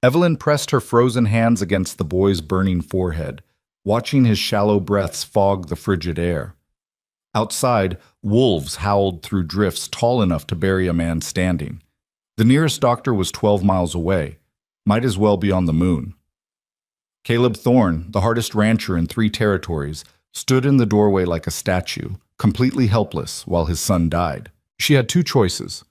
Evelyn pressed her frozen hands against the boy's burning forehead, watching his shallow breaths fog the frigid air. Outside, wolves howled through drifts tall enough to bury a man standing. The nearest doctor was 12 miles away, might as well be on the moon. Caleb Thorne, the hardest rancher in 3 territories, stood in the doorway like a statue, completely helpless while his son died. She had 2 choices: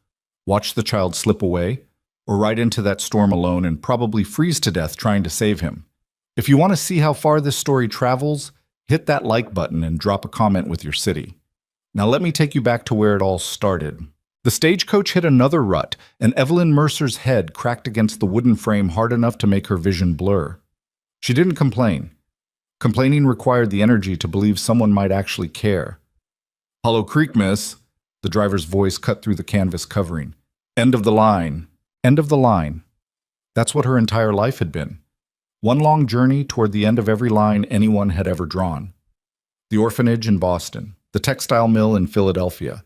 watch the child slip away, or ride into that storm alone and probably freeze to death trying to save him. If you want to see how far this story travels, hit that like button and drop a comment with your city. Now let me take you back to where it all started. The stagecoach hit another rut, and Evelyn Mercer's head cracked against the wooden frame hard enough to make her vision blur. She didn't complain. Complaining required the energy to believe someone might actually care. "Hollow Creek, miss." The driver's voice cut through the canvas covering. "End of the line. End of the line." That's what her entire life had been. One long journey toward the end of every line anyone had ever drawn. The orphanage in Boston, the textile mill in Philadelphia,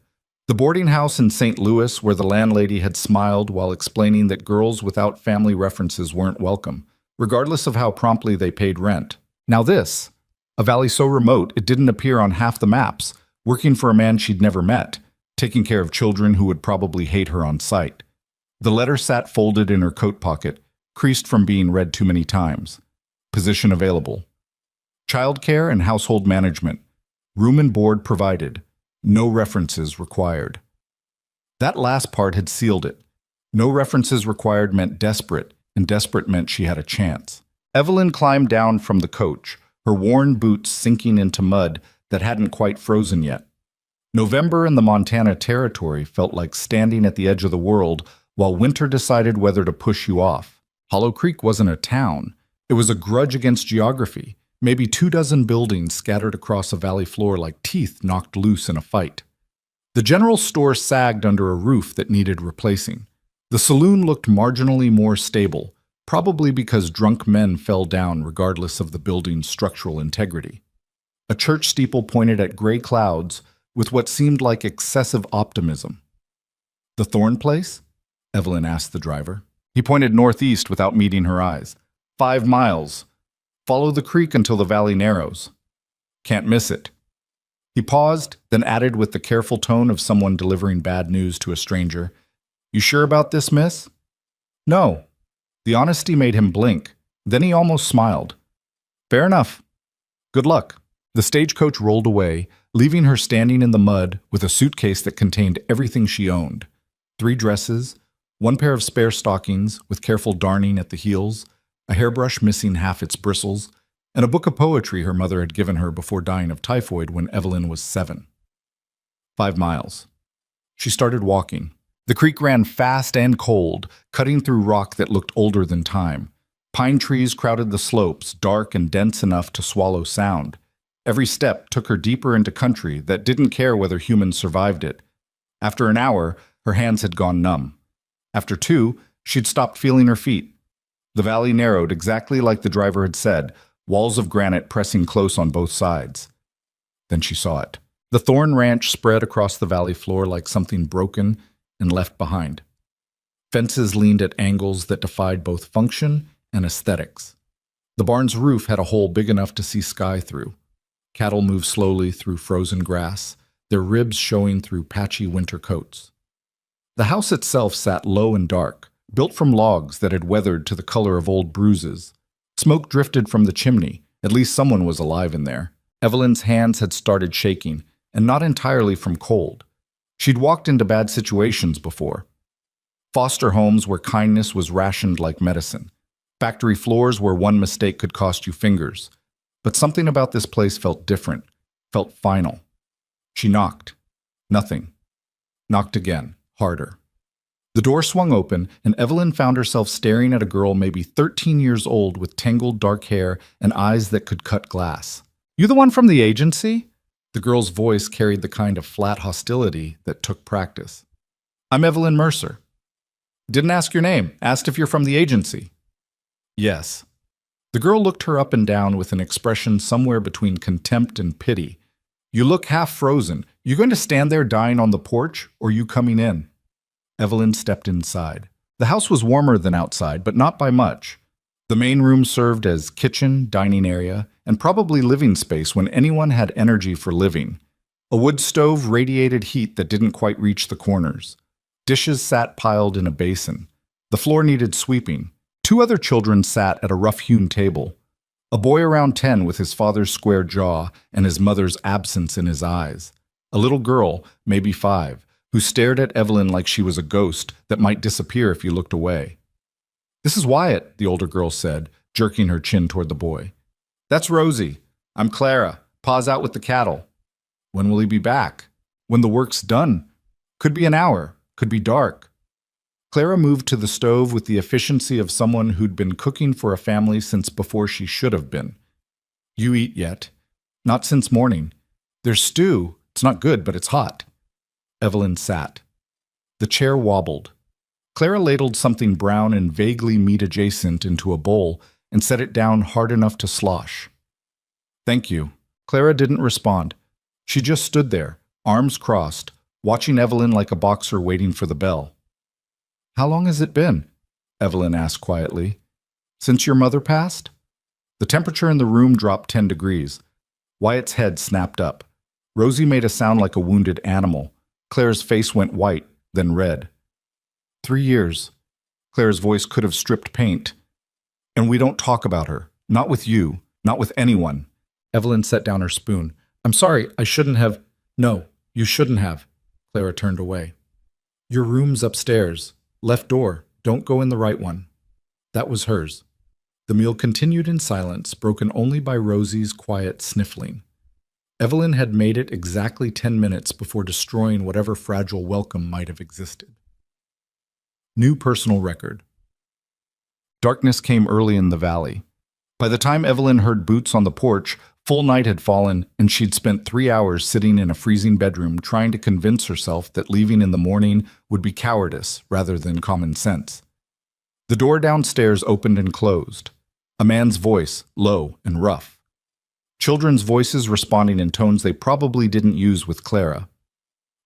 the boarding house in St. Louis where the landlady had smiled while explaining that girls without family references weren't welcome, regardless of how promptly they paid rent. Now this, a valley so remote it didn't appear on half the maps, working for a man she'd never met, taking care of children who would probably hate her on sight. The letter sat folded in her coat pocket, creased from being read too many times. Position available. Childcare and household management. Room and board provided. No references required. That last part had sealed it. No references required meant desperate, and desperate meant she had a chance. Evelyn climbed down from the coach, her worn boots sinking into mud that hadn't quite frozen yet. November in the Montana Territory felt like standing at the edge of the world while winter decided whether to push you off. Hollow Creek wasn't a town. It was a grudge against geography, maybe 24 buildings scattered across a valley floor like teeth knocked loose in a fight. The general store sagged under a roof that needed replacing. The saloon looked marginally more stable, probably because drunk men fell down regardless of the building's structural integrity. A church steeple pointed at gray clouds with what seemed like excessive optimism. "The Thorne place?" Evelyn asked the driver. He pointed northeast without meeting her eyes. 5 miles. Follow the creek until the valley narrows. Can't miss it. He paused, then added with the careful tone of someone delivering bad news to a stranger, "You sure about this, miss?" "No." The honesty made him blink. Then he almost smiled. "Fair enough. Good luck." The stagecoach rolled away, leaving her standing in the mud with a suitcase that contained everything she owned. 3 dresses, 1 pair of spare stockings with careful darning at the heels, a hairbrush missing half its bristles, and a book of poetry her mother had given her before dying of typhoid when Evelyn was 7. 5 miles. She started walking. The creek ran fast and cold, cutting through rock that looked older than time. Pine trees crowded the slopes, dark and dense enough to swallow sound. Every step took her deeper into country that didn't care whether humans survived it. After an hour, her hands had gone numb. After 2, she'd stopped feeling her feet. The valley narrowed exactly like the driver had said, walls of granite pressing close on both sides. Then she saw it. The Thorne Ranch spread across the valley floor like something broken and left behind. Fences leaned at angles that defied both function and aesthetics. The barn's roof had a hole big enough to see sky through. Cattle moved slowly through frozen grass, their ribs showing through patchy winter coats. The house itself sat low and dark, built from logs that had weathered to the color of old bruises. Smoke drifted from the chimney. At least someone was alive in there. Evelyn's hands had started shaking, and not entirely from cold. She'd walked into bad situations before. Foster homes where kindness was rationed like medicine. Factory floors where one mistake could cost you fingers. But something about this place felt different, felt final. She knocked. Nothing. Knocked again. Harder. The door swung open, and Evelyn found herself staring at a girl maybe 13 years old with tangled dark hair and eyes that could cut glass. "You the one from the agency?" The girl's voice carried the kind of flat hostility that took practice. "I'm Evelyn Mercer." "Didn't ask your name. Asked if you're from the agency." "Yes." The girl looked her up and down with an expression somewhere between contempt and pity. "You look half frozen. You going to stand there dying on the porch, or you coming in?" Evelyn stepped inside. The house was warmer than outside, but not by much. The main room served as kitchen, dining area, and probably living space when anyone had energy for living. A wood stove radiated heat that didn't quite reach the corners. Dishes sat piled in a basin. The floor needed sweeping. Two other children sat at a rough-hewn table. A boy around 10 with his father's square jaw and his mother's absence in his eyes. A little girl, maybe 5, who stared at Evelyn like she was a ghost that might disappear if you looked away. "This is Wyatt," the older girl said, jerking her chin toward the boy. "That's Rosie. I'm Clara. Pa's out with the cattle." "When will he be back?" "When the work's done. Could be an hour. Could be dark." Clara moved to the stove with the efficiency of someone who'd been cooking for a family since before she should have been. "You eat yet?" "Not since morning. There's stew. It's not good, but it's hot." Evelyn sat. The chair wobbled. Clara ladled something brown and vaguely meat-adjacent into a bowl and set it down hard enough to slosh. "Thank you." Clara didn't respond. She just stood there, arms crossed, watching Evelyn like a boxer waiting for the bell. "How long has it been?" Evelyn asked quietly. "Since your mother passed?" The temperature in the room dropped 10 degrees. Wyatt's head snapped up. Rosie made a sound like a wounded animal. Claire's face went white, then red. 3 years. Claire's voice could have stripped paint. "And we don't talk about her. Not with you. Not with anyone." Evelyn set down her spoon. "I'm sorry, I shouldn't have—" "No, you shouldn't have." Clara turned away. "Your room's upstairs. Left door. Don't go in the right one." That was hers. The meal continued in silence, broken only by Rosie's quiet sniffling. Evelyn had made it exactly 10 minutes before destroying whatever fragile welcome might have existed. New personal record. Darkness came early in the valley. By the time Evelyn heard boots on the porch, full night had fallen, and she'd spent 3 hours sitting in a freezing bedroom trying to convince herself that leaving in the morning would be cowardice rather than common sense. The door downstairs opened and closed. A man's voice, low and rough. Children's voices responding in tones they probably didn't use with Clara.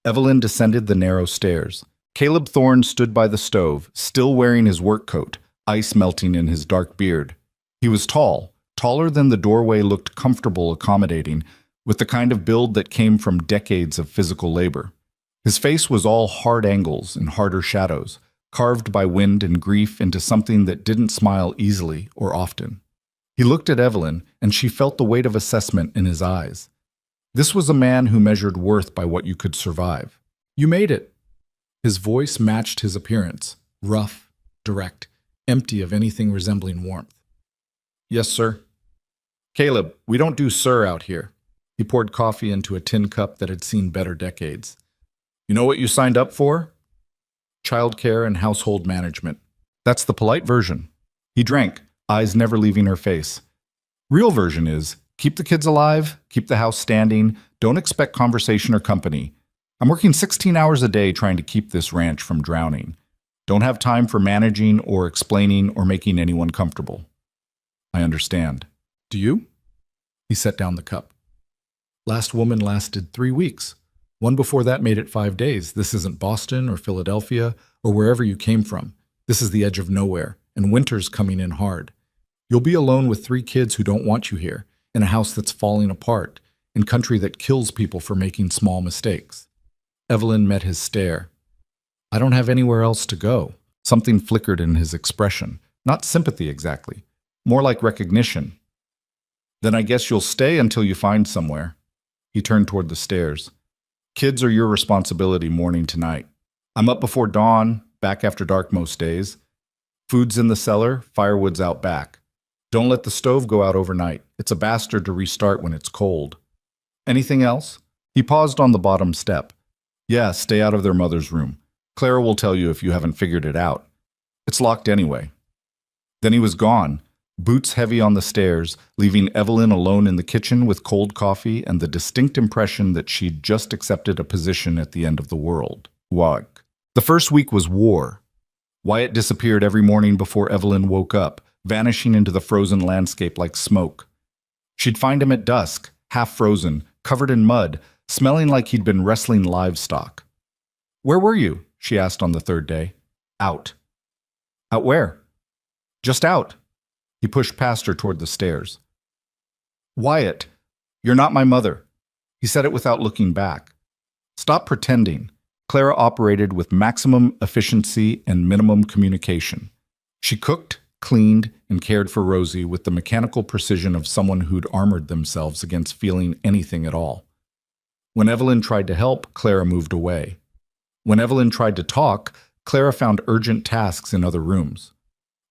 Evelyn descended the narrow stairs. Caleb Thorne stood by the stove, still wearing his work coat, ice melting in his dark beard. He was tall, taller than the doorway looked comfortable, accommodating, with the kind of build that came from decades of physical labor. His face was all hard angles and harder shadows, carved by wind and grief into something that didn't smile easily or often. He looked at Evelyn, and she felt the weight of assessment in his eyes. This was a man who measured worth by what you could survive. "You made it." His voice matched his appearance, rough, direct, empty of anything resembling warmth. "Yes, sir." "Caleb, we don't do sir out here." He poured coffee into a tin cup that had seen better decades. "You know what you signed up for?" "Childcare and household management." "That's the polite version." He drank, eyes never leaving her face. "Real version is, keep the kids alive, keep the house standing, don't expect conversation or company. I'm working 16 hours a day trying to keep this ranch from drowning. Don't have time for managing or explaining or making anyone comfortable." "I understand." "Do you?" He set down the cup. "Last woman lasted 3 weeks. One before that made it 5 days. This isn't Boston or Philadelphia or wherever you came from. This is the edge of nowhere, and winter's coming in hard. You'll be alone with 3 kids who don't want you here, in a house that's falling apart, in country that kills people for making small mistakes." Evelyn met his stare. "I don't have anywhere else to go." Something flickered in his expression. Not sympathy exactly. More like recognition. "Then I guess you'll stay until you find somewhere." He turned toward the stairs. "Kids are your responsibility morning to night. I'm up before dawn, back after dark most days. Food's in the cellar, firewood's out back. Don't let the stove go out overnight. It's a bastard to restart when it's cold." "Anything else?" He paused on the bottom step. "Yeah, stay out of their mother's room. Clara will tell you if you haven't figured it out. It's locked anyway." Then he was gone, boots heavy on the stairs, leaving Evelyn alone in the kitchen with cold coffee and the distinct impression that she'd just accepted a position at the end of the world. Wag. The first week was war. Wyatt disappeared every morning before Evelyn woke up, vanishing into the frozen landscape like smoke. She'd find him at dusk, half frozen, covered in mud, smelling like he'd been wrestling livestock. "Where were you?" she asked on the third day. "Out." Out where? Just out. He pushed past her toward the stairs. Wyatt, you're not my mother. He said it without looking back. Stop pretending. Clara operated with maximum efficiency and minimum communication. She cooked, cleaned, and cared for Rosie with the mechanical precision of someone who'd armored themselves against feeling anything at all. When Evelyn tried to help, Clara moved away. When Evelyn tried to talk, Clara found urgent tasks in other rooms.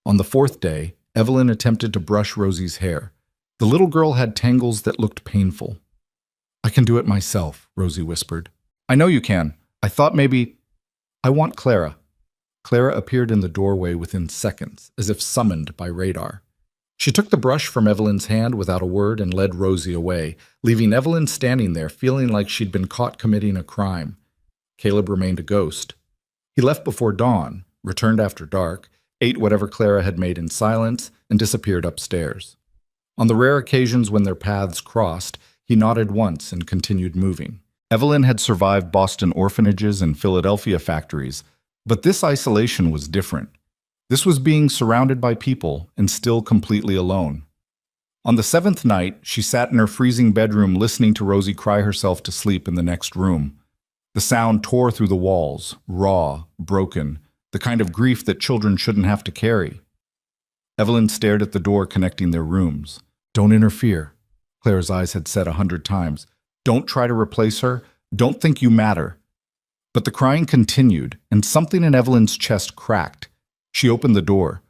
On the fourth day, Evelyn attempted to brush Rosie's hair. The little girl had tangles that looked painful. I can do it myself, Rosie whispered. I know you can. I thought maybe... I want Clara. Clara appeared in the doorway within seconds, as if summoned by radar. She took the brush from Evelyn's hand without a word and led Rosie away, leaving Evelyn standing there feeling like she'd been caught committing a crime. Caleb remained a ghost. He left before dawn, returned after dark, ate whatever Clara had made in silence, and disappeared upstairs. On the rare occasions when their paths crossed, he nodded once and continued moving. Evelyn had survived Boston orphanages and Philadelphia factories, but this isolation was different. This was being surrounded by people and still completely alone. On the seventh night, she sat in her freezing bedroom listening to Rosie cry herself to sleep in the next room. The sound tore through the walls, raw, broken, the kind of grief that children shouldn't have to carry. Evelyn stared at the door connecting their rooms. Don't interfere, Claire's eyes had said 100 times. Don't try to replace her. Don't think you matter. But the crying continued, and something in Evelyn's chest cracked. She opened the door.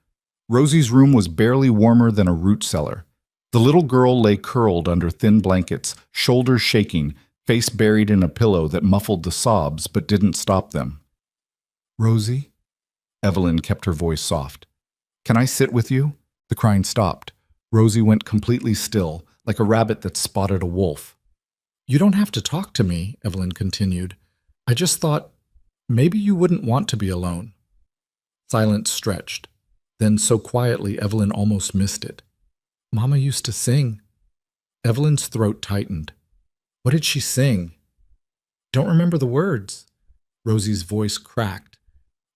Rosie's room was barely warmer than a root cellar. The little girl lay curled under thin blankets, shoulders shaking, face buried in a pillow that muffled the sobs but didn't stop them. Rosie? Evelyn kept her voice soft. Can I sit with you? The crying stopped. Rosie went completely still, like a rabbit that spotted a wolf. You don't have to talk to me, Evelyn continued. I just thought, maybe you wouldn't want to be alone. Silence stretched. Then so quietly, Evelyn almost missed it. Mama used to sing. Evelyn's throat tightened. What did she sing? Don't remember the words. Rosie's voice cracked,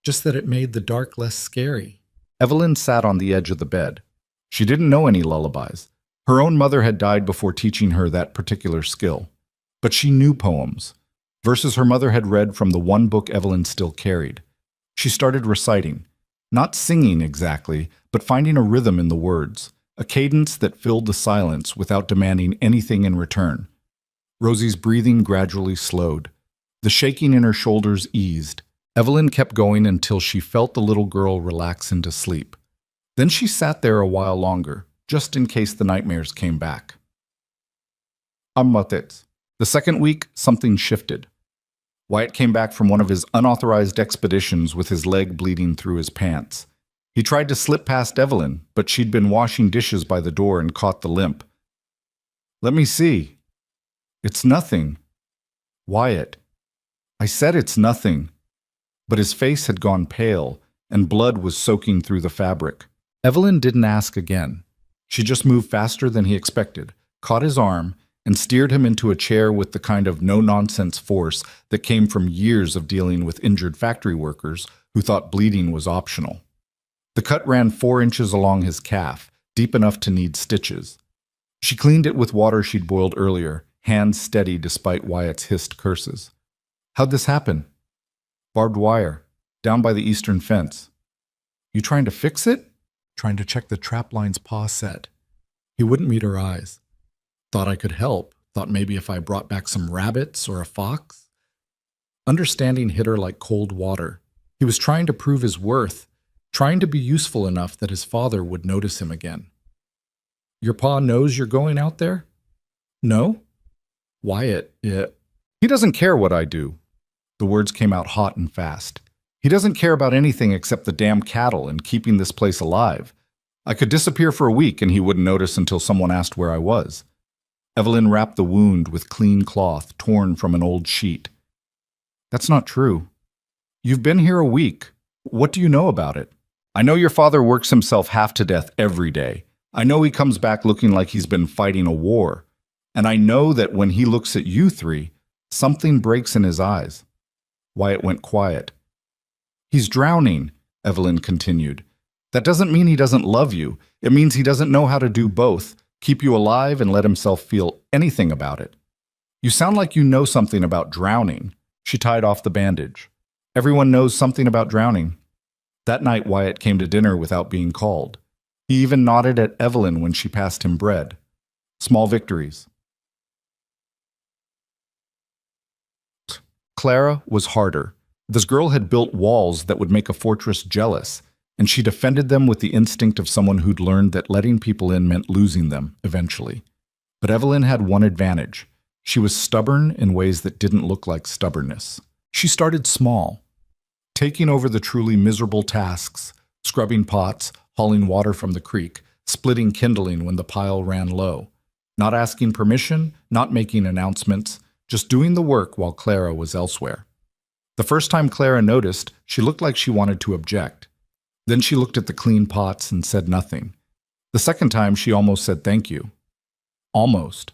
just that it made the dark less scary. Evelyn sat on the edge of the bed. She didn't know any lullabies. Her own mother had died before teaching her that particular skill. But she knew poems, verses her mother had read from the one book Evelyn still carried. She started reciting, not singing exactly, but finding a rhythm in the words, a cadence that filled the silence without demanding anything in return. Rosie's breathing gradually slowed. The shaking in her shoulders eased. Evelyn kept going until she felt the little girl relax into sleep. Then she sat there a while longer, just in case the nightmares came back. The second week, something shifted. Wyatt came back from one of his unauthorized expeditions with his leg bleeding through his pants. He tried to slip past Evelyn, but she'd been washing dishes by the door and caught the limp. Let me see. It's nothing. Wyatt. I said it's nothing. But his face had gone pale, and blood was soaking through the fabric. Evelyn didn't ask again. She just moved faster than he expected, caught his arm, and steered him into a chair with the kind of no-nonsense force that came from years of dealing with injured factory workers who thought bleeding was optional. The cut ran 4 inches along his calf, deep enough to need stitches. She cleaned it with water she'd boiled earlier, hands steady despite Wyatt's hissed curses. How'd this happen? Barbed wire, down by the eastern fence. You trying to fix it? Trying to check the trapline's paw set. He wouldn't meet her eyes. Thought I could help, thought maybe if I brought back some rabbits or a fox. Understanding hit her like cold water. He was trying to prove his worth, trying to be useful enough that his father would notice him again. Your pa knows you're going out there? No? Wyatt, he doesn't care what I do. The words came out hot and fast. He doesn't care about anything except the damn cattle and keeping this place alive. I could disappear for a week and he wouldn't notice until someone asked where I was. Evelyn wrapped the wound with clean cloth torn from an old sheet. That's not true. You've been here a week. What do you know about it? I know your father works himself half to death every day. I know he comes back looking like he's been fighting a war. And I know that when he looks at you three, something breaks in his eyes. Wyatt went quiet. He's drowning, Evelyn continued. That doesn't mean he doesn't love you. It means he doesn't know how to do both, keep you alive and let himself feel anything about it. You sound like you know something about drowning. She tied off the bandage. Everyone knows something about drowning. That night, Wyatt came to dinner without being called. He even nodded at Evelyn when she passed him bread. Small victories. Clara was harder. This girl had built walls that would make a fortress jealous, and she defended them with the instinct of someone who'd learned that letting people in meant losing them, eventually. But Evelyn had one advantage. She was stubborn in ways that didn't look like stubbornness. She started small, taking over the truly miserable tasks, scrubbing pots, hauling water from the creek, splitting kindling when the pile ran low. Not asking permission, not making announcements, just doing the work while Clara was elsewhere. The first time Clara noticed, she looked like she wanted to object. Then she looked at the clean pots and said nothing. The second time, she almost said thank you. Almost.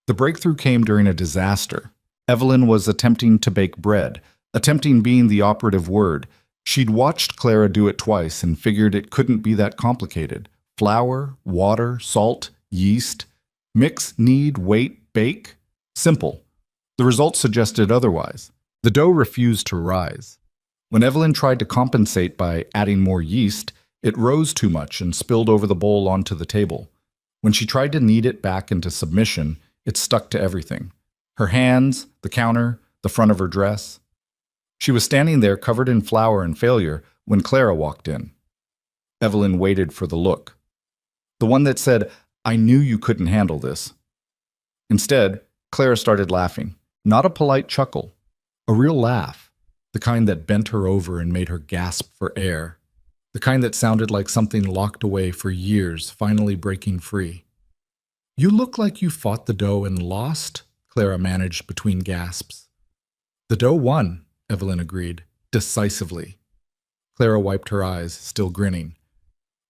The breakthrough came during a disaster. Evelyn was attempting to bake bread, attempting being the operative word. She'd watched Clara do it twice and figured it couldn't be that complicated. Flour, water, salt, yeast. Mix, knead, wait, bake. Simple. The results suggested otherwise. The dough refused to rise. When Evelyn tried to compensate by adding more yeast, it rose too much and spilled over the bowl onto the table. When she tried to knead it back into submission, it stuck to everything. Her hands, the counter, the front of her dress. She was standing there covered in flour and failure when Clara walked in. Evelyn waited for the look. The one that said, "I knew you couldn't handle this." Instead, Clara started laughing. Not a polite chuckle. A real laugh. The kind that bent her over and made her gasp for air. The kind that sounded like something locked away for years, finally breaking free. "You look like you fought the dough and lost," Clara managed between gasps. "The dough won," Evelyn agreed, decisively. Clara wiped her eyes, still grinning.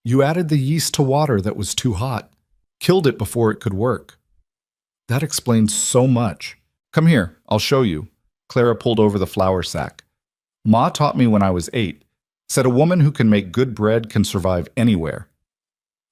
"You added the yeast to water that was too hot. Killed it before it could work." "That explains so much. Come here, I'll show you." Clara pulled over the flour sack. "Ma taught me when I was 8. Said a woman who can make good bread can survive anywhere."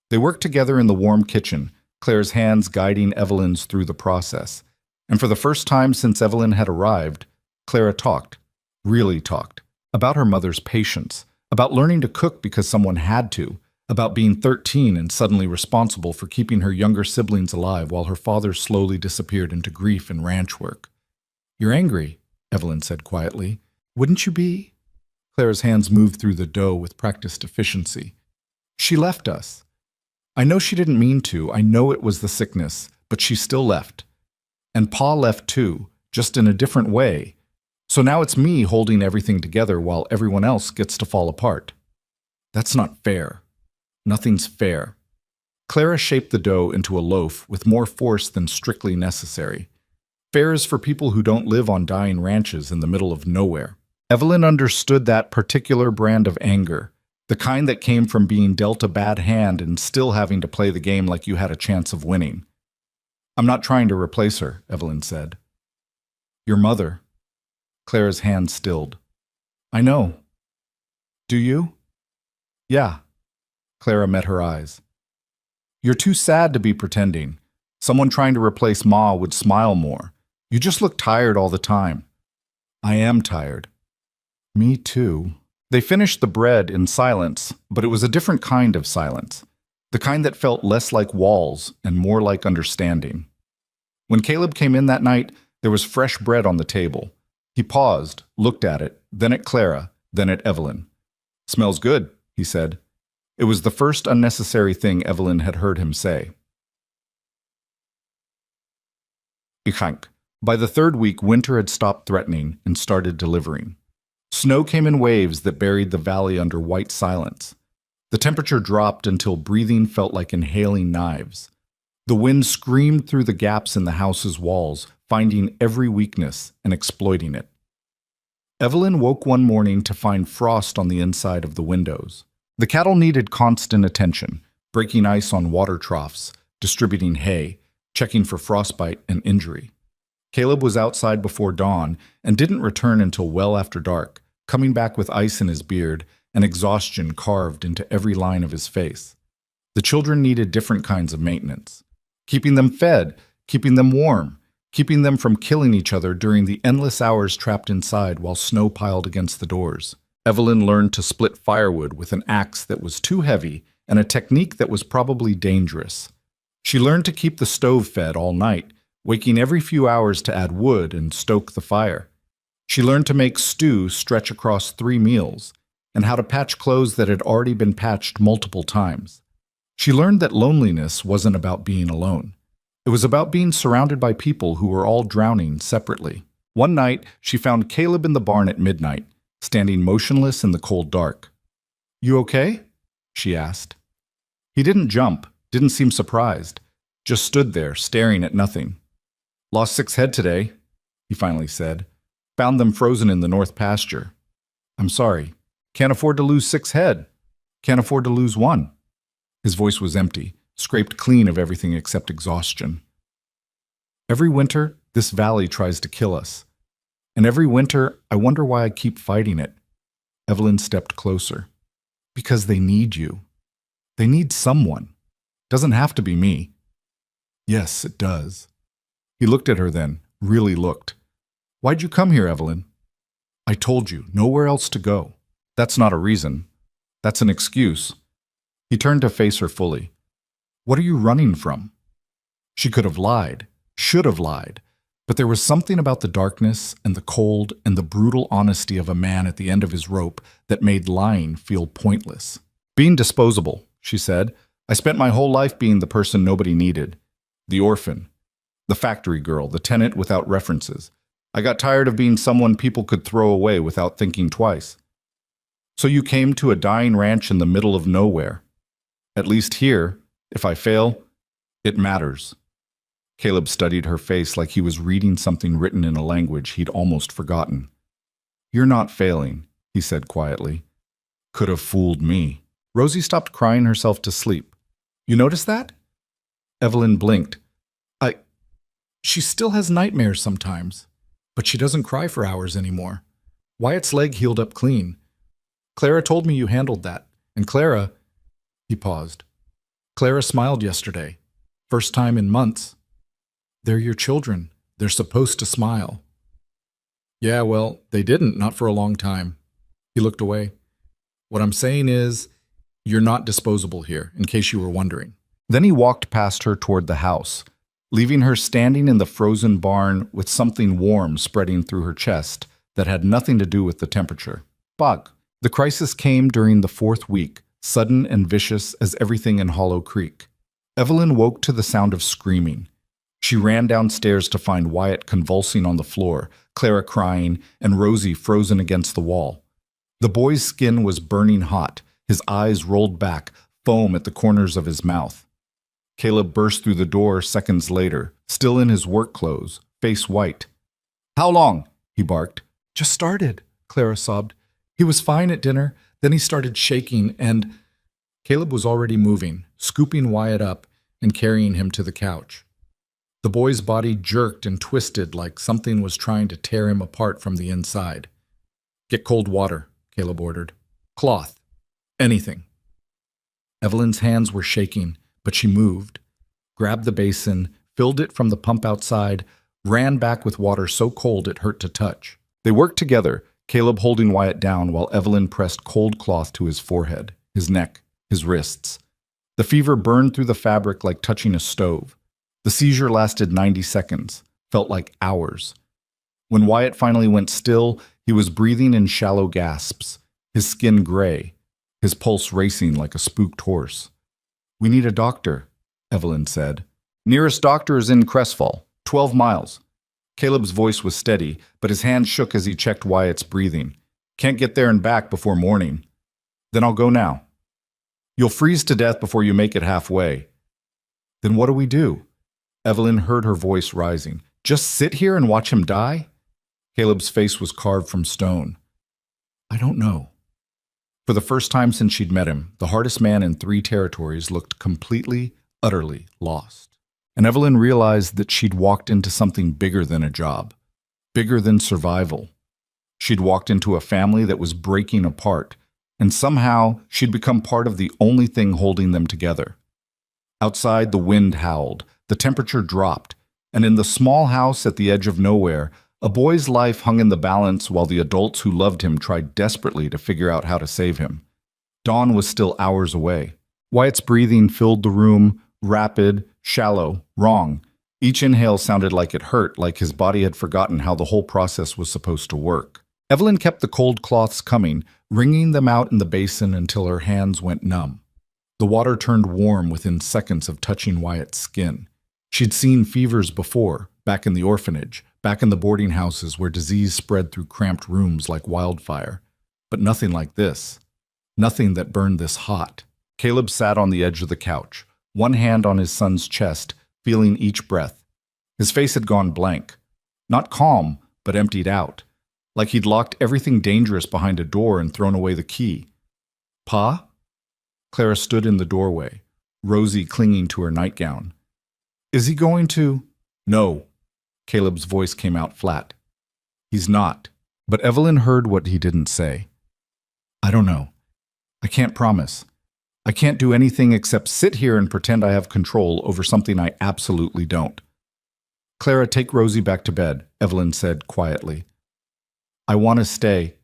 They worked together in the warm kitchen, Claire's hands guiding Evelyn's through the process. And for the first time since Evelyn had arrived, Clara talked, really talked, about her mother's patience, about learning to cook because someone had to, about being 13 and suddenly responsible for keeping her younger siblings alive while her father slowly disappeared into grief and ranch work. "You're angry," Evelyn said quietly. "Wouldn't you be?" Clara's hands moved through the dough with practiced efficiency. "She left us. I know she didn't mean to. I know it was the sickness, but she still left. And Pa left too, just in a different way. So now it's me holding everything together while everyone else gets to fall apart. That's not fair. Nothing's fair." Clara shaped the dough into a loaf with more force than strictly necessary. Fair is for people who don't live on dying ranches in the middle of nowhere. Evelyn understood that particular brand of anger, the kind that came from being dealt a bad hand and still having to play the game like you had a chance of winning. "I'm not trying to replace her," Evelyn said. "Your mother." Clara's hand stilled. "I know." "Do you?" "Yeah." Clara met her eyes. "You're too sad to be pretending. Someone trying to replace Ma would smile more. You just look tired all the time." "I am tired." "Me too." They finished the bread in silence, but it was a different kind of silence. The kind that felt less like walls and more like understanding. When Caleb came in that night, there was fresh bread on the table. He paused, looked at it, then at Clara, then at Evelyn. "Smells good," he said. It was the first unnecessary thing Evelyn had heard him say. Ichank. By the third week, winter had stopped threatening and started delivering. Snow came in waves that buried the valley under white silence. The temperature dropped until breathing felt like inhaling knives. The wind screamed through the gaps in the house's walls, finding every weakness and exploiting it. Evelyn woke one morning to find frost on the inside of the windows. The cattle needed constant attention, breaking ice on water troughs, distributing hay, checking for frostbite and injury. Caleb was outside before dawn and didn't return until well after dark, coming back with ice in his beard and exhaustion carved into every line of his face. The children needed different kinds of maintenance. Keeping them fed, keeping them warm, keeping them from killing each other during the endless hours trapped inside while snow piled against the doors. Evelyn learned to split firewood with an axe that was too heavy and a technique that was probably dangerous. She learned to keep the stove fed all night, waking every few hours to add wood and stoke the fire. She learned to make stew stretch across 3 meals, and how to patch clothes that had already been patched multiple times. She learned that loneliness wasn't about being alone. It was about being surrounded by people who were all drowning separately. One night, she found Caleb in the barn at midnight, standing motionless in the cold dark. "You okay?" she asked. He didn't jump, didn't seem surprised, just stood there, staring at nothing. "Lost 6 head today," he finally said. "Found them frozen in the north pasture." "I'm sorry. Can't afford to lose 6 head. Can't afford to lose 1. His voice was empty, scraped clean of everything except exhaustion. "Every winter, this valley tries to kill us. And every winter, I wonder why I keep fighting it." Evelyn stepped closer. "Because they need you. They need someone. Doesn't have to be me." "Yes, it does." He looked at her then, really looked. "Why'd you come here, Evelyn?" "I told you, nowhere else to go." "That's not a reason. That's an excuse." He turned to face her fully. "What are you running from?" She could have lied, should have lied, but there was something about the darkness and the cold and the brutal honesty of a man at the end of his rope that made lying feel pointless. "Being disposable," she said. "I spent my whole life being the person nobody needed. The orphan. The factory girl, the tenant without references. I got tired of being someone people could throw away without thinking twice. So you came to a dying ranch in the middle of nowhere. At least here, if I fail, it matters." Caleb studied her face like he was reading something written in a language he'd almost forgotten. "You're not failing," he said quietly. "Could have fooled me." Rosie stopped crying herself to sleep. "You notice that?" Evelyn blinked. She still has nightmares sometimes, but she doesn't cry for hours anymore. Wyatt's leg healed up clean. Clara told me you handled that, and Clara—" He paused. "Clara smiled yesterday. First time in months. They're your children. They're supposed to smile." "Yeah, well, they didn't, not for a long time." He looked away. "What I'm saying is, you're not disposable here, in case you were wondering." Then he walked past her toward the house, leaving her standing in the frozen barn with something warm spreading through her chest that had nothing to do with the temperature. Bog. The crisis came during the 4th week, sudden and vicious as everything in Hollow Creek. Evelyn woke to the sound of screaming. She ran downstairs to find Wyatt convulsing on the floor, Clara crying, and Rosie frozen against the wall. The boy's skin was burning hot, his eyes rolled back, foam at the corners of his mouth. Caleb burst through the door seconds later, still in his work clothes, face white. "How long?" he barked. "Just started," Clara sobbed. "He was fine at dinner, then he started shaking and—" Caleb was already moving, scooping Wyatt up and carrying him to the couch. The boy's body jerked and twisted like something was trying to tear him apart from the inside. "Get cold water," Caleb ordered. "Cloth. Anything." Evelyn's hands were shaking, but she moved, grabbed the basin, filled it from the pump outside, ran back with water so cold it hurt to touch. They worked together, Caleb holding Wyatt down while Evelyn pressed cold cloth to his forehead, his neck, his wrists. The fever burned through the fabric like touching a stove. The seizure lasted 90 seconds, felt like hours. When Wyatt finally went still, he was breathing in shallow gasps, his skin gray, his pulse racing like a spooked horse. "We need a doctor," Evelyn said. "Nearest doctor is in Crestfall, 12 miles. Caleb's voice was steady, but his hand shook as he checked Wyatt's breathing. "Can't get there and back before morning." "Then I'll go now." "You'll freeze to death before you make it halfway." "Then what do we do?" Evelyn heard her voice rising. "Just sit here and watch him die?" Caleb's face was carved from stone. "I don't know." For the first time since she'd met him, the hardest man in 3 territories looked completely, utterly lost. And Evelyn realized that she'd walked into something bigger than a job, bigger than survival. She'd walked into a family that was breaking apart, and somehow she'd become part of the only thing holding them together. Outside, the wind howled, the temperature dropped, and in the small house at the edge of nowhere, a boy's life hung in the balance while the adults who loved him tried desperately to figure out how to save him. Dawn was still hours away. Wyatt's breathing filled the room, rapid, shallow, wrong. Each inhale sounded like it hurt, like his body had forgotten how the whole process was supposed to work. Evelyn kept the cold cloths coming, wringing them out in the basin until her hands went numb. The water turned warm within seconds of touching Wyatt's skin. She'd seen fevers before, back in the orphanage, back in the boarding houses where disease spread through cramped rooms like wildfire. But nothing like this. Nothing that burned this hot. Caleb sat on the edge of the couch, one hand on his son's chest, feeling each breath. His face had gone blank. Not calm, but emptied out. Like he'd locked everything dangerous behind a door and thrown away the key. Pa? Clara stood in the doorway, Rosie clinging to her nightgown. Is he going to? No. Caleb's voice came out flat. He's not. But Evelyn heard what he didn't say. I don't know. I can't promise. I can't do anything except sit here and pretend I have control over something I absolutely don't. Clara, take Rosie back to bed, Evelyn said quietly. I want to stay.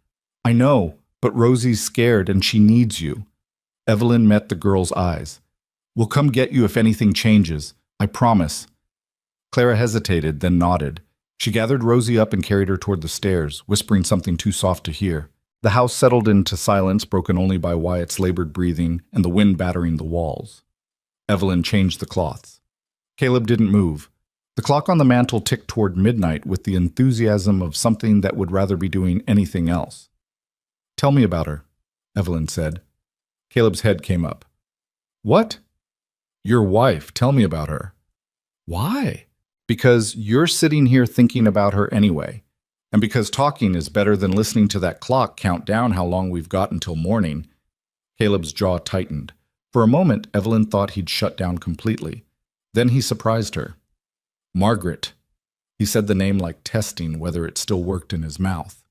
I know, but Rosie's scared and she needs you. Evelyn met the girl's eyes. We'll come get you if anything changes. I promise. Clara hesitated, then nodded. She gathered Rosie up and carried her toward the stairs, whispering something too soft to hear. The house settled into silence, broken only by Wyatt's labored breathing and the wind battering the walls. Evelyn changed the cloths. Caleb didn't move. The clock on the mantel ticked toward midnight with the enthusiasm of something that would rather be doing anything else. Tell me about her, Evelyn said. Caleb's head came up. What? Your wife. Tell me about her. Why? Because you're sitting here thinking about her anyway. And because talking is better than listening to that clock count down how long we've got until morning. Caleb's jaw tightened. For a moment, Evelyn thought he'd shut down completely. Then he surprised her. Margaret. He said the name like testing whether it still worked in his mouth.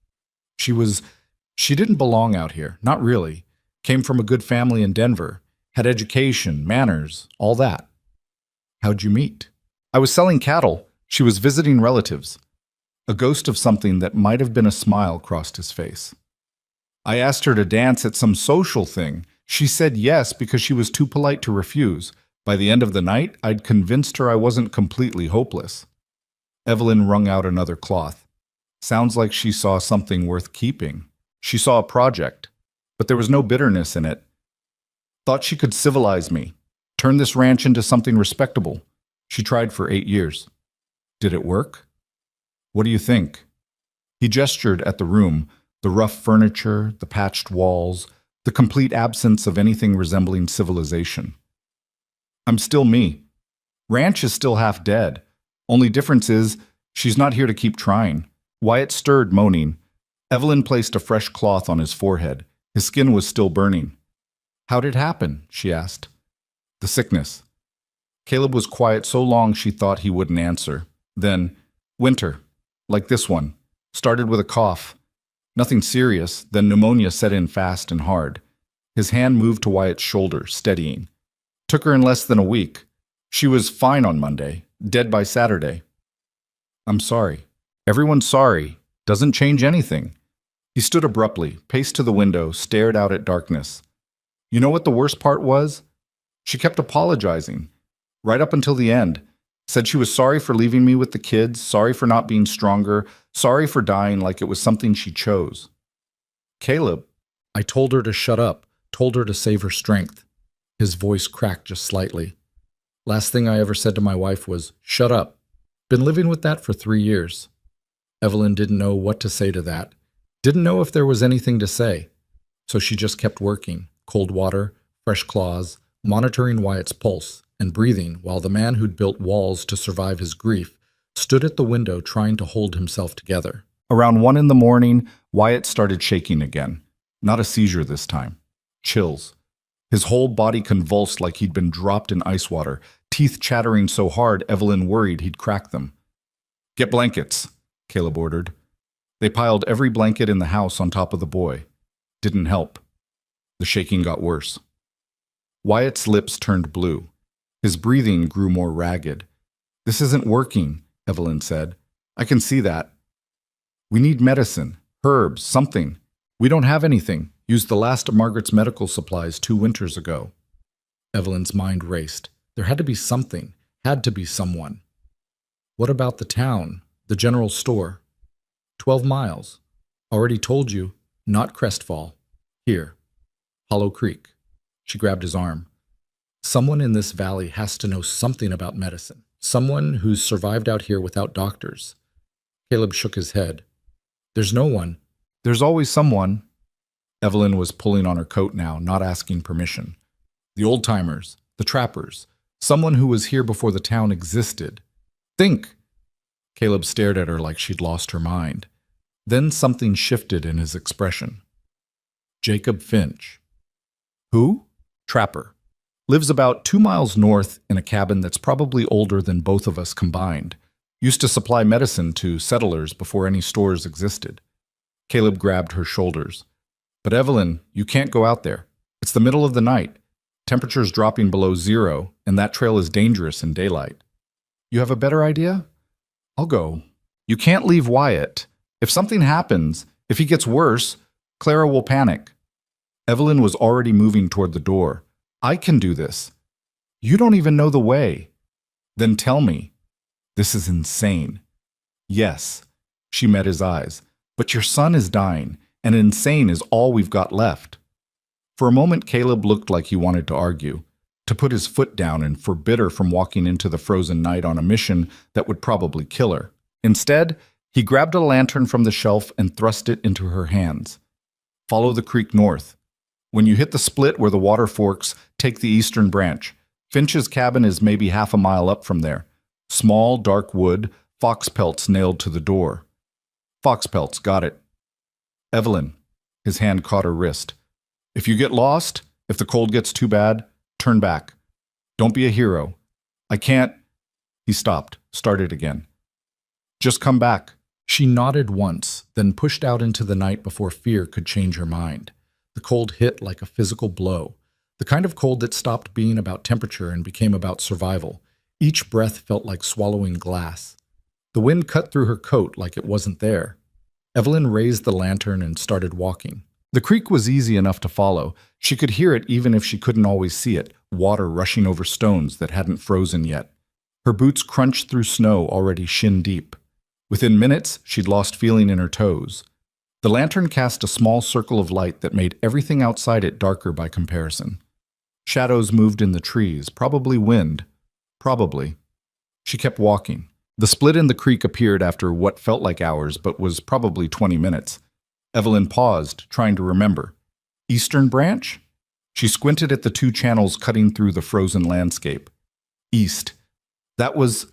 She didn't belong out here, not really. Came from a good family in Denver. Had education, manners, all that. How'd you meet? I was selling cattle. She was visiting relatives. A ghost of something that might have been a smile crossed his face. I asked her to dance at some social thing. She said yes because she was too polite to refuse. By the end of the night, I'd convinced her I wasn't completely hopeless. Evelyn wrung out another cloth. Sounds like she saw something worth keeping. She saw a project, but there was no bitterness in it. Thought she could civilize me, turn this ranch into something respectable. She tried for 8 years. Did it work? What do you think? He gestured at the room, the rough furniture, the patched walls, the complete absence of anything resembling civilization. I'm still me. Ranch is still half dead. Only difference is, she's not here to keep trying. Wyatt stirred, moaning. Evelyn placed a fresh cloth on his forehead. His skin was still burning. How'd it happen? She asked. The sickness. Caleb was quiet so long she thought he wouldn't answer. Then, winter. Like this one. Started with a cough. Nothing serious, then pneumonia set in fast and hard. His hand moved to Wyatt's shoulder, steadying. Took her in less than a week. She was fine on Monday, dead by Saturday. I'm sorry. Everyone's sorry. Doesn't change anything. He stood abruptly, paced to the window, stared out at darkness. You know what the worst part was? She kept apologizing. Right up until the end. Said she was sorry for leaving me with the kids, sorry for not being stronger, sorry for dying like it was something she chose. Caleb, I told her to shut up, told her to save her strength. His voice cracked just slightly. Last thing I ever said to my wife was, shut up. Been living with that for 3 years. Evelyn didn't know what to say to that. Didn't know if there was anything to say. So she just kept working, cold water, fresh claws, monitoring Wyatt's pulse, and breathing while the man who'd built walls to survive his grief stood at the window trying to hold himself together. Around 1 a.m, Wyatt started shaking again. Not a seizure this time. Chills. His whole body convulsed like he'd been dropped in ice water, teeth chattering so hard Evelyn worried he'd crack them. Get blankets, Caleb ordered. They piled every blanket in the house on top of the boy. Didn't help. The shaking got worse. Wyatt's lips turned blue. His breathing grew more ragged. "This isn't working," Evelyn said. "I can see that. We need medicine, herbs, something. We don't have anything. Used the last of Margaret's medical supplies 2 winters ago." Evelyn's mind raced. There had to be something, had to be someone. What about the town, the general store? 12 miles. Already told you, not Crestfall. Here, Hollow Creek. She grabbed his arm. Someone in this valley has to know something about medicine. Someone who's survived out here without doctors. Caleb shook his head. There's no one. There's always someone. Evelyn was pulling on her coat now, not asking permission. The old-timers, the trappers, someone who was here before the town existed. Think! Caleb stared at her like she'd lost her mind. Then something shifted in his expression. Jacob Finch. Who? Trapper. Lives about 2 miles north in a cabin that's probably older than both of us combined. Used to supply medicine to settlers before any stores existed. Caleb grabbed her shoulders. But Evelyn, you can't go out there. It's the middle of the night. Temperature's dropping below 0, and that trail is dangerous in daylight. You have a better idea? I'll go. You can't leave Wyatt. If something happens, if he gets worse, Clara will panic. Evelyn was already moving toward the door. I can do this. You don't even know the way. Then tell me. This is insane. Yes. She met his eyes. But your son is dying, and insane is all we've got left. For a moment, Caleb looked like he wanted to argue, to put his foot down and forbid her from walking into the frozen night on a mission that would probably kill her. Instead, he grabbed a lantern from the shelf and thrust it into her hands. Follow the creek north. When you hit the split where the water forks, take the eastern branch. Finch's cabin is maybe half a mile up from there. Small, dark wood, fox pelts nailed to the door. Fox pelts, got it. Evelyn, his hand caught her wrist. If you get lost, if the cold gets too bad, turn back. Don't be a hero. I can't. He stopped, started again. Just come back. She nodded once, then pushed out into the night before fear could change her mind. The cold hit like a physical blow, the kind of cold that stopped being about temperature and became about survival. Each breath felt like swallowing glass. The wind cut through her coat like it wasn't there. Evelyn raised the lantern and started walking. The creek was easy enough to follow. She could hear it even if she couldn't always see it, water rushing over stones that hadn't frozen yet. Her boots crunched through snow already shin-deep. Within minutes, she'd lost feeling in her toes. The lantern cast a small circle of light that made everything outside it darker by comparison. Shadows moved in the trees, probably wind. Probably. She kept walking. The split in the creek appeared after what felt like hours, but was probably 20 minutes. Evelyn paused, trying to remember. Eastern branch? She squinted at the 2 channels cutting through the frozen landscape. East. That was...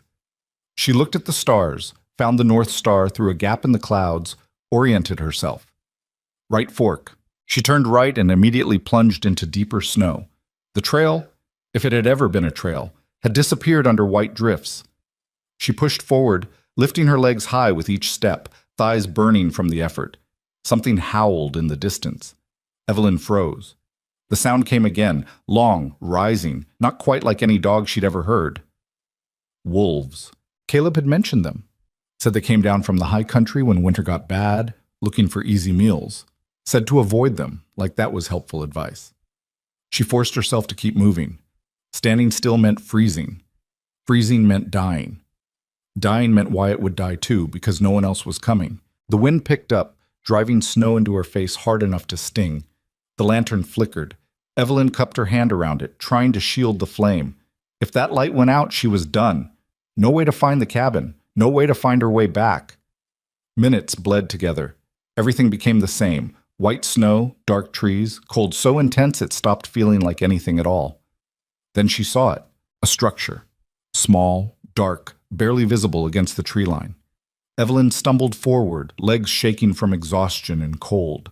She looked at the stars, found the North Star through a gap in the clouds, oriented herself. Right fork. She turned right and immediately plunged into deeper snow. The trail, if it had ever been a trail, had disappeared under white drifts. She pushed forward, lifting her legs high with each step, thighs burning from the effort. Something howled in the distance. Evelyn froze. The sound came again, long, rising, not quite like any dog she'd ever heard. Wolves. Caleb had mentioned them. Said they came down from the high country when winter got bad, looking for easy meals. Said to avoid them, like that was helpful advice. She forced herself to keep moving. Standing still meant freezing. Freezing meant dying. Dying meant Wyatt would die too, because no one else was coming. The wind picked up, driving snow into her face hard enough to sting. The lantern flickered. Evelyn cupped her hand around it, trying to shield the flame. If that light went out, she was done. No way to find the cabin. No way to find her way back. Minutes bled together. Everything became the same. White snow, dark trees, cold so intense it stopped feeling like anything at all. Then she saw it. A structure. Small, dark, barely visible against the tree line. Evelyn stumbled forward, legs shaking from exhaustion and cold.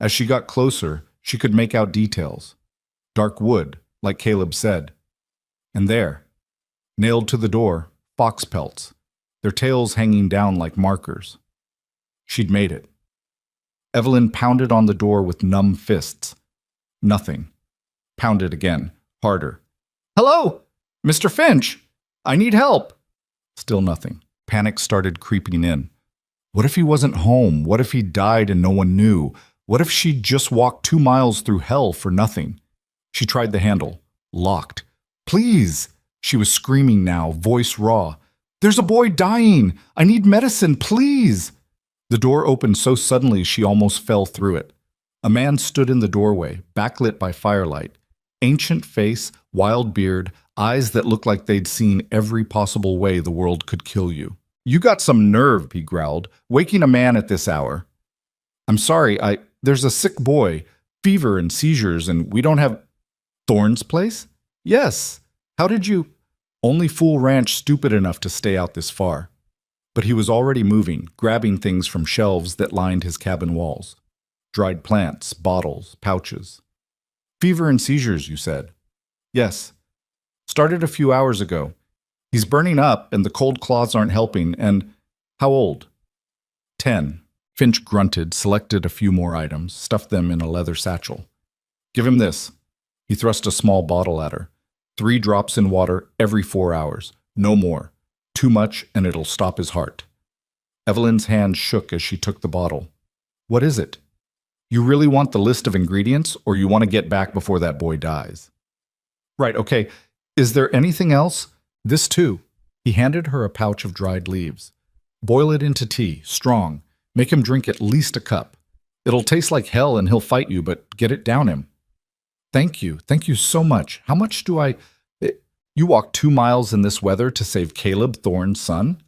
As she got closer, she could make out details. Dark wood, like Caleb said. And there, nailed to the door, fox pelts, their tails hanging down like markers. She'd made it. Evelyn pounded on the door with numb fists. Nothing. Pounded again, harder. "Hello? Mr. Finch? I need help." Still nothing. Panic started creeping in. What if he wasn't home? What if he died and no one knew? What if she'd just walked 2 miles through hell for nothing? She tried the handle. Locked. "Please!" She was screaming now, voice raw. "There's a boy dying! I need medicine, please!" The door opened so suddenly she almost fell through it. A man stood in the doorway, backlit by firelight. Ancient face, wild beard, eyes that looked like they'd seen every possible way the world could kill you. "You got some nerve," he growled, "waking a man at this hour." "I'm sorry, there's a sick boy, fever and seizures, and we don't have—" "Thorne's place?" "Yes. How did you—" Only Fool Ranch stupid enough to stay out this far. But he was already moving, grabbing things from shelves that lined his cabin walls. Dried plants, bottles, pouches. "Fever and seizures, you said?" "Yes. Started a few hours ago. He's burning up, and the cold cloths aren't helping, and—" "How old?" 10. Finch grunted, selected a few more items, stuffed them in a leather satchel. "Give him this." He thrust a small bottle at her. 3 drops in water every 4 hours. No more. Too much, and it'll stop his heart. Evelyn's hand shook as she took the bottle. "What is it? You really want the list of ingredients, or you want to get back before that boy dies?" "Right, okay. Is there anything else?" "This too." He handed her a pouch of dried leaves. "Boil it into tea, strong. Make him drink at least a cup. It'll taste like hell and he'll fight you, but get it down him." Thank you so much. How much do I—" "You walked 2 miles in this weather to save Caleb Thorne's son?"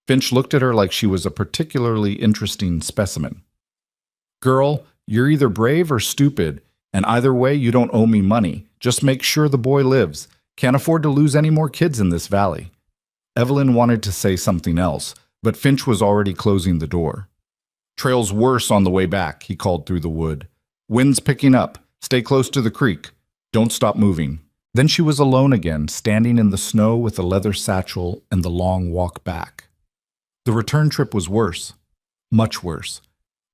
Finch looked at her like she was a particularly interesting specimen. "Girl, you're either brave or stupid, and either way you don't owe me money. Just make sure the boy lives. Can't afford to lose any more kids in this valley." Evelyn wanted to say something else, but Finch was already closing the door. "Trail's worse on the way back," he called through the wood. "Wind's picking up. Stay close to the creek. Don't stop moving." Then she was alone again, standing in the snow with a leather satchel and the long walk back. The return trip was worse. Much worse.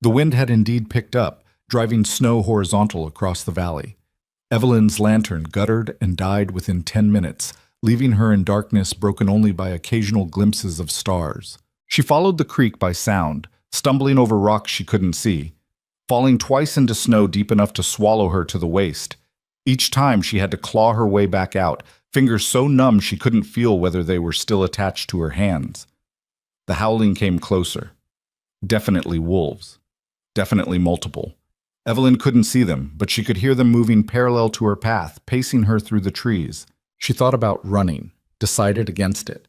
The wind had indeed picked up, driving snow horizontal across the valley. Evelyn's lantern guttered and died within 10 minutes, leaving her in darkness broken only by occasional glimpses of stars. She followed the creek by sound, stumbling over rocks she couldn't see, falling twice into snow deep enough to swallow her to the waist. Each time she had to claw her way back out, fingers so numb she couldn't feel whether they were still attached to her hands. The howling came closer. Definitely wolves. Definitely multiple. Evelyn couldn't see them, but she could hear them moving parallel to her path, pacing her through the trees. She thought about running, decided against it.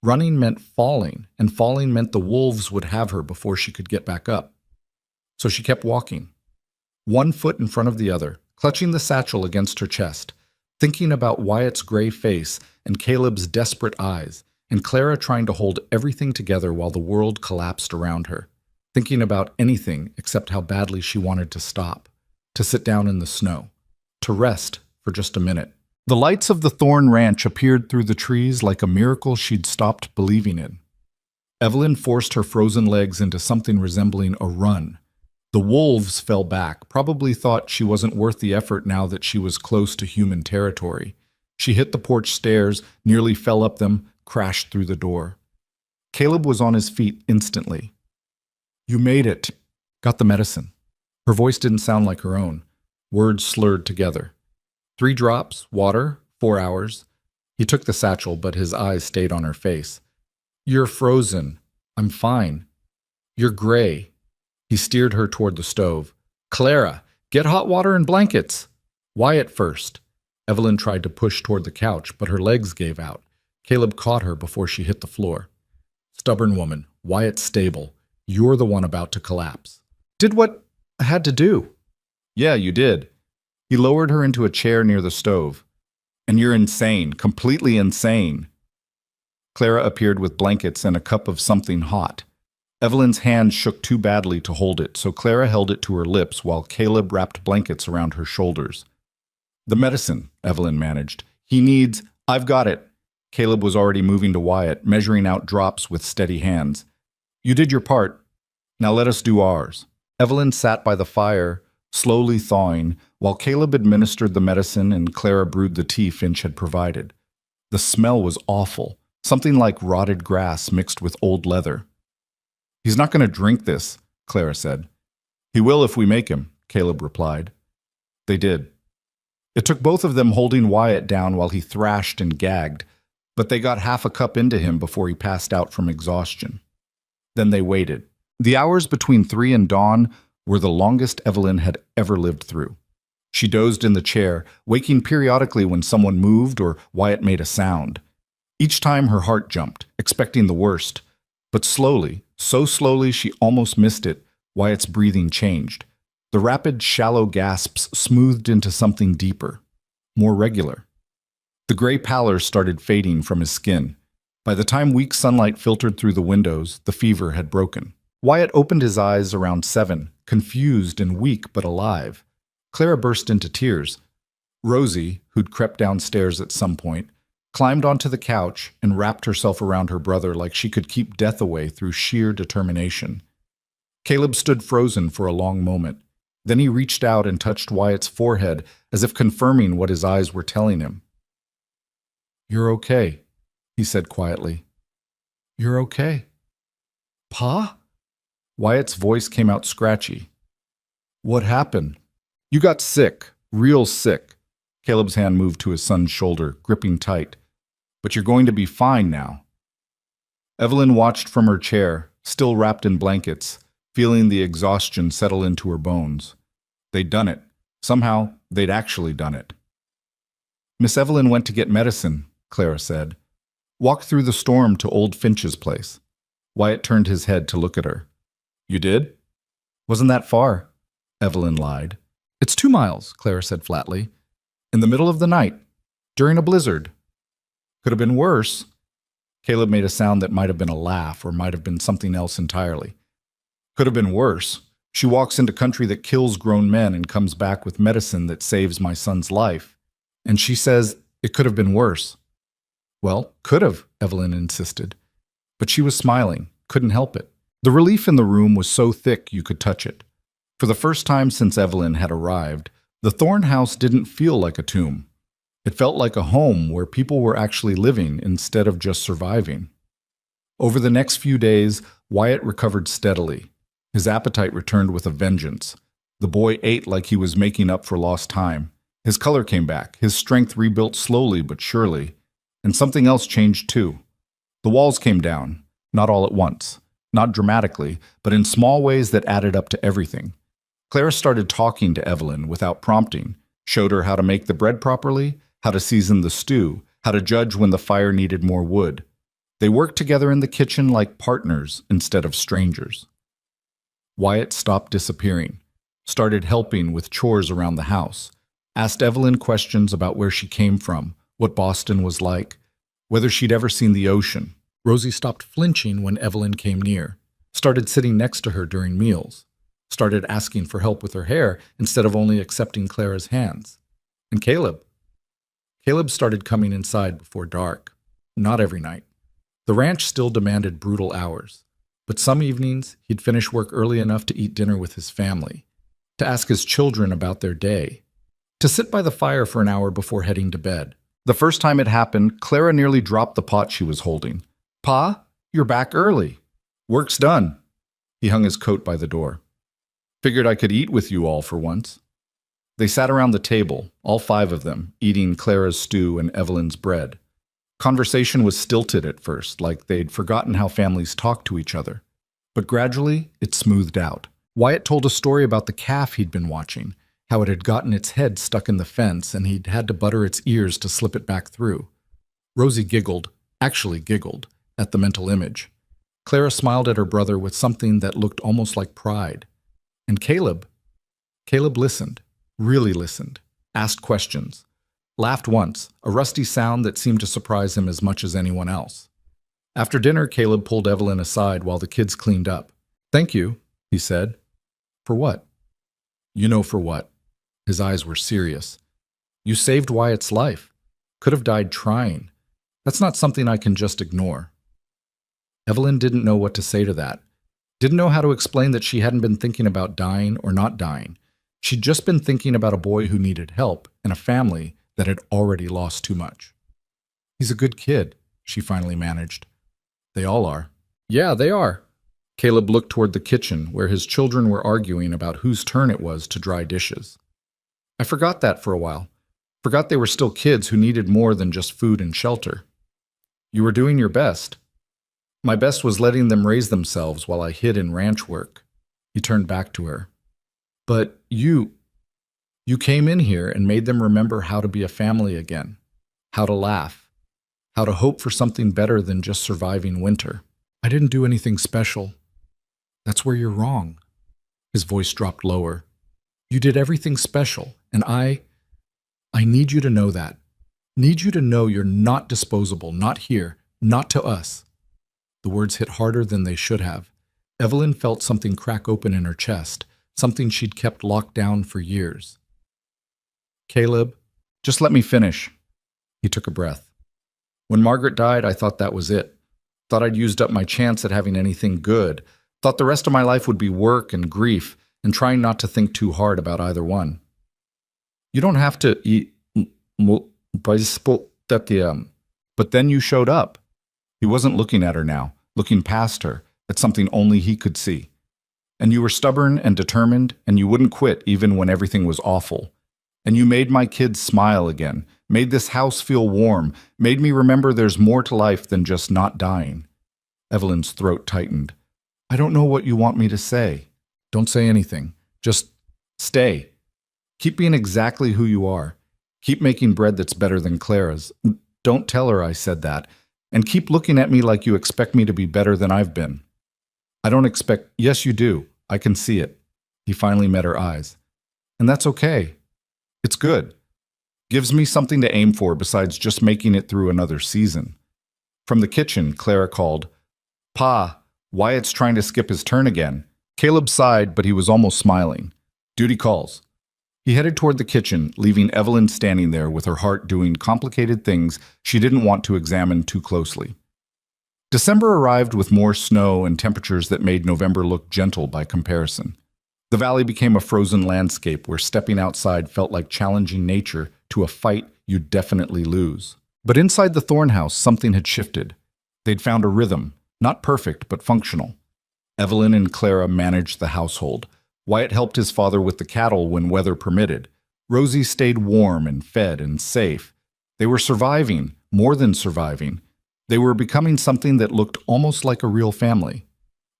Running meant falling, and falling meant the wolves would have her before she could get back up. So she kept walking, 1 foot in front of the other, clutching the satchel against her chest, thinking about Wyatt's gray face and Caleb's desperate eyes, and Clara trying to hold everything together while the world collapsed around her, thinking about anything except how badly she wanted to stop, to sit down in the snow, to rest for just a minute. The lights of the Thorne Ranch appeared through the trees like a miracle she'd stopped believing in. Evelyn forced her frozen legs into something resembling a run. The wolves fell back, probably thought she wasn't worth the effort now that she was close to human territory. She hit the porch stairs, nearly fell up them, crashed through the door. Caleb was on his feet instantly. "You made it." "Got the medicine." Her voice didn't sound like her own. Words slurred together. 3 drops, water, 4 hours. He took the satchel, but his eyes stayed on her face. "You're frozen." "I'm fine." "You're gray." He steered her toward the stove. "Clara, get hot water and blankets." "Wyatt first." Evelyn tried to push toward the couch, but her legs gave out. Caleb caught her before she hit the floor. "Stubborn woman. Wyatt's stable. You're the one about to collapse." "Did what I had to do." "Yeah, you did." He lowered her into a chair near the stove. "And you're insane, completely insane." Clara appeared with blankets and a cup of something hot. Evelyn's hand shook too badly to hold it, so Clara held it to her lips while Caleb wrapped blankets around her shoulders. "The medicine," Evelyn managed. "He needs—" "I've got it." Caleb was already moving to Wyatt, measuring out drops with steady hands. "You did your part. Now let us do ours." Evelyn sat by the fire, slowly thawing, while Caleb administered the medicine and Clara brewed the tea Finch had provided. The smell was awful, something like rotted grass mixed with old leather. "He's not going to drink this," Clara said. "He will if we make him," Caleb replied. They did. It took both of them holding Wyatt down while he thrashed and gagged, but they got half a cup into him before he passed out from exhaustion. Then they waited. The hours between 3 and dawn were the longest Evelyn had ever lived through. She dozed in the chair, waking periodically when someone moved or Wyatt made a sound. Each time her heart jumped, expecting the worst. But slowly, so slowly she almost missed it, Wyatt's breathing changed. The rapid, shallow gasps smoothed into something deeper, more regular. The gray pallor started fading from his skin. By the time weak sunlight filtered through the windows, the fever had broken. Wyatt opened his eyes around 7, confused and weak but alive. Clara burst into tears. Rosie, who'd crept downstairs at some point, climbed onto the couch and wrapped herself around her brother like she could keep death away through sheer determination. Caleb stood frozen for a long moment. Then he reached out and touched Wyatt's forehead as if confirming what his eyes were telling him. "You're okay," he said quietly. "You're okay." "Pa?" Wyatt's voice came out scratchy. "What happened?" "You got sick, real sick." Caleb's hand moved to his son's shoulder, gripping tight. "But you're going to be fine now." Evelyn watched from her chair, still wrapped in blankets, feeling the exhaustion settle into her bones. They'd done it. Somehow, they'd actually done it. "Miss Evelyn went to get medicine," Clara said. "Walked through the storm to old Finch's place." Wyatt turned his head to look at her. "You did?" "Wasn't that far," Evelyn lied. "It's 2 miles, Clara said flatly. "In the middle of the night, during a blizzard." "Could have been worse." Caleb made a sound that might have been a laugh or might have been something else entirely. "Could have been worse. She walks into country that kills grown men and comes back with medicine that saves my son's life. And she says it could have been worse." "Well, could have," Evelyn insisted. But she was smiling, couldn't help it. The relief in the room was so thick you could touch it. For the first time since Evelyn had arrived, the Thorne house didn't feel like a tomb. It felt like a home where people were actually living instead of just surviving. Over the next few days, Wyatt recovered steadily. His appetite returned with a vengeance. The boy ate like he was making up for lost time. His color came back, his strength rebuilt slowly but surely. And something else changed too. The walls came down, not all at once, not dramatically, but in small ways that added up to everything. Clara started talking to Evelyn without prompting, showed her how to make the bread properly, how to season the stew, how to judge when the fire needed more wood. They worked together in the kitchen like partners instead of strangers. Wyatt stopped disappearing, started helping with chores around the house, asked Evelyn questions about where she came from, what Boston was like, whether she'd ever seen the ocean. Rosie stopped flinching when Evelyn came near, started sitting next to her during meals, started asking for help with her hair instead of only accepting Clara's hands. And Caleb started coming inside before dark, not every night. The ranch still demanded brutal hours, but some evenings he'd finish work early enough to eat dinner with his family, to ask his children about their day, to sit by the fire for an hour before heading to bed. The first time it happened, Clara nearly dropped the pot she was holding. "Pa, you're back early." "Work's done." He hung his coat by the door. "Figured I could eat with you all for once." They sat around the table, all 5 of them, eating Clara's stew and Evelyn's bread. Conversation was stilted at first, like they'd forgotten how families talk to each other. But gradually, it smoothed out. Wyatt told a story about the calf he'd been watching, how it had gotten its head stuck in the fence and he'd had to butter its ears to slip it back through. Rosie giggled, at the mental image. Clara smiled at her brother with something that looked almost like pride. And Caleb listened, really listened, asked questions. Laughed once, a rusty sound that seemed to surprise him as much as anyone else. After dinner, Caleb pulled Evelyn aside while the kids cleaned up. "Thank you," he said. "For what?" "You know for what." His eyes were serious. "You saved Wyatt's life. Could have died trying. That's not something I can just ignore." Evelyn didn't know what to say to that. Didn't know how to explain that she hadn't been thinking about dying or not dying. She'd just been thinking about a boy who needed help and a family that had already lost too much. "He's a good kid," she finally managed. "They all are." "Yeah, they are." Caleb looked toward the kitchen, where his children were arguing about whose turn it was to dry dishes. "I forgot that for a while. Forgot they were still kids who needed more than just food and shelter. You were doing your best." "My best was letting them raise themselves while I hid in ranch work." He turned back to her. "But you came in here and made them remember how to be a family again, how to laugh, how to hope for something better than just surviving winter." "I didn't do anything special." "That's where you're wrong." His voice dropped lower. "You did everything special, and I need you to know that. Need you to know you're not disposable, not here, not to us." The words hit harder than they should have. Evelyn felt something crack open in her chest, something she'd kept locked down for years. "Caleb, just let me finish." He took a breath. "When Margaret died, I thought that was it. Thought I'd used up my chance at having anything good. Thought the rest of my life would be work and grief, and trying not to think too hard about either one. You don't have to eat, but then you showed up." He wasn't looking at her now, looking past her, at something only he could see. "And you were stubborn and determined, and you wouldn't quit even when everything was awful. And you made my kids smile again, made this house feel warm, made me remember there's more to life than just not dying." Evelyn's throat tightened. "I don't know what you want me to say." "Don't say anything. Just stay. Keep being exactly who you are. Keep making bread that's better than Clara's. Don't tell her I said that. And keep looking at me like you expect me to be better than I've been." "I don't expect—" "Yes, you do. I can see it." He finally met her eyes. "And that's okay. It's good. Gives me something to aim for besides just making it through another season." From the kitchen, Clara called, "Pa, Wyatt's trying to skip his turn again." Caleb sighed, but he was almost smiling. "Duty calls." He headed toward the kitchen, leaving Evelyn standing there with her heart doing complicated things she didn't want to examine too closely. December arrived with more snow and temperatures that made November look gentle by comparison. The valley became a frozen landscape where stepping outside felt like challenging nature to a fight you'd definitely lose. But inside the Thorn house, something had shifted. They'd found a rhythm, not perfect but functional. Evelyn and Clara managed the household. Wyatt helped his father with the cattle when weather permitted. Rosie stayed warm and fed and safe. They were surviving, more than surviving. They were becoming something that looked almost like a real family.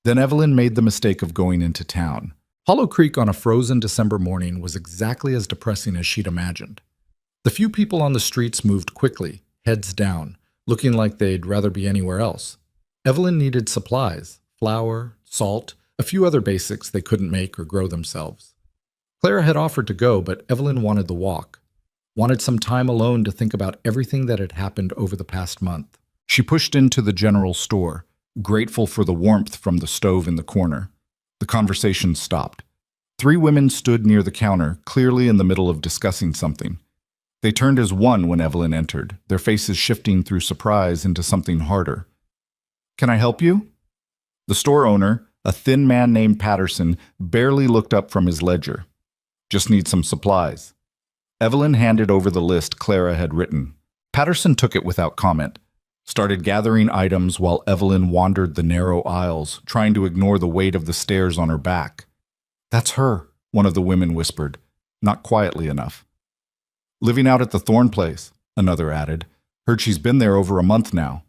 Then Evelyn made the mistake of going into town. Hollow Creek on a frozen December morning was exactly as depressing as she'd imagined. The few people on the streets moved quickly, heads down, looking like they'd rather be anywhere else. Evelyn needed supplies, flour, salt, a few other basics they couldn't make or grow themselves. Clara had offered to go, but Evelyn wanted the walk. Wanted some time alone to think about everything that had happened over the past month. She pushed into the general store, grateful for the warmth from the stove in the corner. The conversation stopped. 3 women stood near the counter, clearly in the middle of discussing something. They turned as one when Evelyn entered, their faces shifting through surprise into something harder. "Can I help you?" The store owner, a thin man named Patterson, barely looked up from his ledger. "Just need some supplies." Evelyn handed over the list Clara had written. Patterson took it without comment, started gathering items while Evelyn wandered the narrow aisles, trying to ignore the weight of the stairs on her back. "That's her," one of the women whispered, not quietly enough. "Living out at the Thorn place," another added. "Heard she's been there over a month now."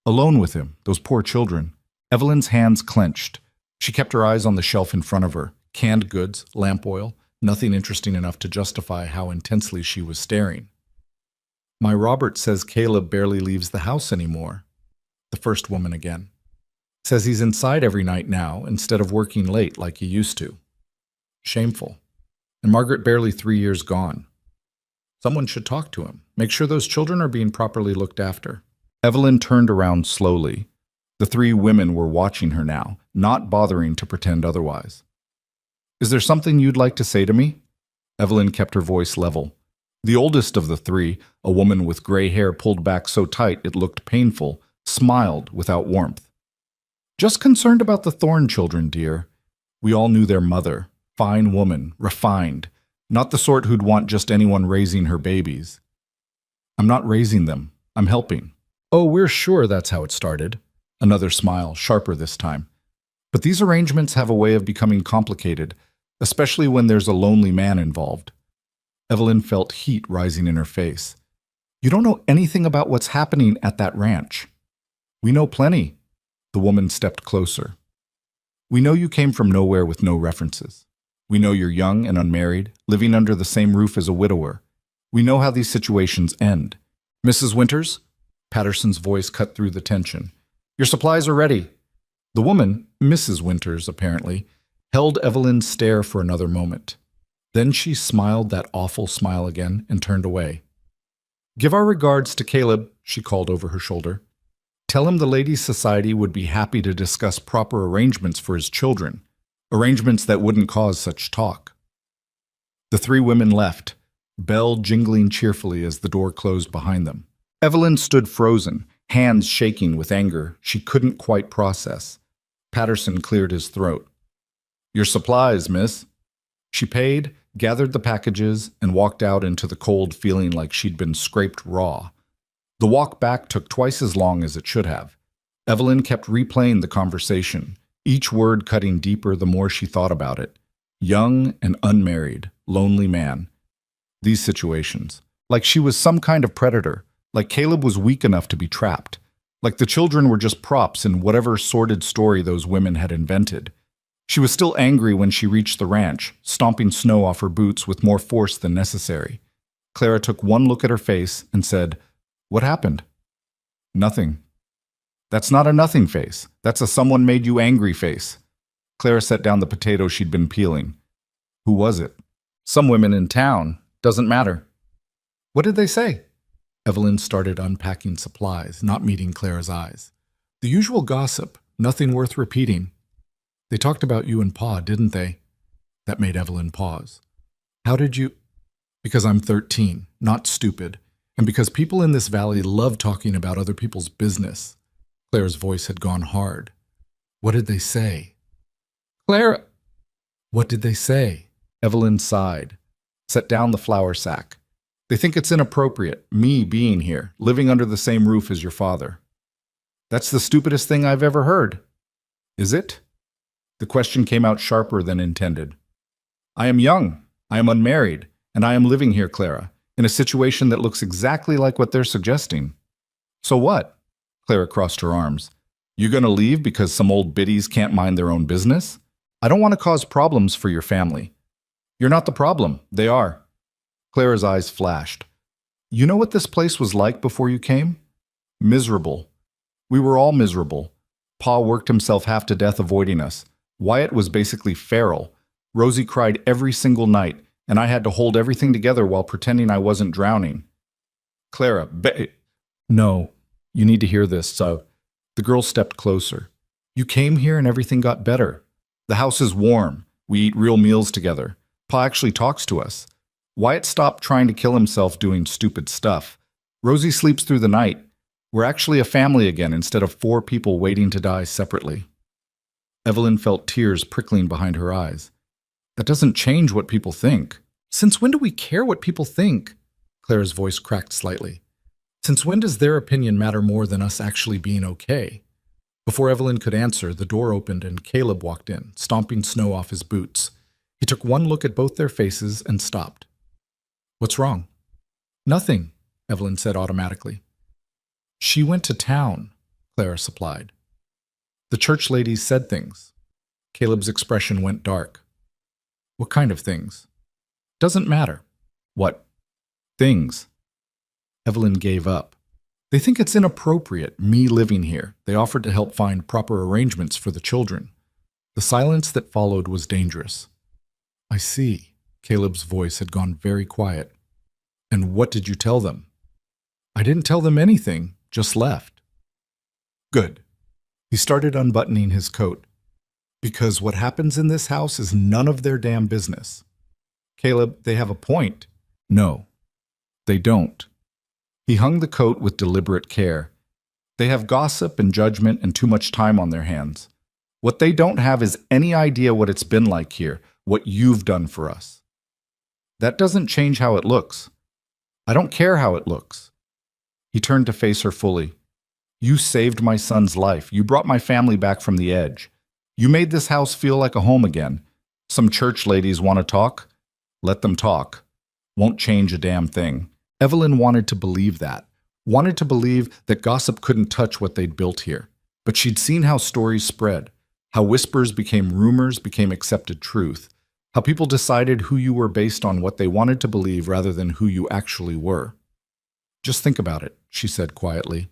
Alone with him, those poor children. Evelyn's hands clenched. She kept her eyes on the shelf in front of her. Canned goods, lamp oil, nothing interesting enough to justify how intensely she was staring. "My Robert says Caleb barely leaves the house anymore." The first woman again. "Says he's inside every night now, instead of working late like he used to. Shameful. And Margaret barely 3 years gone. Someone should talk to him, make sure those children are being properly looked after." Evelyn turned around slowly. The 3 women were watching her now, not bothering to pretend otherwise. "Is there something you'd like to say to me?" Evelyn kept her voice level. The oldest of the 3, a woman with gray hair pulled back so tight it looked painful, smiled without warmth. "Just concerned about the Thorn children, dear. We all knew their mother. Fine woman, refined, not the sort who'd want just anyone raising her babies. I'm not raising them, I'm helping. Oh, we're sure that's how it started. Another smile, sharper this time. But these arrangements have a way of becoming complicated, especially when there's a lonely man involved. Evelyn felt heat rising in her face. You don't know anything about what's happening at that ranch. We know plenty. The woman stepped closer. We know you came from nowhere with no references. We know you're young and unmarried, living under the same roof as a widower. We know how these situations end. Mrs. Winters? Patterson's voice cut through the tension. Your supplies are ready. The woman, Mrs. Winters apparently, held Evelyn's stare for another moment. Then she smiled that awful smile again and turned away. Give our regards to Caleb, she called over her shoulder. Tell him the Ladies' Society would be happy to discuss proper arrangements for his children, arrangements that wouldn't cause such talk. The three women left, bell jingling cheerfully as the door closed behind them. Evelyn stood frozen, hands shaking with anger she couldn't quite process. Patterson cleared his throat. Your supplies, miss. She paid, gathered the packages, and walked out into the cold feeling like she'd been scraped raw. The walk back took twice as long as it should have. Evelyn kept replaying the conversation, each word cutting deeper the more she thought about it. Young and unmarried, lonely man. These situations. Like she was some kind of predator. Like Caleb was weak enough to be trapped. Like the children were just props in whatever sordid story those women had invented. She was still angry when she reached the ranch, stomping snow off her boots with more force than necessary. Clara took one look at her face and said, What happened? Nothing. That's not a nothing face. That's a someone made you angry face. Clara set down the potato she'd been peeling. Who was it? Some women in town. Doesn't matter. What did they say? Evelyn started unpacking supplies, not meeting Clara's eyes. The usual gossip, nothing worth repeating. They talked about you and Pa, didn't they? That made Evelyn pause. How did you? Because I'm 13, not stupid, and because people in this valley love talking about other people's business. Clara's voice had gone hard. What did they say? Clara! What did they say? Evelyn sighed, set down the flour sack. They think it's inappropriate, me being here, living under the same roof as your father. That's the stupidest thing I've ever heard. Is it? The question came out sharper than intended. I am young, I am unmarried, and I am living here, Clara, in a situation that looks exactly like what they're suggesting. So what? Clara crossed her arms. You gonna leave because some old biddies can't mind their own business? I don't want to cause problems for your family. You're not the problem, they are. Clara's eyes flashed. You know what this place was like before you came? Miserable. We were all miserable. Pa worked himself half to death avoiding us. Wyatt was basically feral. Rosie cried every single night, and I had to hold everything together while pretending I wasn't drowning. Clara, No, you need to hear this, so. The girl stepped closer. You came here and everything got better. The house is warm. We eat real meals together. Pa actually talks to us. Wyatt stopped trying to kill himself doing stupid stuff. Rosie sleeps through the night. We're actually a family again instead of 4 people waiting to die separately. Evelyn felt tears prickling behind her eyes. That doesn't change what people think. Since when do we care what people think? Clara's voice cracked slightly. Since when does their opinion matter more than us actually being okay? Before Evelyn could answer, the door opened and Caleb walked in, stomping snow off his boots. He took one look at both their faces and stopped. What's wrong? Nothing, Evelyn said automatically. She went to town, Clara supplied. The church ladies said things. Caleb's expression went dark. What kind of things? Doesn't matter. What? Things. Evelyn gave up. They think it's inappropriate, me living here. They offered to help find proper arrangements for the children. The silence that followed was dangerous. I see. Caleb's voice had gone very quiet. And what did you tell them? I didn't tell them anything, just left. Good. He started unbuttoning his coat. Because what happens in this house is none of their damn business. Caleb, they have a point. No, they don't. He hung the coat with deliberate care. They have gossip and judgment and too much time on their hands. What they don't have is any idea what it's been like here, what you've done for us. That doesn't change how it looks. I don't care how it looks. He turned to face her fully. You saved my son's life. You brought my family back from the edge. You made this house feel like a home again. Some church ladies want to talk? Let them talk. Won't change a damn thing. Evelyn wanted to believe that. Wanted to believe that gossip couldn't touch what they'd built here. But she'd seen how stories spread, how whispers became rumors, became accepted truth, how people decided who you were based on what they wanted to believe rather than who you actually were. Just think about it, she said quietly.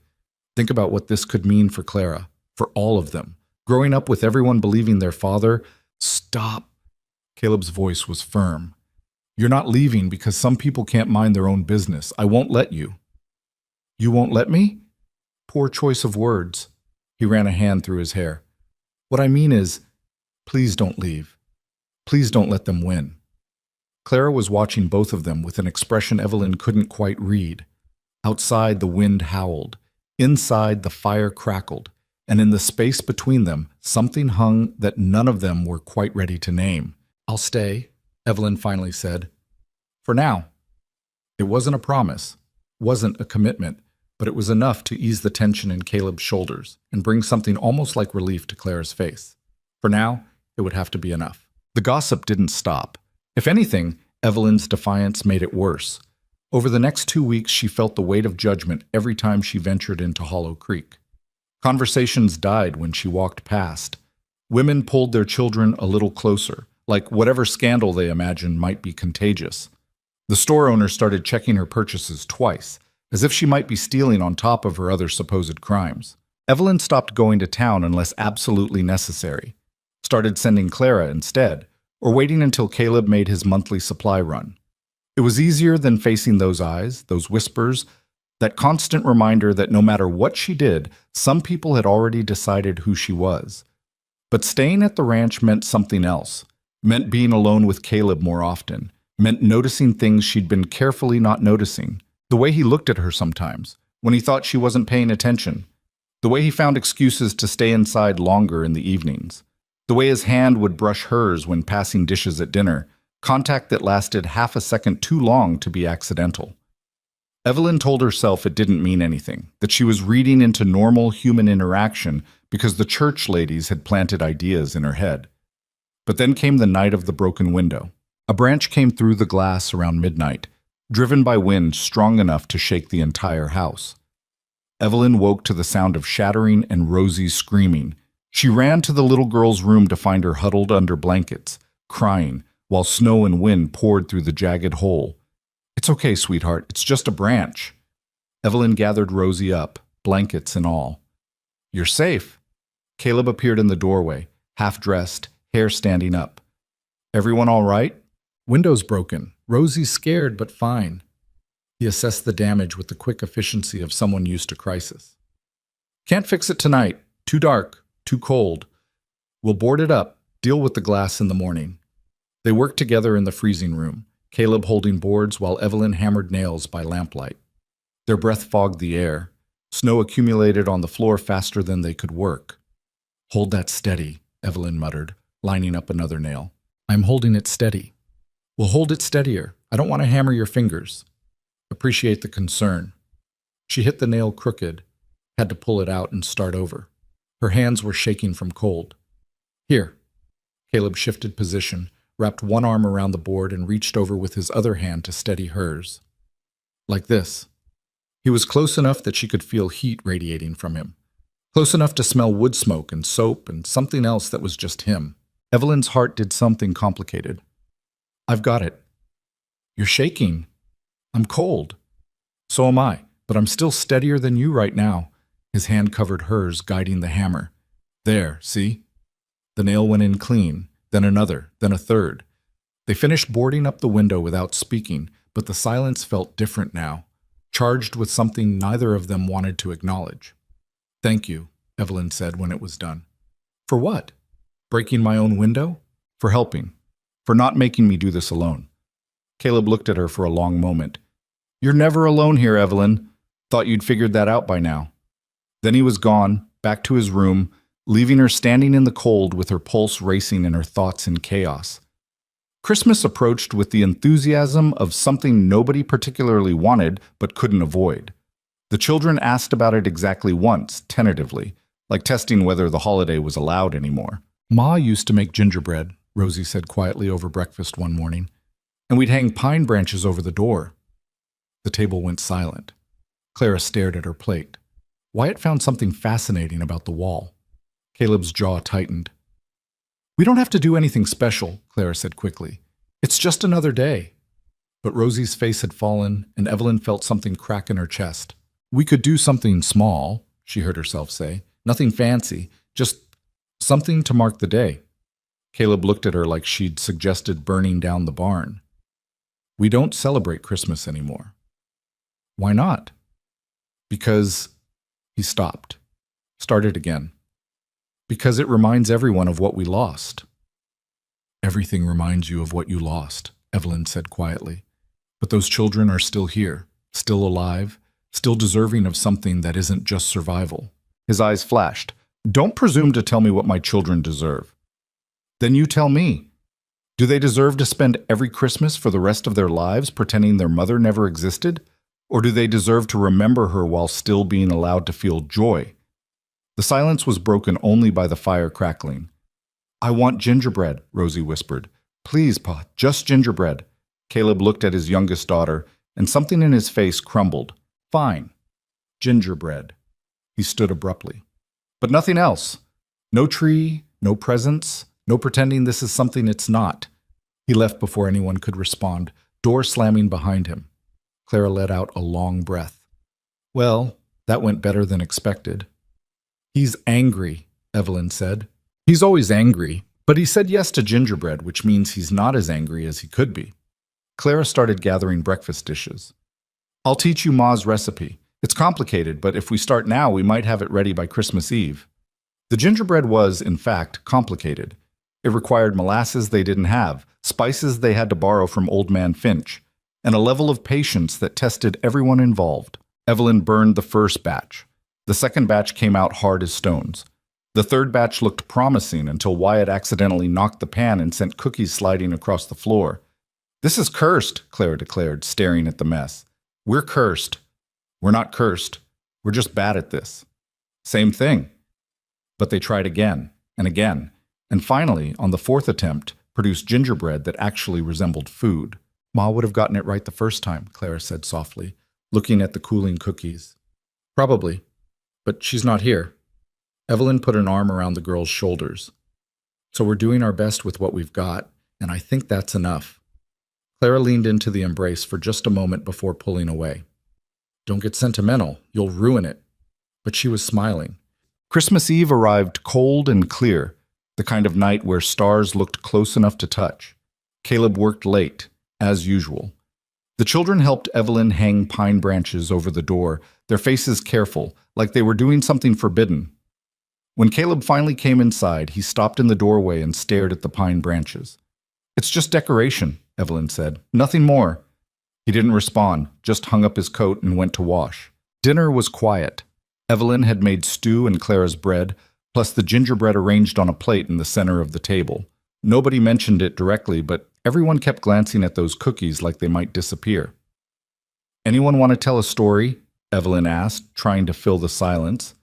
Think about what this could mean for Clara, for all of them. Growing up with everyone believing their father. Stop. Caleb's voice was firm. You're not leaving because some people can't mind their own business. I won't let you. You won't let me? Poor choice of words. He ran a hand through his hair. What I mean is, please don't leave. Please don't let them win. Clara was watching both of them with an expression Evelyn couldn't quite read. Outside, the wind howled. Inside, the fire crackled. And in the space between them, something hung that none of them were quite ready to name. I'll stay, Evelyn finally said. For now. It wasn't a promise, wasn't a commitment, but it was enough to ease the tension in Caleb's shoulders and bring something almost like relief to Clara's face. For now, it would have to be enough. The gossip didn't stop. If anything, Evelyn's defiance made it worse. Over the next 2 weeks, she felt the weight of judgment every time she ventured into Hollow Creek. Conversations died when she walked past. Women pulled their children a little closer, like whatever scandal they imagined might be contagious. The store owner started checking her purchases twice, as if she might be stealing on top of her other supposed crimes. Evelyn stopped going to town unless absolutely necessary, started sending Clara instead, or waiting until Caleb made his monthly supply run. It was easier than facing those eyes, those whispers, that constant reminder that no matter what she did, some people had already decided who she was. But staying at the ranch meant something else, meant being alone with Caleb more often, meant noticing things she'd been carefully not noticing. The way he looked at her sometimes, when he thought she wasn't paying attention. The way he found excuses to stay inside longer in the evenings. The way his hand would brush hers when passing dishes at dinner, contact that lasted half a second too long to be accidental. Evelyn told herself it didn't mean anything, that she was reading into normal human interaction because the church ladies had planted ideas in her head. But then came the night of the broken window. A branch came through the glass around midnight, driven by wind strong enough to shake the entire house. Evelyn woke to the sound of shattering and Rosie's screaming. She ran to the little girl's room to find her huddled under blankets, crying, while snow and wind poured through the jagged hole. It's okay, sweetheart. It's just a branch. Evelyn gathered Rosie up, blankets and all. You're safe. Caleb appeared in the doorway, half-dressed, hair standing up. Everyone all right? Window's broken. Rosie's scared, but fine. He assessed the damage with the quick efficiency of someone used to crisis. Can't fix it tonight. Too dark. Too cold. We'll board it up. Deal with the glass in the morning. They worked together in the freezing room, Caleb holding boards while Evelyn hammered nails by lamplight. Their breath fogged the air. Snow accumulated on the floor faster than they could work. Hold that steady, Evelyn muttered, lining up another nail. I'm holding it steady. Well, hold it steadier. I don't want to hammer your fingers. Appreciate the concern. She hit the nail crooked, had to pull it out and start over. Her hands were shaking from cold. Here. Caleb shifted position, wrapped one arm around the board and reached over with his other hand to steady hers. Like this. He was close enough that she could feel heat radiating from him. Close enough to smell wood smoke and soap and something else that was just him. Evelyn's heart did something complicated. I've got it. You're shaking. I'm cold. So am I, but I'm still steadier than you right now. His hand covered hers, guiding the hammer. There, see? The nail went in clean, then another, then a third. They finished boarding up the window without speaking, but the silence felt different now, charged with something neither of them wanted to acknowledge. Thank you, Evelyn said when it was done. For what? Breaking my own window? For helping. For not making me do this alone. Caleb looked at her for a long moment. You're never alone here, Evelyn. Thought you'd figured that out by now. Then he was gone, back to his room, leaving her standing in the cold with her pulse racing and her thoughts in chaos. Christmas approached with the enthusiasm of something nobody particularly wanted but couldn't avoid. The children asked about it exactly once, tentatively, like testing whether the holiday was allowed anymore. Ma used to make gingerbread, Rosie said quietly over breakfast one morning, and we'd hang pine branches over the door. The table went silent. Clara stared at her plate. Wyatt found something fascinating about the wall. Caleb's jaw tightened. We don't have to do anything special, Clara said quickly. It's just another day. But Rosie's face had fallen, and Evelyn felt something crack in her chest. We could do something small, she heard herself say. Nothing fancy, just something to mark the day. Caleb looked at her like she'd suggested burning down the barn. We don't celebrate Christmas anymore. Why not? Because he stopped. Started again. Because it reminds everyone of what we lost. Everything reminds you of what you lost, Evelyn said quietly. But those children are still here, still alive, still deserving of something that isn't just survival. His eyes flashed. Don't presume to tell me what my children deserve. Then you tell me. Do they deserve to spend every Christmas for the rest of their lives pretending their mother never existed? Or do they deserve to remember her while still being allowed to feel joy? The silence was broken only by the fire crackling. I want gingerbread, Rosie whispered. Please, Pa, just gingerbread. Caleb looked at his youngest daughter, and something in his face crumbled. Fine. Gingerbread. He stood abruptly. But nothing else. No tree, no presents, no pretending this is something it's not. He left before anyone could respond, door slamming behind him. Clara let out a long breath. Well, that went better than expected. He's angry, Evelyn said. He's always angry, but he said yes to gingerbread, which means he's not as angry as he could be. Clara started gathering breakfast dishes. I'll teach you Ma's recipe. It's complicated, but if we start now, we might have it ready by Christmas Eve. The gingerbread was, in fact, complicated. It required molasses they didn't have, spices they had to borrow from Old Man Finch, and a level of patience that tested everyone involved. Evelyn burned the first batch. The second batch came out hard as stones. The third batch looked promising until Wyatt accidentally knocked the pan and sent cookies sliding across the floor. This is cursed, Clara declared, staring at the mess. We're cursed. We're not cursed. We're just bad at this. Same thing. But they tried again, and finally, on the fourth attempt, produced gingerbread that actually resembled food. Ma would have gotten it right the first time, Clara said softly, looking at the cooling cookies. Probably, but she's not here. Evelyn put an arm around the girl's shoulders. So we're doing our best with what we've got, and I think that's enough. Clara leaned into the embrace for just a moment before pulling away. Don't get sentimental, you'll ruin it. But she was smiling. Christmas Eve arrived cold and clear, the kind of night where stars looked close enough to touch. Caleb worked late, as usual. The children helped Evelyn hang pine branches over the door, their faces careful, like they were doing something forbidden. When Caleb finally came inside, he stopped in the doorway and stared at the pine branches. It's just decoration, Evelyn said. Nothing more. He didn't respond, just hung up his coat and went to wash. Dinner was quiet. Evelyn had made stew and Clara's bread, plus the gingerbread arranged on a plate in the center of the table. Nobody mentioned it directly, but everyone kept glancing at those cookies like they might disappear. Anyone want to tell a story? Evelyn asked, trying to fill the silence.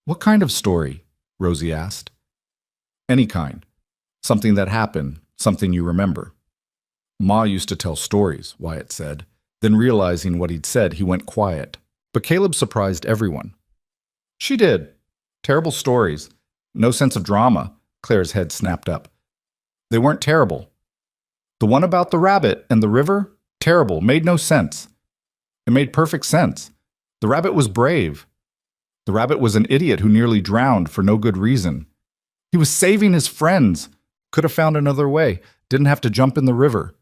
What kind of story? Rosie asked. Any kind. Something that happened, something you remember. Ma used to tell stories, Wyatt said. Then realizing what he'd said, he went quiet. But Caleb surprised everyone. She did. Terrible stories. No sense of drama. Clara's head snapped up. They weren't terrible. The one about the rabbit and the river? Terrible. Made no sense. It made perfect sense. The rabbit was brave. The rabbit was an idiot who nearly drowned for no good reason. He was saving his friends. Could have found another way. Didn't have to jump in the river.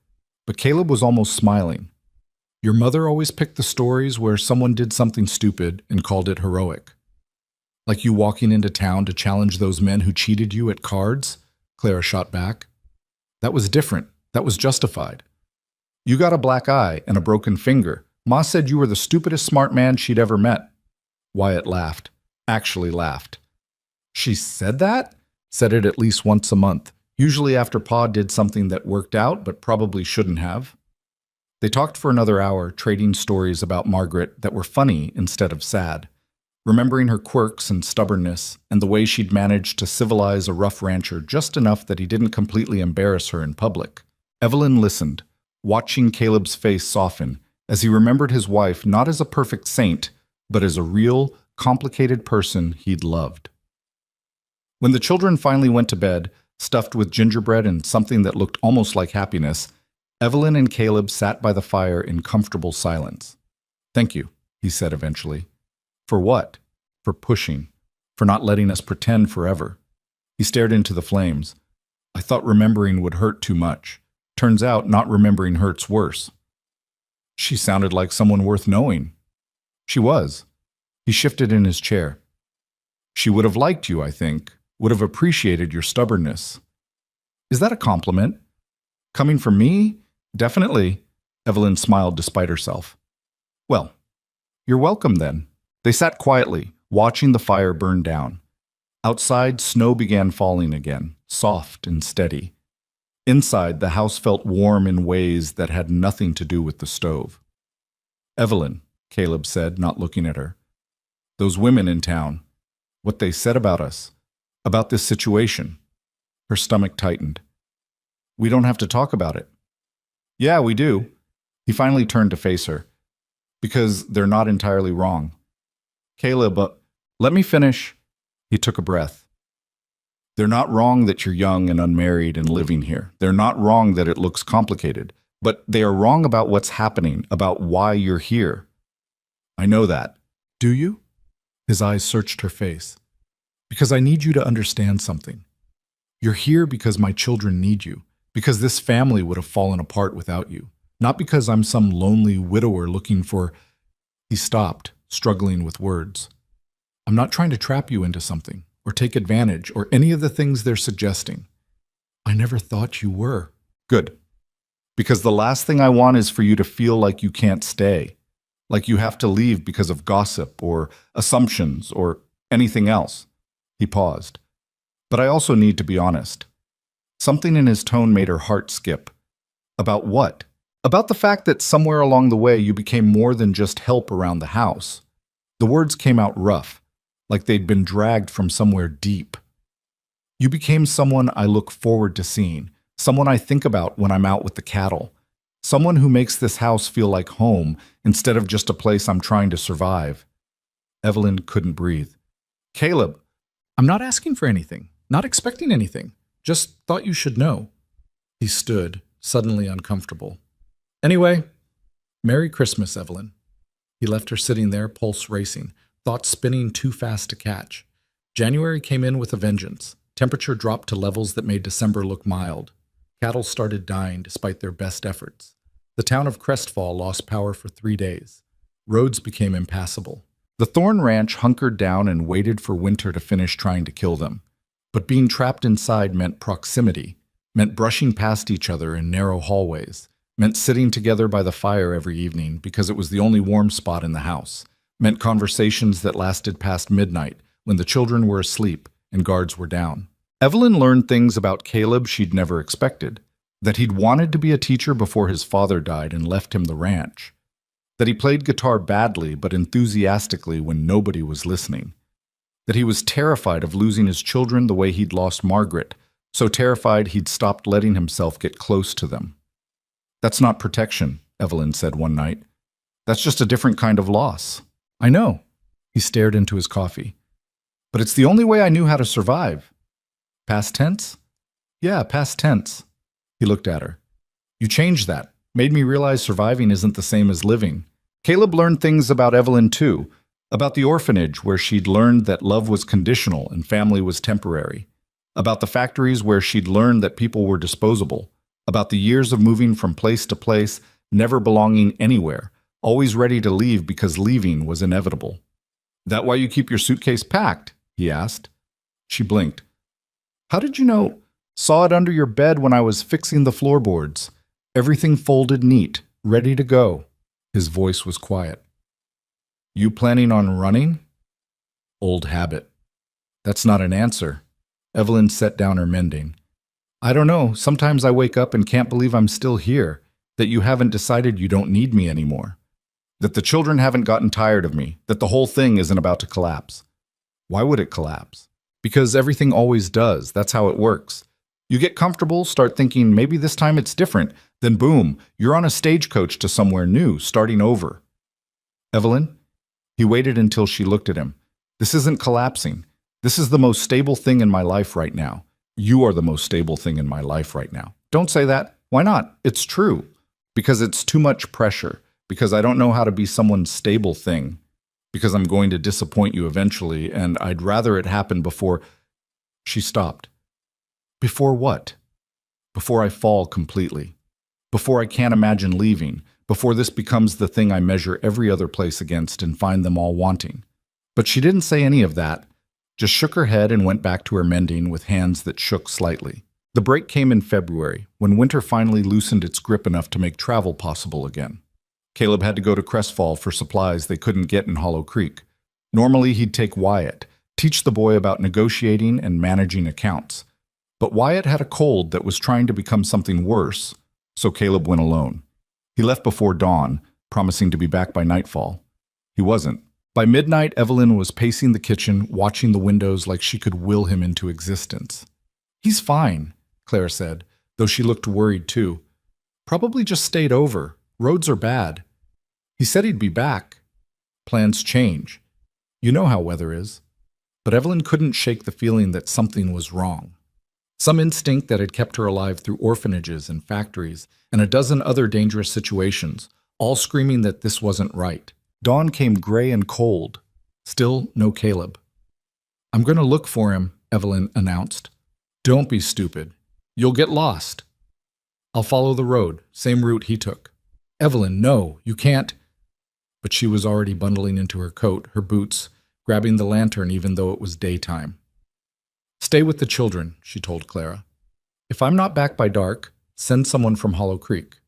But Caleb was almost smiling. Your mother always picked the stories where someone did something stupid and called it heroic. Like you walking into town to challenge those men who cheated you at cards? Clara shot back. That was different. That was justified. You got a black eye and a broken finger. Ma said you were the stupidest smart man she'd ever met. Wyatt laughed. Actually laughed. She said that? Said it at least once a month, usually after Pa did something that worked out but probably shouldn't have. They talked for another hour, trading stories about Margaret that were funny instead of sad, remembering her quirks and stubbornness and the way she'd managed to civilize a rough rancher just enough that he didn't completely embarrass her in public. Evelyn listened, watching Caleb's face soften as he remembered his wife not as a perfect saint, but as a real, complicated person he'd loved. When the children finally went to bed, stuffed with gingerbread and something that looked almost like happiness, Evelyn and Caleb sat by the fire in comfortable silence. "Thank you," he said eventually. "For what?" "For pushing. For not letting us pretend forever." He stared into the flames. "I thought remembering would hurt too much. Turns out not remembering hurts worse." She sounded like someone worth knowing. She was. He shifted in his chair. "She would have liked you, I think. Would have appreciated your stubbornness." "Is that a compliment?" "Coming from me? Definitely." Evelyn smiled despite herself. "Well, you're welcome then." They sat quietly, watching the fire burn down. Outside, snow began falling again, soft and steady. Inside, the house felt warm in ways that had nothing to do with the stove. "Evelyn," Caleb said, not looking at her. "Those women in town, what they said about us, about this situation." Her stomach tightened. "We don't have to talk about it." "Yeah, we do." He finally turned to face her. "Because they're not entirely wrong." "Caleb, let me finish." He took a breath. "They're not wrong that you're young and unmarried and living here. They're not wrong that it looks complicated. But they are wrong about what's happening, about why you're here." "I know that." "Do you?" His eyes searched her face. "Because I need you to understand something. You're here because my children need you, because this family would have fallen apart without you, not because I'm some lonely widower looking for—" He stopped, struggling with words. "I'm not trying to trap you into something, or take advantage, or any of the things they're suggesting. I never thought you were." "Good. Because the last thing I want is for you to feel like you can't stay, like you have to leave because of gossip, or assumptions, or anything else." He paused. "But I also need to be honest." Something in his tone made her heart skip. "About what?" "About the fact that somewhere along the way you became more than just help around the house." The words came out rough, like they'd been dragged from somewhere deep. "You became someone I look forward to seeing, someone I think about when I'm out with the cattle, someone who makes this house feel like home instead of just a place I'm trying to survive." Evelyn couldn't breathe. "Caleb, I'm not asking for anything, not expecting anything. Just thought you should know." He stood, suddenly uncomfortable. "Anyway, Merry Christmas, Evelyn." He left her sitting there, pulse racing, thoughts spinning too fast to catch. January came in with a vengeance. Temperature dropped to levels that made December look mild. Cattle started dying despite their best efforts. The town of Crestfall lost power for 3 days. Roads became impassable. The Thorn Ranch hunkered down and waited for winter to finish trying to kill them. But being trapped inside meant proximity, meant brushing past each other in narrow hallways, meant sitting together by the fire every evening because it was the only warm spot in the house, meant conversations that lasted past midnight when the children were asleep and guards were down. Evelyn learned things about Caleb she'd never expected, that he'd wanted to be a teacher before his father died and left him the ranch, that he played guitar badly but enthusiastically when nobody was listening, that he was terrified of losing his children the way he'd lost Margaret, so terrified he'd stopped letting himself get close to them. "That's not protection," Evelyn said one night. "That's just a different kind of loss." "I know." He stared into his coffee. "But it's the only way I knew how to survive." "Past tense?" "Yeah, past tense." He looked at her. "You changed that. Made me realize surviving isn't the same as living." Caleb learned things about Evelyn too, about the orphanage where she'd learned that love was conditional and family was temporary, about the factories where she'd learned that people were disposable, about the years of moving from place to place, never belonging anywhere, always ready to leave because leaving was inevitable. "That why you keep your suitcase packed?" he asked. She blinked. "How did you know?" "Saw it under your bed when I was fixing the floorboards. Everything folded neat, ready to go." His voice was quiet. "You planning on running?" "Old habit." That's not an answer. Evelyn set down her mending. I don't know. Sometimes I wake up and can't believe I'm still here, that you haven't decided you don't need me anymore, that the children haven't gotten tired of me, that the whole thing isn't about to collapse. Why would it collapse? Because everything always does. That's how it works. You get comfortable, start thinking maybe this time it's different, then boom, you're on a stagecoach to somewhere new, starting over. Evelyn? He waited until she looked at him. This isn't collapsing. This is the most stable thing in my life right now. You are the most stable thing in my life right now. Don't say that. Why not? It's true. Because it's too much pressure. Because I don't know how to be someone's stable thing. Because I'm going to disappoint you eventually, and I'd rather it happen before... She stopped. Before what? Before I fall completely. Before I can't imagine leaving. Before this becomes the thing I measure every other place against and find them all wanting. But she didn't say any of that. Just shook her head and went back to her mending with hands that shook slightly. The break came in February, when winter finally loosened its grip enough to make travel possible again. Caleb had to go to Crestfall for supplies they couldn't get in Hollow Creek. Normally he'd take Wyatt, teach the boy about negotiating and managing accounts. But Wyatt had a cold that was trying to become something worse, so Caleb went alone. He left before dawn, promising to be back by nightfall. He wasn't. By midnight, Evelyn was pacing the kitchen, watching the windows like she could will him into existence. He's fine, Claire said, though she looked worried too. Probably just stayed over. Roads are bad. He said he'd be back. Plans change. You know how weather is. But Evelyn couldn't shake the feeling that something was wrong. Some instinct that had kept her alive through orphanages and factories and a dozen other dangerous situations, all screaming that this wasn't right. Dawn came gray and cold. Still no Caleb. I'm going to look for him, Evelyn announced. Don't be stupid. You'll get lost. I'll follow the road, same route he took. Evelyn, no, you can't. But she was already bundling into her coat, her boots, grabbing the lantern even though it was daytime. Stay with the children, she told Clara. If I'm not back by dark, send someone from Hollow Creek.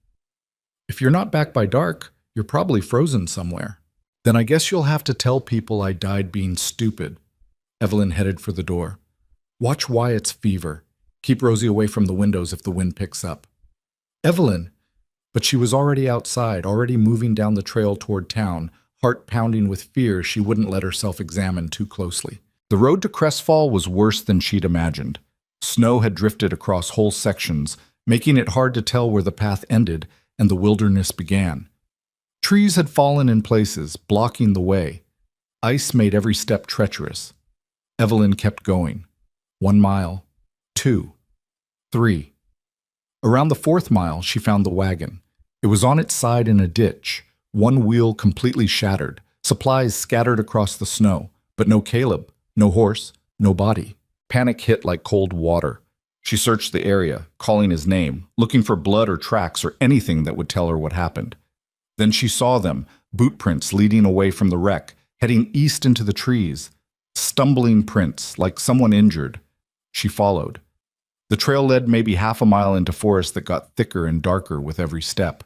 If you're not back by dark, you're probably frozen somewhere. Then I guess you'll have to tell people I died being stupid. Evelyn headed for the door. Watch Wyatt's fever. Keep Rosie away from the windows if the wind picks up. Evelyn! But she was already outside, already moving down the trail toward town, heart pounding with fear she wouldn't let herself examine too closely. The road to Crestfall was worse than she'd imagined. Snow had drifted across whole sections, making it hard to tell where the path ended and the wilderness began. Trees had fallen in places, blocking the way. Ice made every step treacherous. Evelyn kept going. 1 mile, 2, 3. Around the 4th mile, she found the wagon. It was on its side in a ditch, one wheel completely shattered, supplies scattered across the snow, but no Caleb, no horse, no body. Panic hit like cold water. She searched the area, calling his name, looking for blood or tracks or anything that would tell her what happened. Then she saw them, boot prints leading away from the wreck, heading east into the trees. Stumbling prints, like someone injured. She followed. The trail led maybe half a mile into forest that got thicker and darker with every step.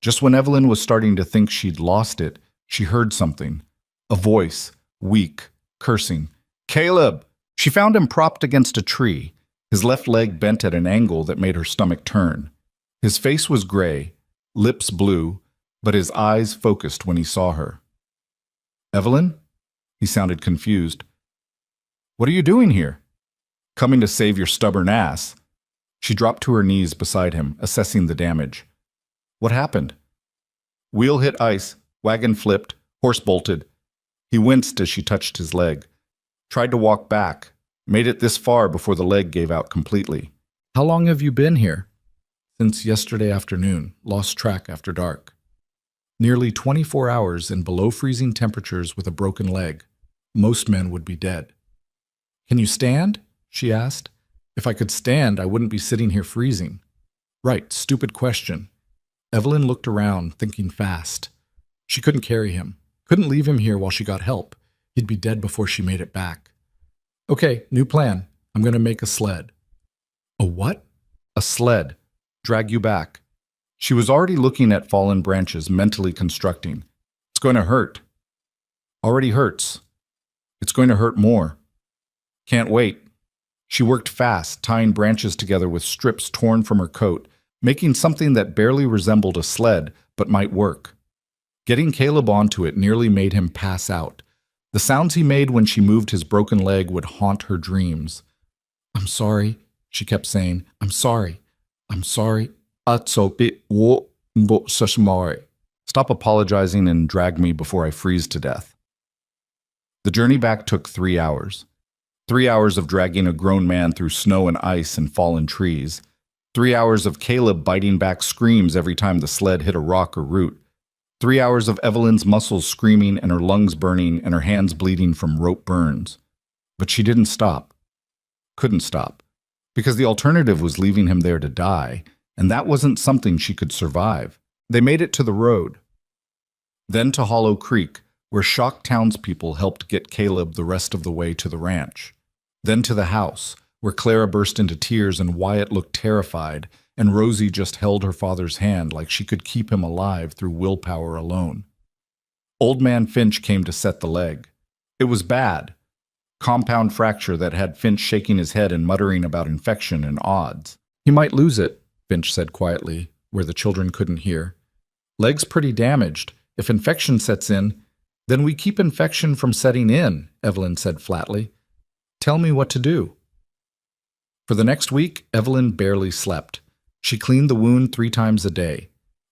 Just when Evelyn was starting to think she'd lost it, she heard something. A voice, weak, cursing. Caleb! She found him propped against a tree, his left leg bent at an angle that made her stomach turn. His face was gray, lips blue, but his eyes focused when he saw her. Evelyn? He sounded confused. What are you doing here? Coming to save your stubborn ass. She dropped to her knees beside him, assessing the damage. What happened? Wheel hit ice, wagon flipped, horse bolted. He winced as she touched his leg. Tried to walk back, made it this far before the leg gave out completely. How long have you been here? Since yesterday afternoon, lost track after dark. Nearly 24 hours in below freezing temperatures with a broken leg. Most men would be dead. Can you stand? She asked. If I could stand, I wouldn't be sitting here freezing. Right, stupid question. Evelyn looked around, thinking fast. She couldn't carry him. Couldn't leave him here while she got help. He'd be dead before she made it back. Okay, new plan. I'm going to make a sled. A what? A sled. Drag you back. She was already looking at fallen branches, mentally constructing. It's going to hurt. Already hurts. It's going to hurt more. Can't wait. She worked fast, tying branches together with strips torn from her coat, making something that barely resembled a sled, but might work. Getting Caleb onto it nearly made him pass out. The sounds he made when she moved his broken leg would haunt her dreams. "I'm sorry," she kept saying. "I'm sorry. I'm sorry. Stop apologizing and drag me before I freeze to death." The journey back took 3 hours. 3 hours of dragging a grown man through snow and ice and fallen trees. 3 hours of Caleb biting back screams every time the sled hit a rock or root. 3 hours of Evelyn's muscles screaming and her lungs burning and her hands bleeding from rope burns. But she didn't stop. Couldn't stop. Because the alternative was leaving him there to die, and that wasn't something she could survive. They made it to the road. Then to Hollow Creek, where shocked townspeople helped get Caleb the rest of the way to the ranch. Then to the house, where Clara burst into tears and Wyatt looked terrified, and Rosie just held her father's hand like she could keep him alive through willpower alone. Old Man Finch came to set the leg. It was bad. Compound fracture that had Finch shaking his head and muttering about infection and odds. "He might lose it," Finch said quietly, where the children couldn't hear. "Leg's pretty damaged. If infection sets in, then we keep infection from setting in," Evelyn said flatly. "Tell me what to do." For the next week, Evelyn barely slept. She cleaned the wound 3 times a day,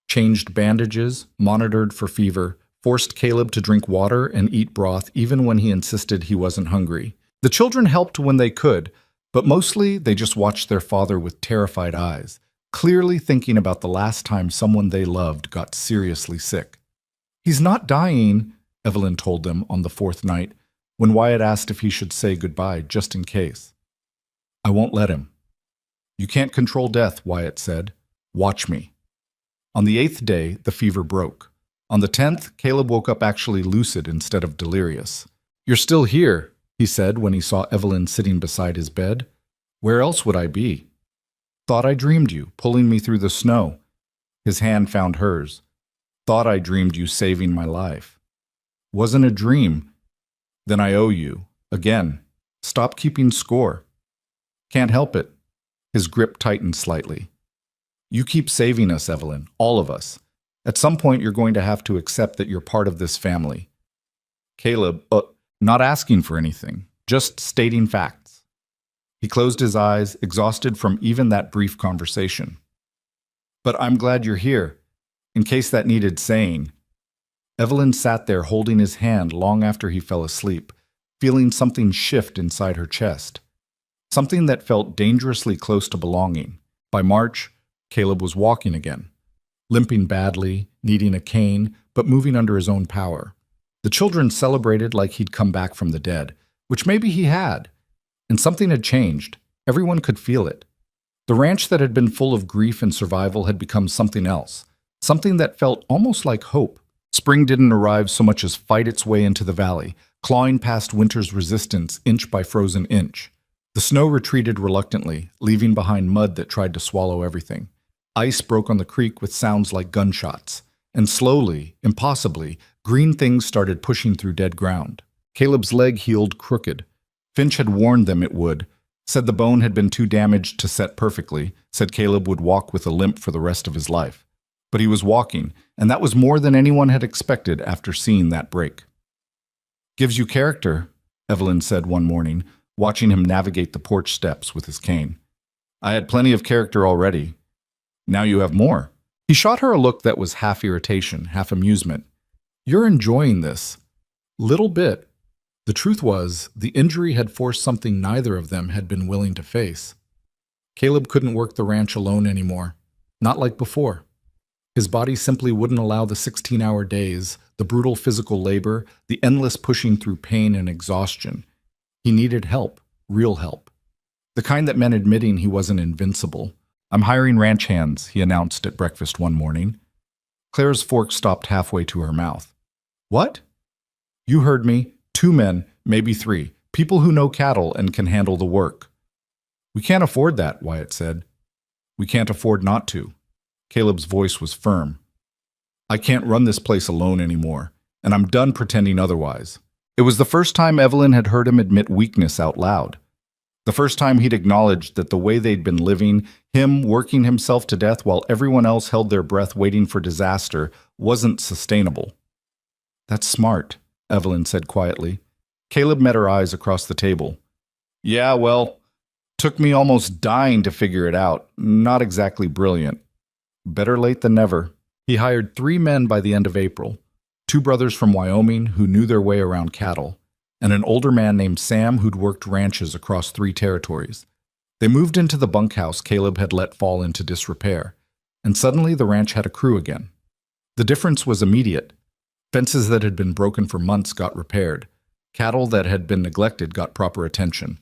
changed bandages, monitored for fever, forced Caleb to drink water and eat broth even when he insisted he wasn't hungry. The children helped when they could, but mostly they just watched their father with terrified eyes, clearly thinking about the last time someone they loved got seriously sick. "He's not dying," Evelyn told them on the 4th night, when Wyatt asked if he should say goodbye just in case. "I won't let him." "You can't control death," Wyatt said. "Watch me." On the 8th day, the fever broke. On the 10th, Caleb woke up actually lucid instead of delirious. "You're still here," he said when he saw Evelyn sitting beside his bed. "Where else would I be?" "Thought I dreamed you, pulling me through the snow." His hand found hers. "Thought I dreamed you saving my life." "Wasn't a dream." "Then I owe you. Again. Stop keeping score." "Can't help it." His grip tightened slightly. "You keep saving us, Evelyn, all of us. At some point you're going to have to accept that you're part of this family." Caleb, not asking for anything, just stating facts. He closed his eyes, exhausted from even that brief conversation. "But I'm glad you're here, in case that needed saying." Evelyn sat there holding his hand long after he fell asleep, feeling something shift inside her chest. Something that felt dangerously close to belonging. By March, Caleb was walking again. Limping badly, needing a cane, but moving under his own power. The children celebrated like he'd come back from the dead, which maybe he had. And something had changed. Everyone could feel it. The ranch that had been full of grief and survival had become something else. Something that felt almost like hope. Spring didn't arrive so much as fight its way into the valley, clawing past winter's resistance inch by frozen inch. The snow retreated reluctantly, leaving behind mud that tried to swallow everything. Ice broke on the creek with sounds like gunshots. And slowly, impossibly, green things started pushing through dead ground. Caleb's leg healed crooked. Finch had warned them it would, said the bone had been too damaged to set perfectly, said Caleb would walk with a limp for the rest of his life. But he was walking, and that was more than anyone had expected after seeing that break. "Gives you character," Evelyn said one morning, watching him navigate the porch steps with his cane. "I had plenty of character already. Now you have more." He shot her a look that was half irritation, half amusement. "You're enjoying this." "Little bit." The truth was, the injury had forced something neither of them had been willing to face. Caleb couldn't work the ranch alone anymore. Not like before. His body simply wouldn't allow the 16-hour days, the brutal physical labor, the endless pushing through pain and exhaustion. He needed help, real help. The kind that meant admitting he wasn't invincible. "I'm hiring ranch hands," he announced at breakfast one morning. Claire's fork stopped halfway to her mouth. "What?" "You heard me. 2 men, maybe 3. People who know cattle and can handle the work." "We can't afford that," Wyatt said. "We can't afford not to." Caleb's voice was firm. "I can't run this place alone anymore, and I'm done pretending otherwise." It was the first time Evelyn had heard him admit weakness out loud. The first time he'd acknowledged that the way they'd been living, him working himself to death while everyone else held their breath waiting for disaster, wasn't sustainable. "That's smart," Evelyn said quietly. Caleb met her eyes across the table. "Yeah, well, took me almost dying to figure it out. Not exactly brilliant. Better late than never." He hired 3 men by the end of April, 2 brothers from Wyoming who knew their way around cattle, and an older man named Sam who'd worked ranches across 3 territories. They moved into the bunkhouse Caleb had let fall into disrepair, and suddenly the ranch had a crew again. The difference was immediate. Fences that had been broken for months got repaired. Cattle that had been neglected got proper attention.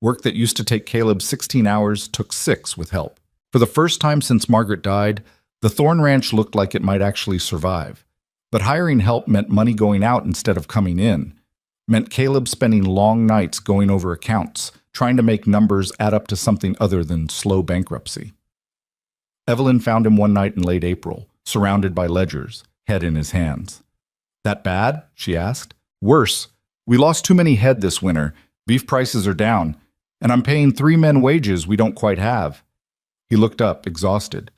Work that used to take Caleb 16 hours took 6 with help. For the first time since Margaret died, the Thorn Ranch looked like it might actually survive. But hiring help meant money going out instead of coming in. Meant Caleb spending long nights going over accounts, trying to make numbers add up to something other than slow bankruptcy. Evelyn found him one night in late April, surrounded by ledgers, head in his hands. "That bad?" she asked. "Worse. We lost too many head this winter. Beef prices are down, and I'm paying 3 men wages we don't quite have." He looked up, exhausted.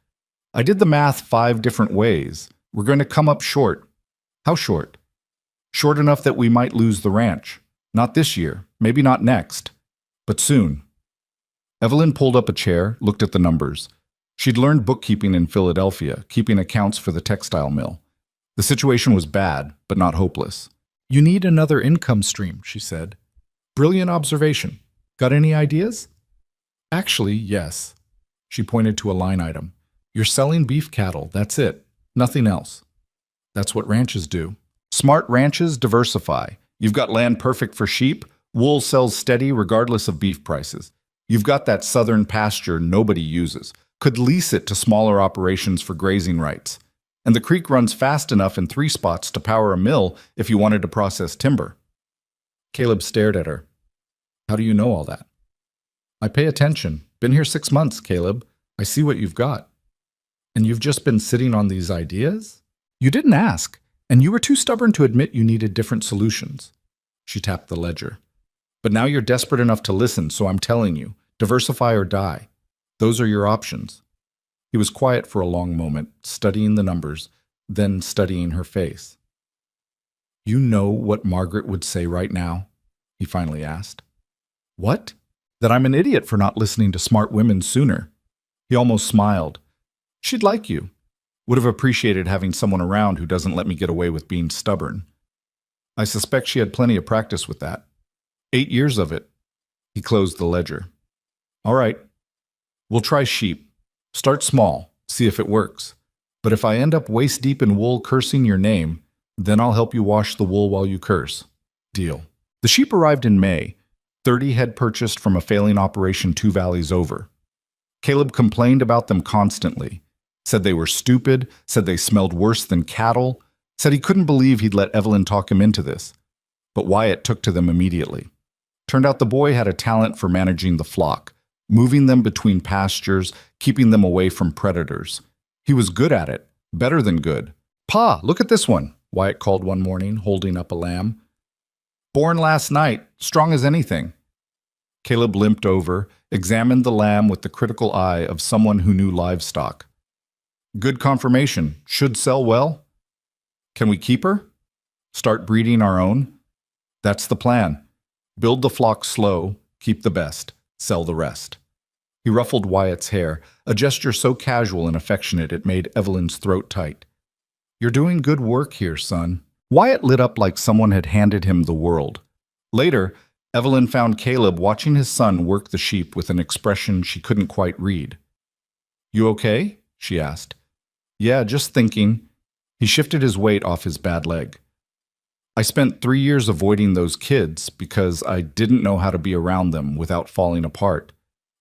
"I did the math 5 different ways. We're going to come up short." "How short?" "Short enough that we might lose the ranch. Not this year, maybe not next, but soon." Evelyn pulled up a chair, looked at the numbers. She'd learned bookkeeping in Philadelphia, keeping accounts for the textile mill. The situation was bad, but not hopeless. "You need another income stream," she said. "Brilliant observation. Got any ideas?" "Actually, yes." She pointed to a line item. "You're selling beef cattle, that's it. Nothing else." "That's what ranches do." "Smart ranches diversify. You've got land perfect for sheep. Wool sells steady regardless of beef prices. You've got that southern pasture nobody uses. Could lease it to smaller operations for grazing rights. And the creek runs fast enough in 3 spots to power a mill if you wanted to process timber." Caleb stared at her. "How do you know all that?" "I pay attention. Been here 6 months, Caleb. I see what you've got." "And you've just been sitting on these ideas?" "You didn't ask, and you were too stubborn to admit you needed different solutions." She tapped the ledger. "But now you're desperate enough to listen, so I'm telling you, diversify or die. Those are your options." He was quiet for a long moment, studying the numbers, then studying her face. "You know what Margaret would say right now?" he finally asked. "What?" "That I'm an idiot for not listening to smart women sooner." He almost smiled. "She'd like you. Would have appreciated having someone around who doesn't let me get away with being stubborn. I suspect she had plenty of practice with that. 8 years of it." He closed the ledger. "All right. We'll try sheep. Start small, see if it works. But if I end up waist-deep in wool cursing your name, then I'll help you wash the wool while you curse. Deal." The sheep arrived in May, 30 head purchased from a failing operation 2 valleys over. Caleb complained about them constantly, said they were stupid, said they smelled worse than cattle, said he couldn't believe he'd let Evelyn talk him into this. But Wyatt took to them immediately. Turned out the boy had a talent for managing the flock, moving them between pastures, keeping them away from predators. He was good at it, better than good. "Pa, look at this one," Wyatt called one morning, holding up a lamb. "Born last night, strong as anything." Caleb limped over, examined the lamb with the critical eye of someone who knew livestock. "Good conformation, should sell well." "Can we keep her? Start breeding our own?" "That's the plan. Build the flock slow, keep the best, sell the rest." He ruffled Wyatt's hair, a gesture so casual and affectionate it made Evelyn's throat tight. "You're doing good work here, son." Wyatt lit up like someone had handed him the world. Later, Evelyn found Caleb watching his son work the sheep with an expression she couldn't quite read. "You okay?" she asked. "Yeah, just thinking." He shifted his weight off his bad leg. "I spent 3 years avoiding those kids because I didn't know how to be around them without falling apart.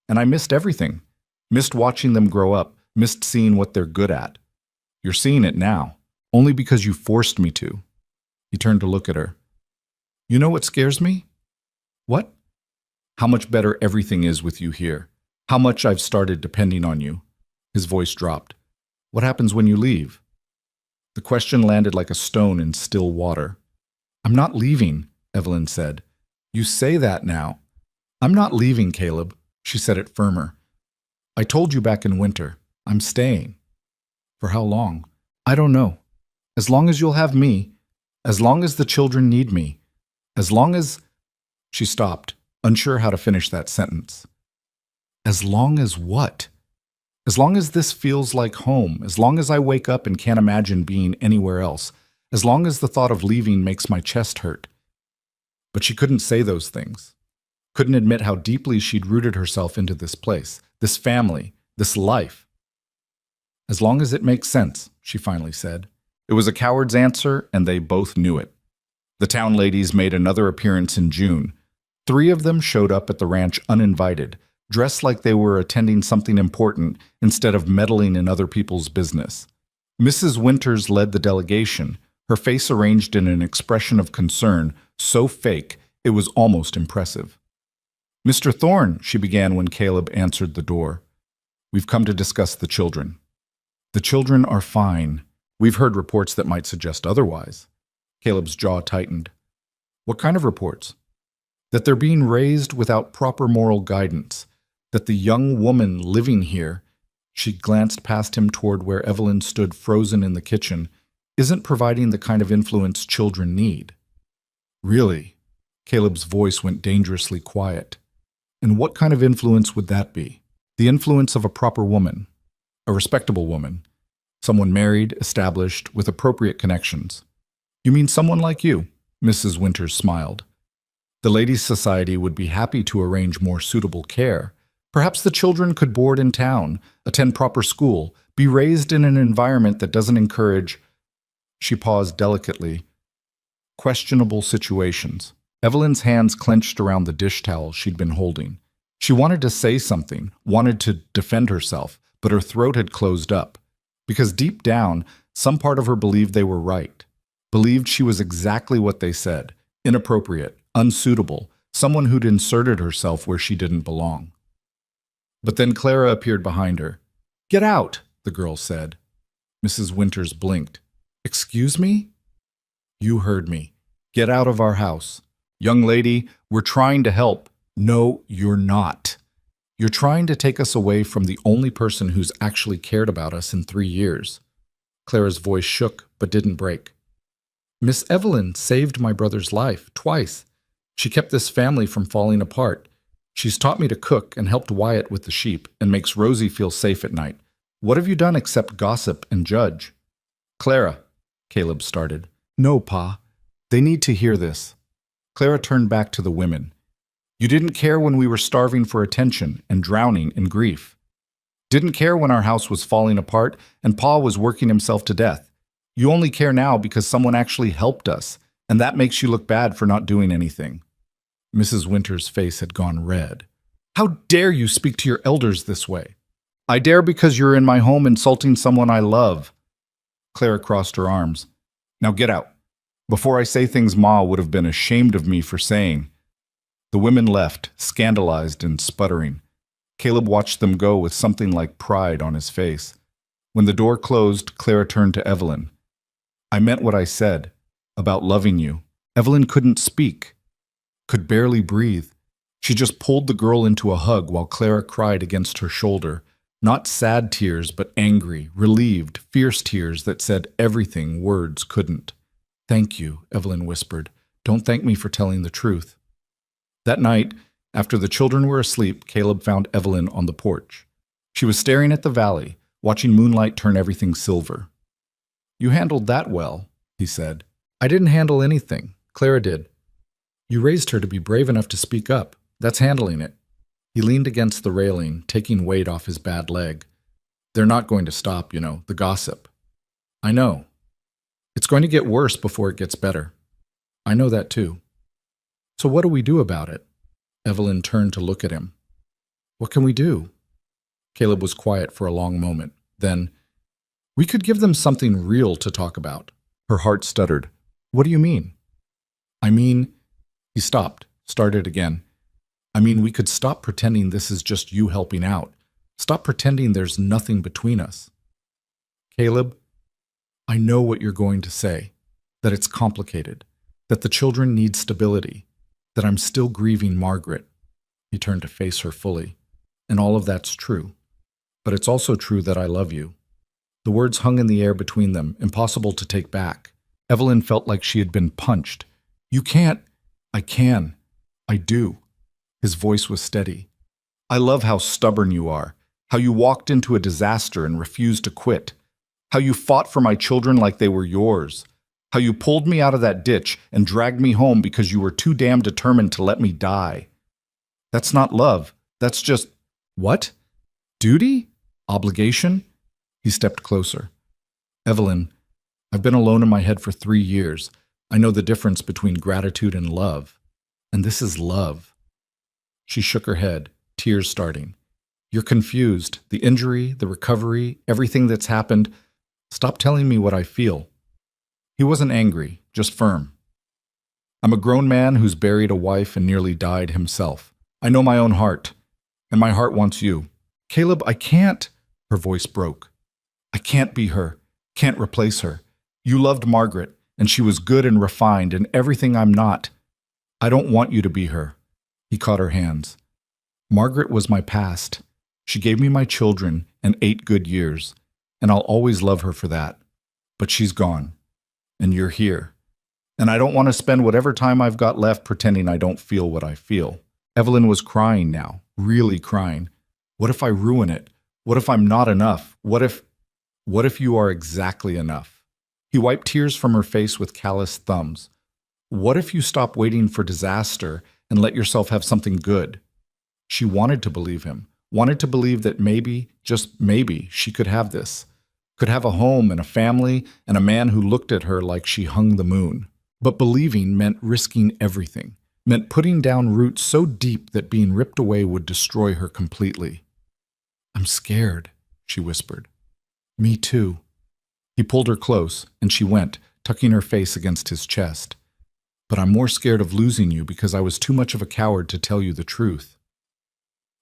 And I missed everything. Missed watching them grow up, missed seeing what they're good at. You're seeing it now, only because you forced me to." He turned to look at her. "You know what scares me?" "What?" "How much better everything is with you here. How much I've started depending on you." His voice dropped. "What happens when you leave?" The question landed like a stone in still water. "I'm not leaving," Evelyn said. "You say that now. I'm not leaving, Caleb. She said it firmer. I told you back in winter. I'm staying. For how long? I don't know. As long as you'll have me. As long as the children need me. As long as... She stopped, unsure how to finish that sentence. As long as what? As long as this feels like home, as long as I wake up and can't imagine being anywhere else, as long as the thought of leaving makes my chest hurt. But she couldn't say those things. Couldn't admit how deeply she'd rooted herself into this place, this family, this life. As long as it makes sense, she finally said. It was a coward's answer, and they both knew it. The town ladies made another appearance in June. 3 of them showed up at the ranch uninvited, dressed like they were attending something important instead of meddling in other people's business. Mrs. Winters led the delegation, her face arranged in an expression of concern so fake it was almost impressive. Mr. Thorne, she began when Caleb answered the door. We've come to discuss the children. The children are fine. We've heard reports that might suggest otherwise. Caleb's jaw tightened. What kind of reports? That they're being raised without proper moral guidance. That the young woman living here, she glanced past him toward where Evelyn stood frozen in the kitchen, isn't providing the kind of influence children need. Really? Caleb's voice went dangerously quiet. And what kind of influence would that be? The influence of a proper woman, a respectable woman, someone married, established, with appropriate connections. You mean someone like you? Mrs. Winters smiled. The Ladies' Society would be happy to arrange more suitable care. Perhaps the children could board in town, attend proper school, be raised in an environment that doesn't encourage, she paused delicately, questionable situations. Evelyn's hands clenched around the dish towel she'd been holding. She wanted to say something, wanted to defend herself, but her throat had closed up. Because deep down, some part of her believed they were right. Believed she was exactly what they said, inappropriate, unsuitable, someone who'd inserted herself where she didn't belong. But then Clara appeared behind her. Get out, the girl said. Mrs. Winters blinked. Excuse me? You heard me. Get out of our house. Young lady, we're trying to help. No, you're not. You're trying to take us away from the only person who's actually cared about us in 3 years. Clara's voice shook but didn't break. Miss Evelyn saved my brother's life twice. She kept this family from falling apart. She's taught me to cook and helped Wyatt with the sheep and makes Rosie feel safe at night. What have you done except gossip and judge? Clara, Caleb started. No, Pa. They need to hear this. Clara turned back to the women. You didn't care when we were starving for attention and drowning in grief. Didn't care when our house was falling apart and Pa was working himself to death. You only care now because someone actually helped us, and that makes you look bad for not doing anything. Mrs. Winters' face had gone red. How dare you speak to your elders this way? I dare because you're in my home insulting someone I love. Clara crossed her arms. Now get out. Before I say things Ma would have been ashamed of me for saying. The women left, scandalized and sputtering. Caleb watched them go with something like pride on his face. When the door closed, Clara turned to Evelyn. I meant what I said, about loving you. Evelyn couldn't speak, could barely breathe. She just pulled the girl into a hug while Clara cried against her shoulder. Not sad tears, but angry, relieved, fierce tears that said everything words couldn't. Thank you, Evelyn whispered. Don't thank me for telling the truth. That night, after the children were asleep, Caleb found Evelyn on the porch. She was staring at the valley, watching moonlight turn everything silver. You handled that well, he said. I didn't handle anything. Clara did. You raised her to be brave enough to speak up. That's handling it. He leaned against the railing, taking weight off his bad leg. They're not going to stop, the gossip. I know. It's going to get worse before it gets better. I know that too. So what do we do about it? Evelyn turned to look at him. What can we do? Caleb was quiet for a long moment. Then, we could give them something real to talk about. Her heart stuttered. What do you mean? I mean, he stopped, started again. I mean, we could stop pretending this is just you helping out. Stop pretending there's nothing between us. Caleb, I know what you're going to say, that it's complicated, that the children need stability, that I'm still grieving Margaret. He turned to face her fully. And all of that's true. But it's also true that I love you. The words hung in the air between them, impossible to take back. Evelyn felt like she had been punched. You can't. I can. I do. His voice was steady. I love how stubborn you are, how you walked into a disaster and refused to quit, how you fought for my children like they were yours, how you pulled me out of that ditch and dragged me home because you were too damn determined to let me die. That's not love. That's just, what? Duty? Obligation? He stepped closer. Evelyn, I've been alone in my head for 3 years. I know the difference between gratitude and love. And this is love. She shook her head, tears starting. You're confused. The injury, the recovery, everything that's happened. Stop telling me what I feel. He wasn't angry, just firm. I'm a grown man who's buried a wife and nearly died himself. I know my own heart, and my heart wants you. Caleb, I can't. Her voice broke. I can't be her, can't replace her. You loved Margaret, and she was good and refined and everything I'm not. I don't want you to be her. He caught her hands. Margaret was my past. She gave me my children and 8 good years, and I'll always love her for that. But she's gone, and you're here. And I don't want to spend whatever time I've got left pretending I don't feel what I feel. Evelyn was crying now, really crying. What if I ruin it? What if I'm not enough? What if you are exactly enough? He wiped tears from her face with calloused thumbs. What if you stop waiting for disaster and let yourself have something good? She wanted to believe him, wanted to believe that maybe, just maybe, she could have this, could have a home and a family and a man who looked at her like she hung the moon. But believing meant risking everything, meant putting down roots so deep that being ripped away would destroy her completely. I'm scared, she whispered. Me too. He pulled her close, and she went, tucking her face against his chest. But I'm more scared of losing you because I was too much of a coward to tell you the truth.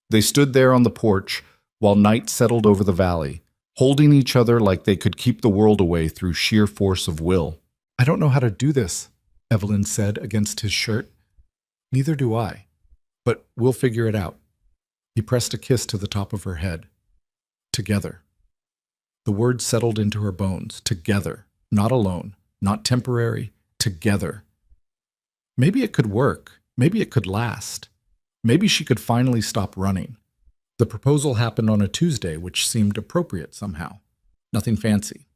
They stood there on the porch while night settled over the valley, holding each other like they could keep the world away through sheer force of will. I don't know how to do this, Evelyn said against his shirt. Neither do I, but we'll figure it out. He pressed a kiss to the top of her head. Together. The word settled into her bones. Together. Not alone. Not temporary. Together. Maybe it could work. Maybe it could last. Maybe she could finally stop running. The proposal happened on a Tuesday, which seemed appropriate somehow. Nothing fancy.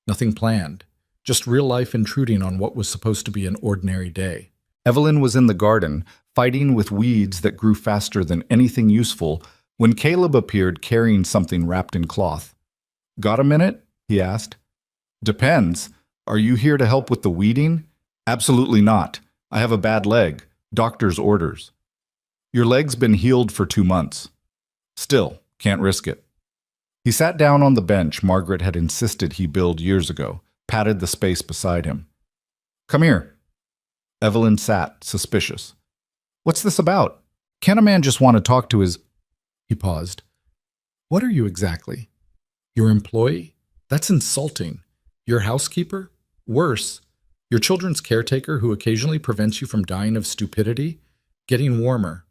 Nothing planned. Just real life intruding on what was supposed to be an ordinary day. Evelyn was in the garden, fighting with weeds that grew faster than anything useful, when Caleb appeared carrying something wrapped in cloth. Got a minute? He asked. Depends. Are you here to help with the weeding? Absolutely not. I have a bad leg. Doctor's orders. Your leg's been healed for 2 months. Still, can't risk it. He sat down on the bench Margaret had insisted he build years ago, patted the space beside him. Come here. Evelyn sat, suspicious. What's this about? Can't a man just want to talk to his... He paused. What are you exactly? Your employee? That's insulting. Your housekeeper? Worse. Your children's caretaker who occasionally prevents you from dying of stupidity? Getting warmer.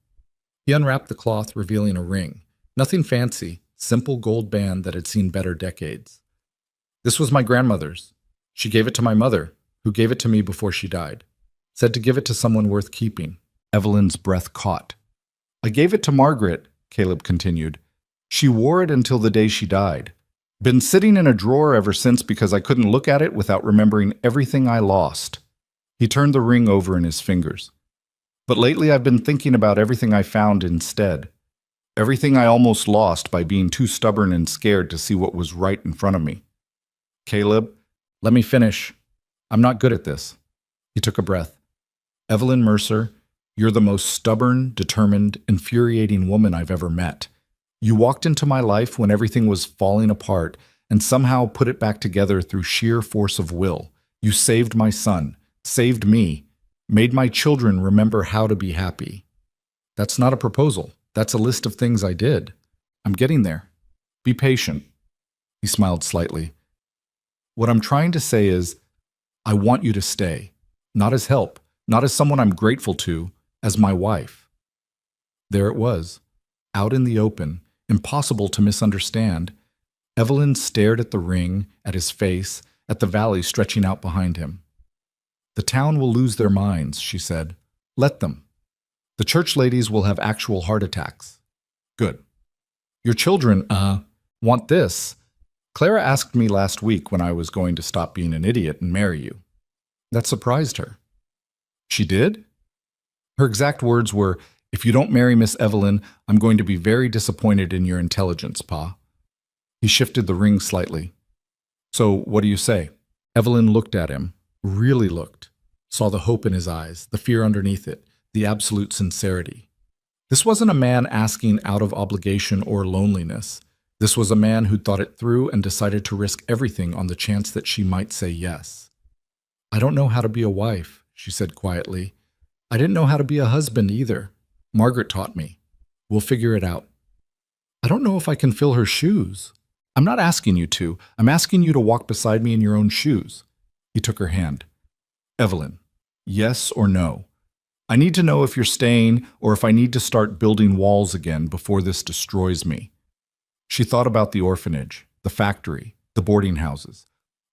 He unwrapped the cloth, revealing a ring. Nothing fancy, simple gold band that had seen better decades. This was my grandmother's. She gave it to my mother, who gave it to me before she died. Said to give it to someone worth keeping. Evelyn's breath caught. I gave it to Margaret, Caleb continued. She wore it until the day she died. Been sitting in a drawer ever since because I couldn't look at it without remembering everything I lost. He turned the ring over in his fingers. But lately I've been thinking about everything I found instead. Everything I almost lost by being too stubborn and scared to see what was right in front of me. Caleb, let me finish. I'm not good at this. He took a breath. Evelyn Mercer, you're the most stubborn, determined, infuriating woman I've ever met. You walked into my life when everything was falling apart and somehow put it back together through sheer force of will. You saved my son, saved me, made my children remember how to be happy. That's not a proposal. That's a list of things I did. I'm getting there. Be patient. He smiled slightly. What I'm trying to say is, I want you to stay. Not as help, not as someone I'm grateful to, as my wife. There it was, out in the open, impossible to misunderstand. Evelyn stared at the ring, at his face, at the valley stretching out behind him. "The town will lose their minds," she said. "Let them. The church ladies will have actual heart attacks." "Good. Your children, want this. Clara asked me last week when I was going to stop being an idiot and marry you." That surprised her. "She did?" Her exact words were, "If you don't marry Miss Evelyn, I'm going to be very disappointed in your intelligence, Pa." He shifted the ring slightly. "So, what do you say?" Evelyn looked at him, really looked, saw the hope in his eyes, the fear underneath it, the absolute sincerity. This wasn't a man asking out of obligation or loneliness. This was a man who'd thought it through and decided to risk everything on the chance that she might say yes. "I don't know how to be a wife," she said quietly. "I didn't know how to be a husband either. Margaret taught me. We'll figure it out." "I don't know if I can fill her shoes." "I'm not asking you to. I'm asking you to walk beside me in your own shoes." He took her hand. "Evelyn, yes or no? I need to know if you're staying or if I need to start building walls again before this destroys me." She thought about the orphanage, the factory, the boarding houses,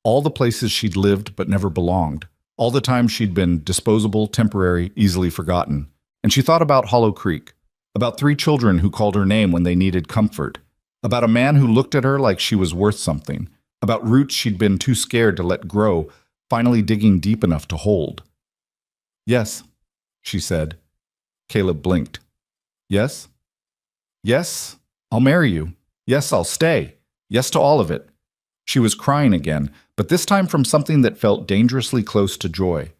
all the places she'd lived but never belonged, all the times she'd been disposable, temporary, easily forgotten. And she thought about Hollow Creek, about 3 children who called her name when they needed comfort, about a man who looked at her like she was worth something, about roots she'd been too scared to let grow, finally digging deep enough to hold. "Yes," she said. Caleb blinked. "Yes? Yes, I'll marry you. Yes, I'll stay. Yes to all of it." She was crying again, but this time from something that felt dangerously close to joy.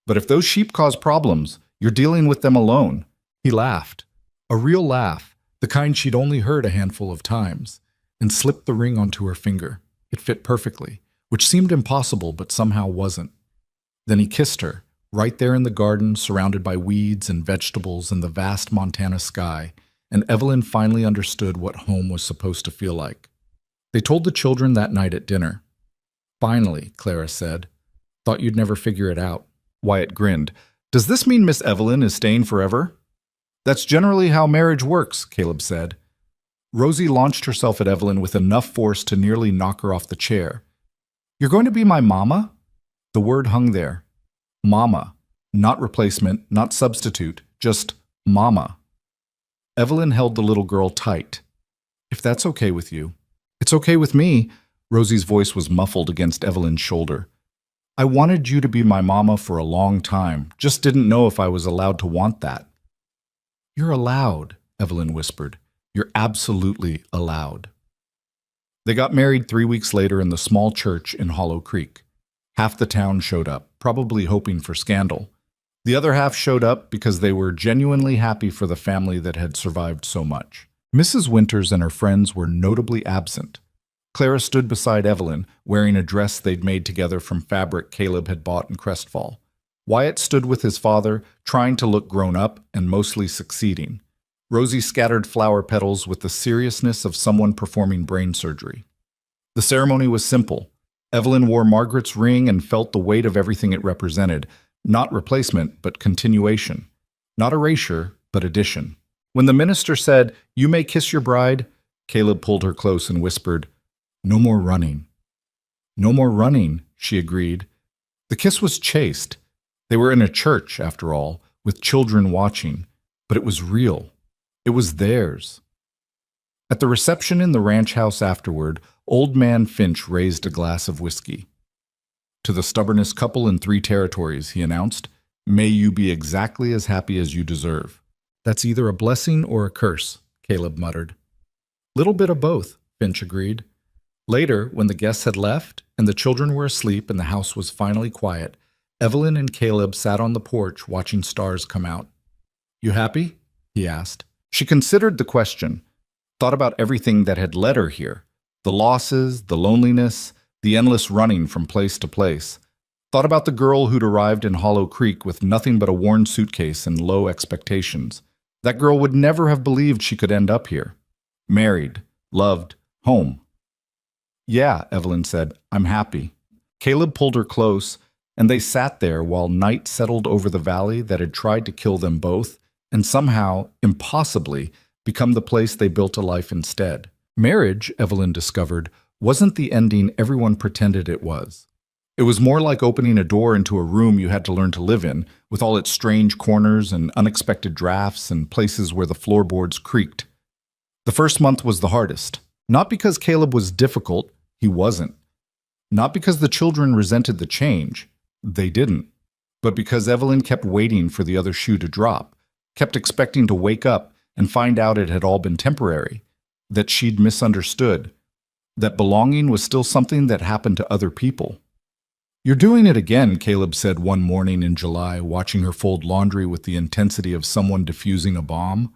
"But if those sheep cause problems, you're dealing with them alone." He laughed, a real laugh, the kind she'd only heard a handful of times, and slipped the ring onto her finger. It fit perfectly, which seemed impossible but somehow wasn't. Then he kissed her, right there in the garden, surrounded by weeds and vegetables and the vast Montana sky, and Evelyn finally understood what home was supposed to feel like. They told the children that night at dinner. "Finally," Clara said. "Thought you'd never figure it out." Wyatt grinned. "Does this mean Miss Evelyn is staying forever?" "That's generally how marriage works," Caleb said. Rosie launched herself at Evelyn with enough force to nearly knock her off the chair. "You're going to be my mama?" The word hung there. Mama. Not replacement, not substitute, just mama. Evelyn held the little girl tight. "If that's okay with you." "It's okay with me." Rosie's voice was muffled against Evelyn's shoulder. "I wanted you to be my mama for a long time, just didn't know if I was allowed to want that." "You're allowed," Evelyn whispered. "You're absolutely allowed." They got married 3 weeks later in the small church in Hollow Creek. Half the town showed up, probably hoping for scandal. The other half showed up because they were genuinely happy for the family that had survived so much. Mrs. Winters and her friends were notably absent. Clara stood beside Evelyn, wearing a dress they'd made together from fabric Caleb had bought in Crestfall. Wyatt stood with his father, trying to look grown up and mostly succeeding. Rosie scattered flower petals with the seriousness of someone performing brain surgery. The ceremony was simple. Evelyn wore Margaret's ring and felt the weight of everything it represented, not replacement, but continuation. Not erasure, but addition. When the minister said, "You may kiss your bride," Caleb pulled her close and whispered, "No more running." "No more running," she agreed. The kiss was chaste. They were in a church, after all, with children watching, but it was real. It was theirs. At the reception in the ranch house afterward, Old Man Finch raised a glass of whiskey. "To the stubbornest couple in 3 territories," he announced, "may you be exactly as happy as you deserve." "That's either a blessing or a curse," Caleb muttered. "Little bit of both," Finch agreed. Later, when the guests had left and the children were asleep and the house was finally quiet, Evelyn and Caleb sat on the porch watching stars come out. "You happy?" he asked. She considered the question, thought about everything that had led her here, the losses, the loneliness, the endless running from place to place. Thought about the girl who'd arrived in Hollow Creek with nothing but a worn suitcase and low expectations. That girl would never have believed she could end up here. Married, loved, home. "Yeah," Evelyn said, "I'm happy." Caleb pulled her close, and they sat there while night settled over the valley that had tried to kill them both and somehow, impossibly, become the place they built a life instead. Marriage, Evelyn discovered, wasn't the ending everyone pretended it was. It was more like opening a door into a room you had to learn to live in, with all its strange corners and unexpected drafts and places where the floorboards creaked. The first month was the hardest. Not because Caleb was difficult, he wasn't. Not because the children resented the change, they didn't. But because Evelyn kept waiting for the other shoe to drop, kept expecting to wake up and find out it had all been temporary, that she'd misunderstood, that belonging was still something that happened to other people. "You're doing it again," Caleb said one morning in July, watching her fold laundry with the intensity of someone defusing a bomb.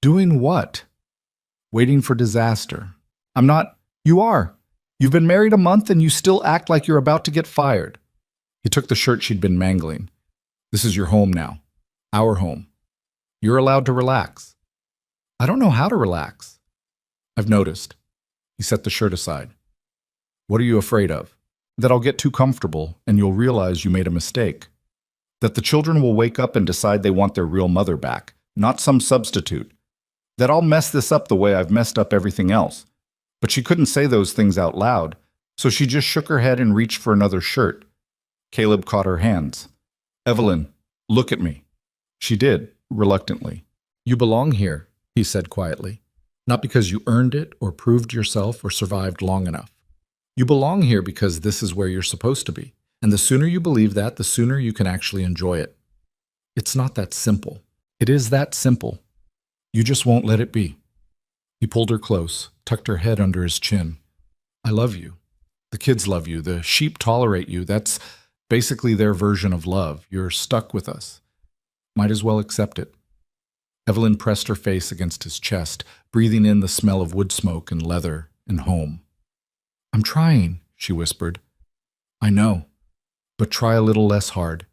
"Doing what?" "Waiting for disaster." "I'm not—" "You are. You've been married a month and you still act like you're about to get fired." He took the shirt she'd been mangling. "This is your home now. Our home. You're allowed to relax." "I don't know how to relax." "I've noticed." He set the shirt aside. "What are you afraid of?" "That I'll get too comfortable and you'll realize you made a mistake. That the children will wake up and decide they want their real mother back, not some substitute. That I'll mess this up the way I've messed up everything else." But she couldn't say those things out loud, so she just shook her head and reached for another shirt. Caleb caught her hands. "Evelyn, look at me." She did, reluctantly. "You belong here," he said quietly. "Not because you earned it or proved yourself or survived long enough. You belong here because this is where you're supposed to be. And the sooner you believe that, the sooner you can actually enjoy it. It's not that simple. It is that simple. You just won't let it be." He pulled her close, tucked her head under his chin. "I love you. The kids love you. The sheep tolerate you. That's basically their version of love. You're stuck with us. Might as well accept it." Evelyn pressed her face against his chest, breathing in the smell of wood smoke and leather and home. "I'm trying," she whispered. "I know. But try a little less hard.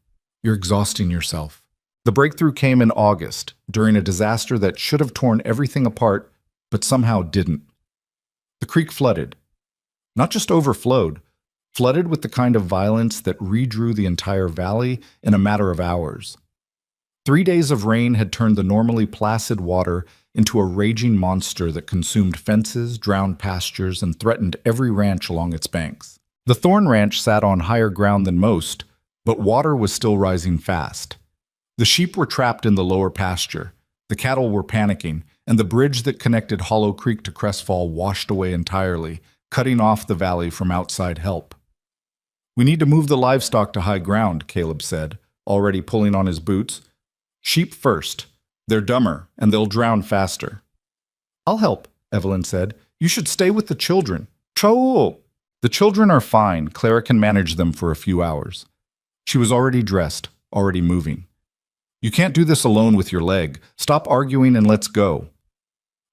You're exhausting yourself." The breakthrough came in August, during a disaster that should have torn everything apart, but somehow didn't. The creek flooded. Not just overflowed, flooded with the kind of violence that redrew the entire valley in a matter of hours. 3 days of rain had turned the normally placid water into a raging monster that consumed fences, drowned pastures, and threatened every ranch along its banks. The Thorn Ranch sat on higher ground than most, but water was still rising fast. The sheep were trapped in the lower pasture, the cattle were panicking, and the bridge that connected Hollow Creek to Crestfall washed away entirely, cutting off the valley from outside help. "We need to move the livestock to high ground," Caleb said, already pulling on his boots. "Sheep first. They're dumber, and they'll drown faster." "I'll help," Evelyn said. "You should stay with the children." "Chou!" "The children are fine. Clara can manage them for a few hours." She was already dressed, already moving. "You can't do this alone with your leg. Stop arguing and let's go."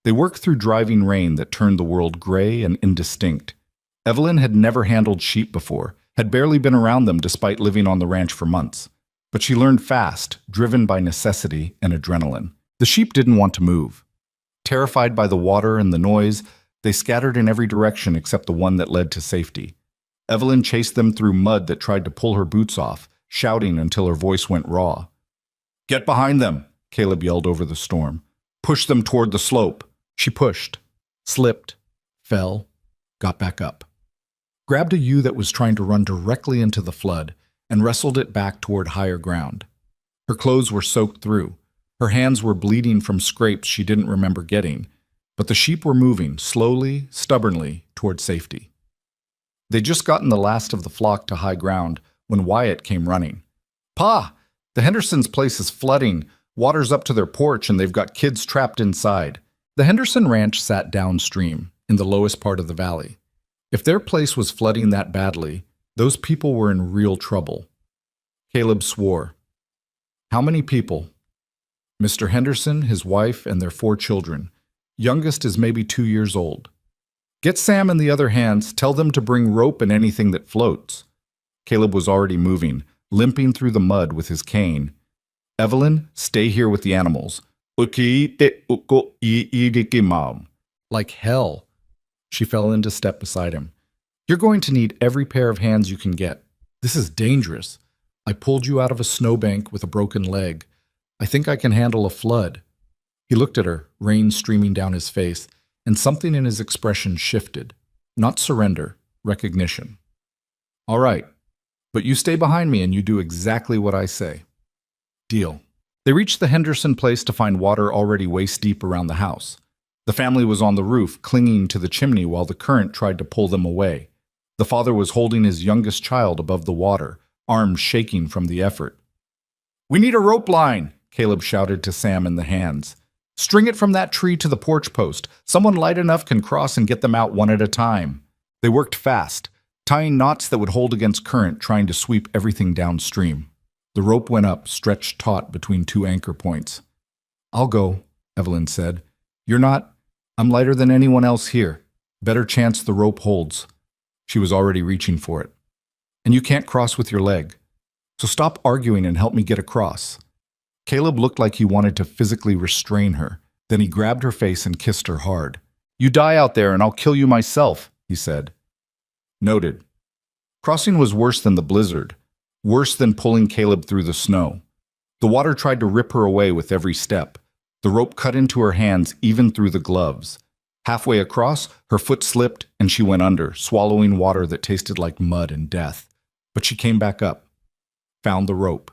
They worked through driving rain that turned the world gray and indistinct. Evelyn had never handled sheep before, had barely been around them despite living on the ranch for months. But she learned fast, driven by necessity and adrenaline. The sheep didn't want to move. Terrified by the water and the noise, they scattered in every direction except the one that led to safety. Evelyn chased them through mud that tried to pull her boots off, shouting until her voice went raw. "Get behind them," Caleb yelled over the storm. "Push them toward the slope." She pushed, slipped, fell, got back up. Grabbed a ewe that was trying to run directly into the flood, and wrestled it back toward higher ground. Her clothes were soaked through. Her hands were bleeding from scrapes she didn't remember getting, but the sheep were moving, slowly, stubbornly, toward safety. They'd just gotten the last of the flock to high ground when Wyatt came running. "Pa! The Hendersons' place is flooding. Water's up to their porch and they've got kids trapped inside." The Henderson Ranch sat downstream, in the lowest part of the valley. If their place was flooding that badly, those people were in real trouble. Caleb swore. "How many people?" "Mr. Henderson, his wife, and their 4 children. Youngest is maybe 2 years old. Get Sam and the other hands, tell them to bring rope and anything that floats." Caleb was already moving, limping through the mud with his cane. "Evelyn, stay here with the animals." Like hell. She fell into step beside him. "You're going to need every pair of hands you can get. This is dangerous. I pulled you out of a snowbank with a broken leg. I think I can handle a flood. He looked at her, rain streaming down his face, and something in his expression shifted. Not surrender, recognition. All right, but you stay behind me and you do exactly what I say. Deal. They reached the Henderson place to find water already waist-deep around the house. The family was on the roof, clinging to the chimney while the current tried to pull them away. The father was holding his youngest child above the water, arms shaking from the effort. "We need a rope line," Caleb shouted to Sam in the hands. "String it from that tree to the porch post. Someone light enough can cross and get them out one at a time." They worked fast, tying knots that would hold against current, trying to sweep everything downstream. The rope went up, stretched taut between two anchor points. "I'll go," Evelyn said. "You're not. I'm lighter than anyone else here. Better chance the rope holds." She was already reaching for it. "And you can't cross with your leg. So stop arguing and help me get across." Caleb looked like he wanted to physically restrain her. Then he grabbed her face and kissed her hard. "You die out there and I'll kill you myself," he said. Noted. Crossing was worse than the blizzard, worse than pulling Caleb through the snow. The water tried to rip her away with every step. The rope cut into her hands even through the gloves. Halfway across, her foot slipped and she went under, swallowing water that tasted like mud and death. But she came back up, found the rope,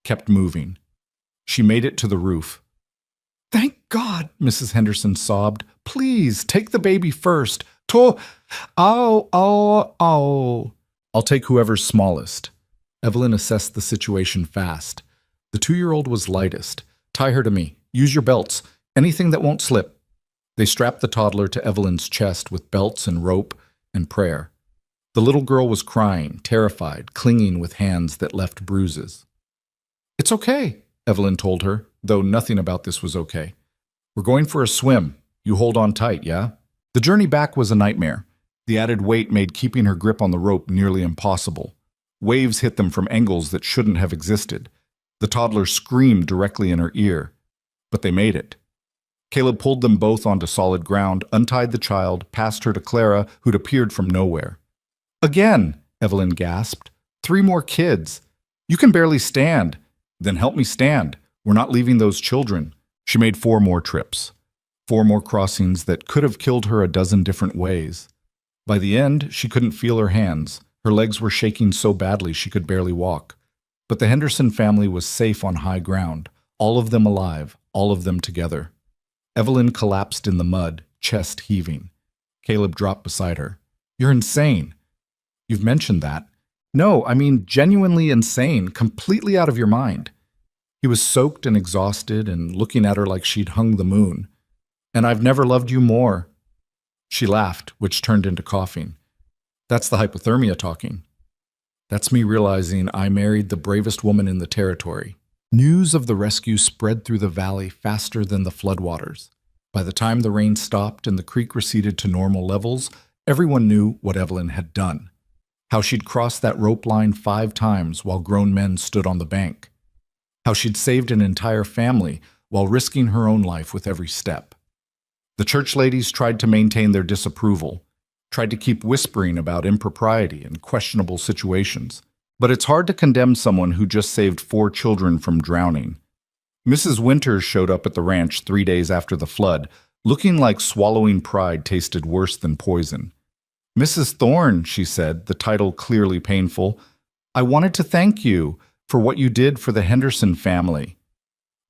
kept moving. She made it to the roof. "Thank God," Mrs. Henderson sobbed. "Please, take the baby first. Oh. I'll take whoever's smallest." Evelyn assessed the situation fast. The 2-year-old was lightest. "Tie her to me. Use your belts. Anything that won't slip." They strapped the toddler to Evelyn's chest with belts and rope and prayer. The little girl was crying, terrified, clinging with hands that left bruises. "It's okay," Evelyn told her, though nothing about this was okay. "We're going for a swim. You hold on tight, yeah?" The journey back was a nightmare. The added weight made keeping her grip on the rope nearly impossible. Waves hit them from angles that shouldn't have existed. The toddler screamed directly in her ear. But they made it. Caleb pulled them both onto solid ground, untied the child, passed her to Clara, who'd appeared from nowhere. "Again," Evelyn gasped. "3 more kids. You can barely stand. Then help me stand. We're not leaving those children." She made 4 more trips. 4 more crossings that could have killed her a dozen different ways. By the end, she couldn't feel her hands. Her legs were shaking so badly she could barely walk. But the Henderson family was safe on high ground, all of them alive, all of them together. Evelyn collapsed in the mud, chest heaving. Caleb dropped beside her. "You're insane." "You've mentioned that." "No, I mean genuinely insane, completely out of your mind." He was soaked and exhausted and looking at her like she'd hung the moon. "And I've never loved you more." She laughed, which turned into coughing. "That's the hypothermia talking." "That's me realizing I married the bravest woman in the territory." News of the rescue spread through the valley faster than the floodwaters. By the time the rain stopped and the creek receded to normal levels, everyone knew what Evelyn had done. How she'd crossed that rope line 5 times while grown men stood on the bank. How she'd saved an entire family while risking her own life with every step. The church ladies tried to maintain their disapproval, tried to keep whispering about impropriety and questionable situations. But it's hard to condemn someone who just saved 4 children from drowning. Mrs. Winters showed up at the ranch 3 days after the flood, looking like swallowing pride tasted worse than poison. "Mrs. Thorne," she said, the title clearly painful, "I wanted to thank you for what you did for the Henderson family."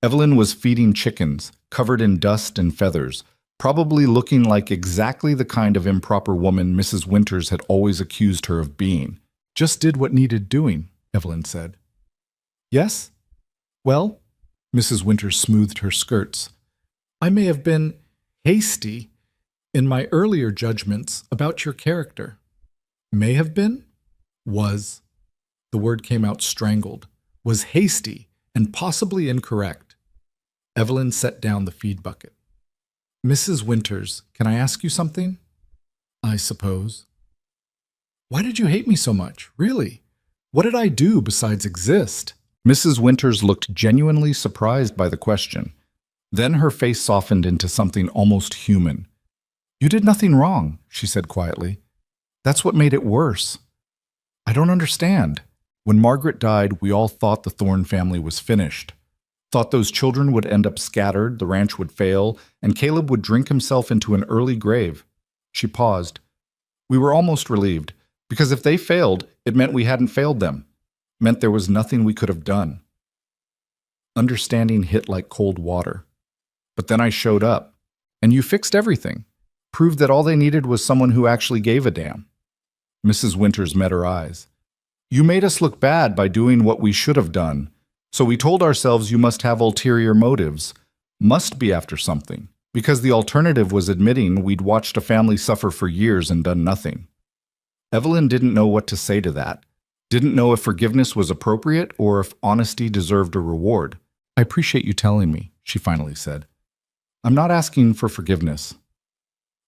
Evelyn was feeding chickens, covered in dust and feathers, probably looking like exactly the kind of improper woman Mrs. Winters had always accused her of being. "Just did what needed doing," Evelyn said. "Yes? Well," Mrs. Winters smoothed her skirts, "I may have been hasty in my earlier judgments about your character." "May have been?" "Was." The word came out strangled. "Was hasty and possibly incorrect." Evelyn set down the feed bucket. "Mrs. Winters, can I ask you something?" "I suppose." "Why did you hate me so much? Really? What did I do besides exist?" Mrs. Winters looked genuinely surprised by the question. Then her face softened into something almost human. "You did nothing wrong," she said quietly. "That's what made it worse." "I don't understand. When Margaret died, we all thought the Thorne family was finished. Thought those children would end up scattered, the ranch would fail, and Caleb would drink himself into an early grave. She paused. We were almost relieved, because if they failed, it meant we hadn't failed them. It meant there was nothing we could have done. Understanding hit like cold water. But then I showed up, and you fixed everything. Proved that all they needed was someone who actually gave a damn. Mrs. Winters met her eyes. You made us look bad by doing what we should have done. So we told ourselves you must have ulterior motives, must be after something, because the alternative was admitting we'd watched a family suffer for years and done nothing. Evelyn didn't know what to say to that, didn't know if forgiveness was appropriate or if honesty deserved a reward. I appreciate you telling me, she finally said. I'm not asking for forgiveness.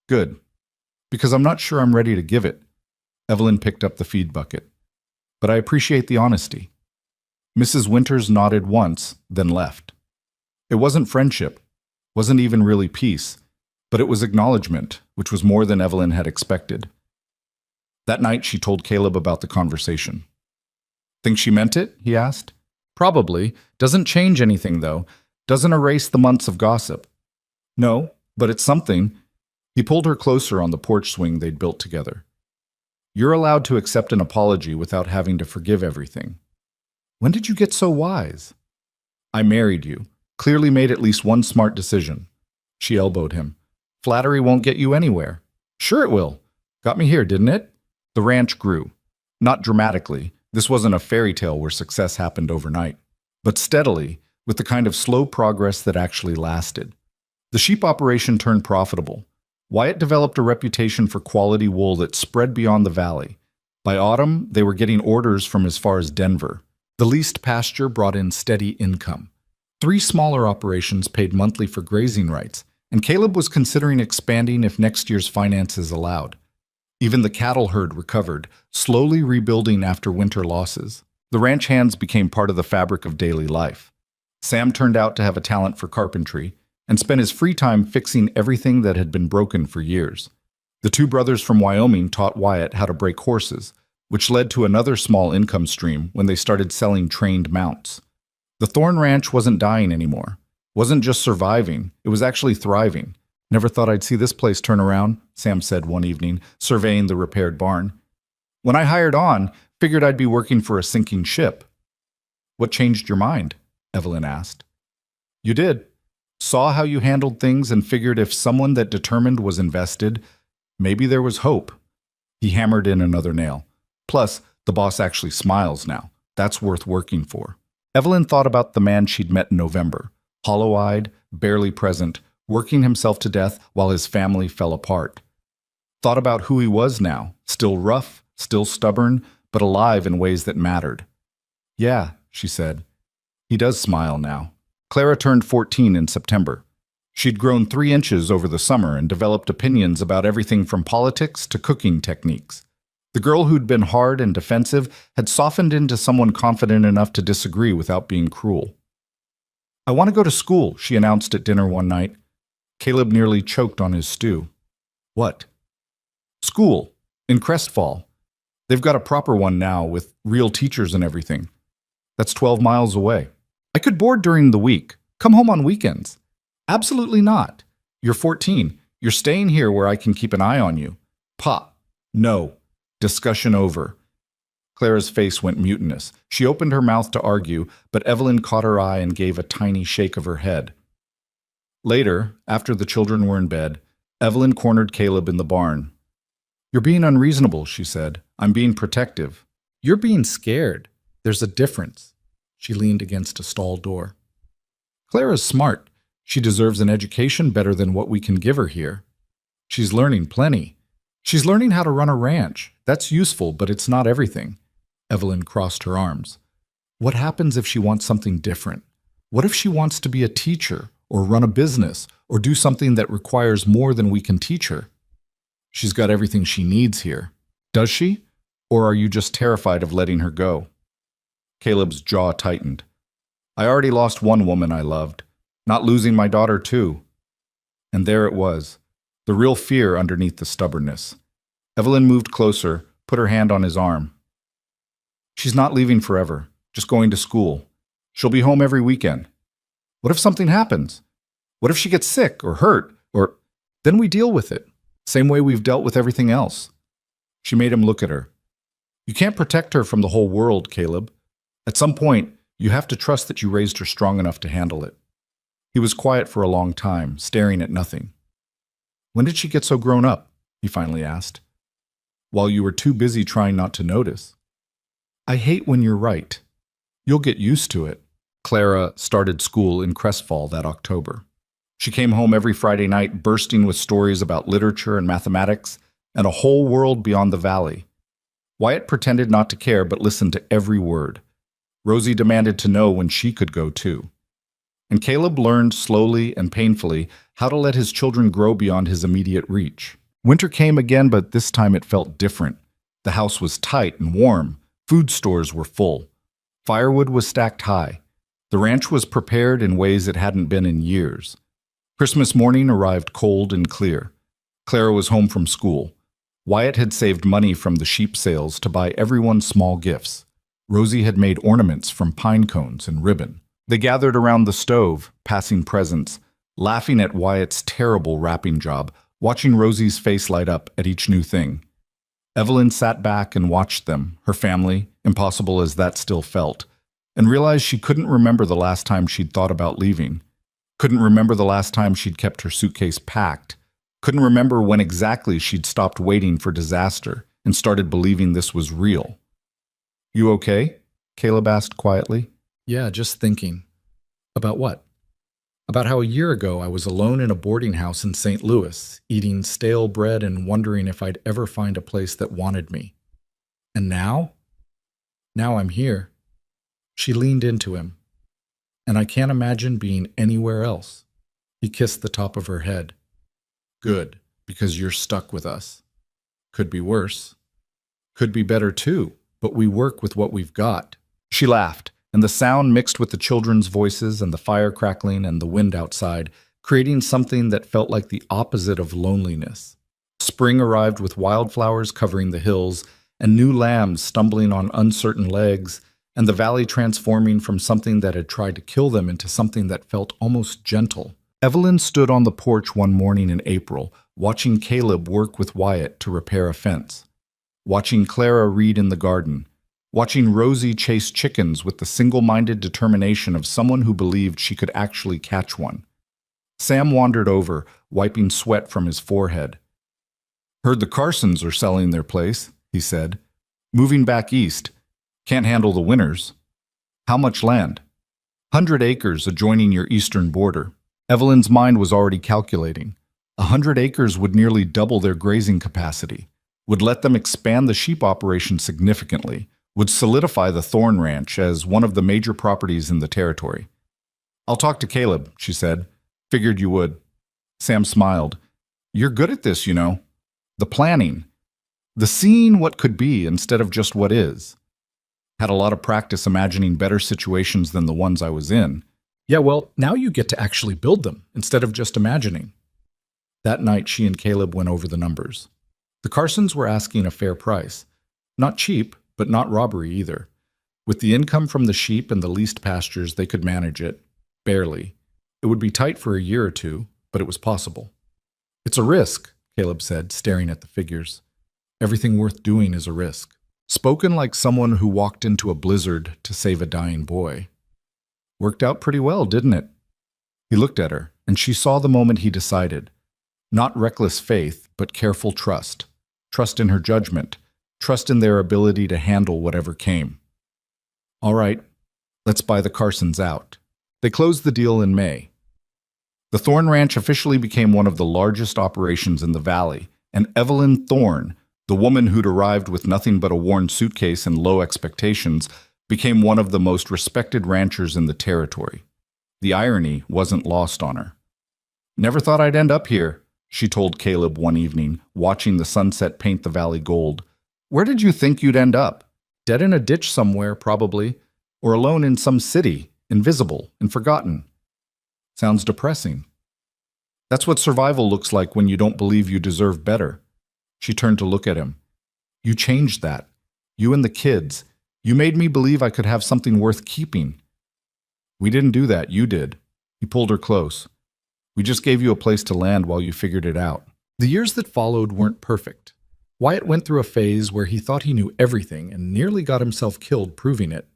Good, because I'm not sure I'm ready to give it. Evelyn picked up the feed bucket. But I appreciate the honesty. Mrs. Winters nodded once, then left. It wasn't friendship, wasn't even really peace, but it was acknowledgement, which was more than Evelyn had expected. That night she told Caleb about the conversation. Think she meant it? He asked. Probably. Doesn't change anything, though. Doesn't erase the months of gossip. No, but it's something. He pulled her closer on the porch swing they'd built together. You're allowed to accept an apology without having to forgive everything. When did you get so wise? I married you. Clearly made at least one smart decision. She elbowed him. Flattery won't get you anywhere. Sure it will. Got me here, didn't it? The ranch grew. Not dramatically. This wasn't a fairy tale where success happened overnight. But steadily, with the kind of slow progress that actually lasted. The sheep operation turned profitable. Wyatt developed a reputation for quality wool that spread beyond the valley. By autumn, they were getting orders from as far as Denver. The leased pasture brought in steady income. 3 smaller operations paid monthly for grazing rights, and Caleb was considering expanding if next year's finances allowed. Even the cattle herd recovered, slowly rebuilding after winter losses. The ranch hands became part of the fabric of daily life. Sam turned out to have a talent for carpentry, and spent his free time fixing everything that had been broken for years. The 2 brothers from Wyoming taught Wyatt how to break horses, which led to another small income stream when they started selling trained mounts. The Thorn Ranch wasn't dying anymore. Wasn't just surviving, it was actually thriving. Never thought I'd see this place turn around, Sam said one evening, surveying the repaired barn. When I hired on, figured I'd be working for a sinking ship. What changed your mind? Evelyn asked. You did. Saw how you handled things and figured if someone that determined was invested, maybe there was hope. He hammered in another nail. Plus, the boss actually smiles now. That's worth working for. Evelyn thought about the man she'd met in November, hollow-eyed, barely present, working himself to death while his family fell apart. Thought about who he was now, still rough, still stubborn, but alive in ways that mattered. Yeah, she said. He does smile now. Clara turned 14 in September. She'd grown 3 inches over the summer and developed opinions about everything from politics to cooking techniques. The girl who'd been hard and defensive had softened into someone confident enough to disagree without being cruel. I want to go to school, she announced at dinner one night. Caleb nearly choked on his stew. What? School, in Crestfall. They've got a proper one now with real teachers and everything. That's 12 miles away. I could board during the week. Come home on weekends. Absolutely not. You're 14. You're staying here where I can keep an eye on you. Pop. No. Discussion over. Clara's face went mutinous. She opened her mouth to argue, but Evelyn caught her eye and gave a tiny shake of her head. Later, after the children were in bed, Evelyn cornered Caleb in the barn. You're being unreasonable, she said. I'm being protective. You're being scared. There's a difference. She leaned against a stall door. Clara's smart. She deserves an education better than what we can give her here. She's learning plenty. She's learning how to run a ranch. That's useful, but it's not everything. Evelyn crossed her arms. What happens if she wants something different? What if she wants to be a teacher, or run a business, or do something that requires more than we can teach her? She's got everything she needs here. Does she? Or are you just terrified of letting her go? Caleb's jaw tightened. I already lost one woman I loved. Not losing my daughter, too. And there it was, the real fear underneath the stubbornness. Evelyn moved closer, put her hand on his arm. She's not leaving forever, just going to school. She'll be home every weekend. What if something happens? What if she gets sick or hurt? Or then we deal with it, same way we've dealt with everything else. She made him look at her. You can't protect her from the whole world, Caleb. At some point, you have to trust that you raised her strong enough to handle it. He was quiet for a long time, staring at nothing. When did she get so grown up? He finally asked. While you were too busy trying not to notice. I hate when you're right. You'll get used to it. Clara started school in Crestfall that October. She came home every Friday night bursting with stories about literature and mathematics and a whole world beyond the valley. Wyatt pretended not to care but listened to every word. Rosie demanded to know when she could go too. And Caleb learned slowly and painfully how to let his children grow beyond his immediate reach. Winter came again, but this time it felt different. The house was tight and warm. Food stores were full. Firewood was stacked high. The ranch was prepared in ways it hadn't been in years. Christmas morning arrived cold and clear. Clara was home from school. Wyatt had saved money from the sheep sales to buy everyone small gifts. Rosie had made ornaments from pine cones and ribbon. They gathered around the stove, passing presents, laughing at Wyatt's terrible wrapping job, watching Rosie's face light up at each new thing. Evelyn sat back and watched them, her family, impossible as that still felt, and realized she couldn't remember the last time she'd thought about leaving. Couldn't remember the last time she'd kept her suitcase packed. Couldn't remember when exactly she'd stopped waiting for disaster and started believing this was real. You okay? Caleb asked quietly. Yeah, just thinking. About what? About how a year ago I was alone in a boarding house in St. Louis, eating stale bread and wondering if I'd ever find a place that wanted me. And now? Now I'm here. She leaned into him. And I can't imagine being anywhere else. He kissed the top of her head. Good, because you're stuck with us. Could be worse. Could be better too, but we work with what we've got. She laughed, and the sound mixed with the children's voices and the fire crackling and the wind outside, creating something that felt like the opposite of loneliness. Spring arrived with wildflowers covering the hills, and new lambs stumbling on uncertain legs, and the valley transforming from something that had tried to kill them into something that felt almost gentle. Evelyn stood on the porch one morning in April, watching Caleb work with Wyatt to repair a fence, watching Clara read in the garden, watching Rosie chase chickens with the single-minded determination of someone who believed she could actually catch one. Sam wandered over, wiping sweat from his forehead. Heard the Carsons are selling their place, he said. Moving back east. Can't handle the winters. How much land? 100 acres adjoining your eastern border. Evelyn's mind was already calculating. 100 acres would nearly double their grazing capacity, would let them expand the sheep operation significantly, would solidify the Thorn Ranch as one of the major properties in the territory. I'll talk to Caleb, she said. Figured you would. Sam smiled. You're good at this, you know. The planning. The seeing what could be instead of just what is. Had a lot of practice imagining better situations than the ones I was in. Yeah, well, now you get to actually build them instead of just imagining. That night, she and Caleb went over the numbers. The Carsons were asking a fair price. Not cheap, but not robbery either. With the income from the sheep and the leased pastures, they could manage it. Barely. It would be tight for a year or two, but it was possible. It's a risk, Caleb said, staring at the figures. Everything worth doing is a risk. Spoken like someone who walked into a blizzard to save a dying boy. Worked out pretty well, didn't it? He looked at her, and she saw the moment he decided. Not reckless faith, but careful trust. Trust in her judgment. Trust in their ability to handle whatever came. All right, let's buy the Carsons out. They closed the deal in May. The Thorn Ranch officially became one of the largest operations in the valley, and Evelyn Thorn, the woman who'd arrived with nothing but a worn suitcase and low expectations, became one of the most respected ranchers in the territory. The irony wasn't lost on her. Never thought I'd end up here, she told Caleb one evening, watching the sunset paint the valley gold. Where did you think you'd end up? Dead in a ditch somewhere, probably, or alone in some city, invisible and forgotten. Sounds depressing. That's what survival looks like when you don't believe you deserve better. She turned to look at him. You changed that. You and the kids. You made me believe I could have something worth keeping. We didn't do that, you did. He pulled her close. We just gave you a place to land while you figured it out. The years that followed weren't perfect. Wyatt went through a phase where he thought he knew everything and nearly got himself killed proving it.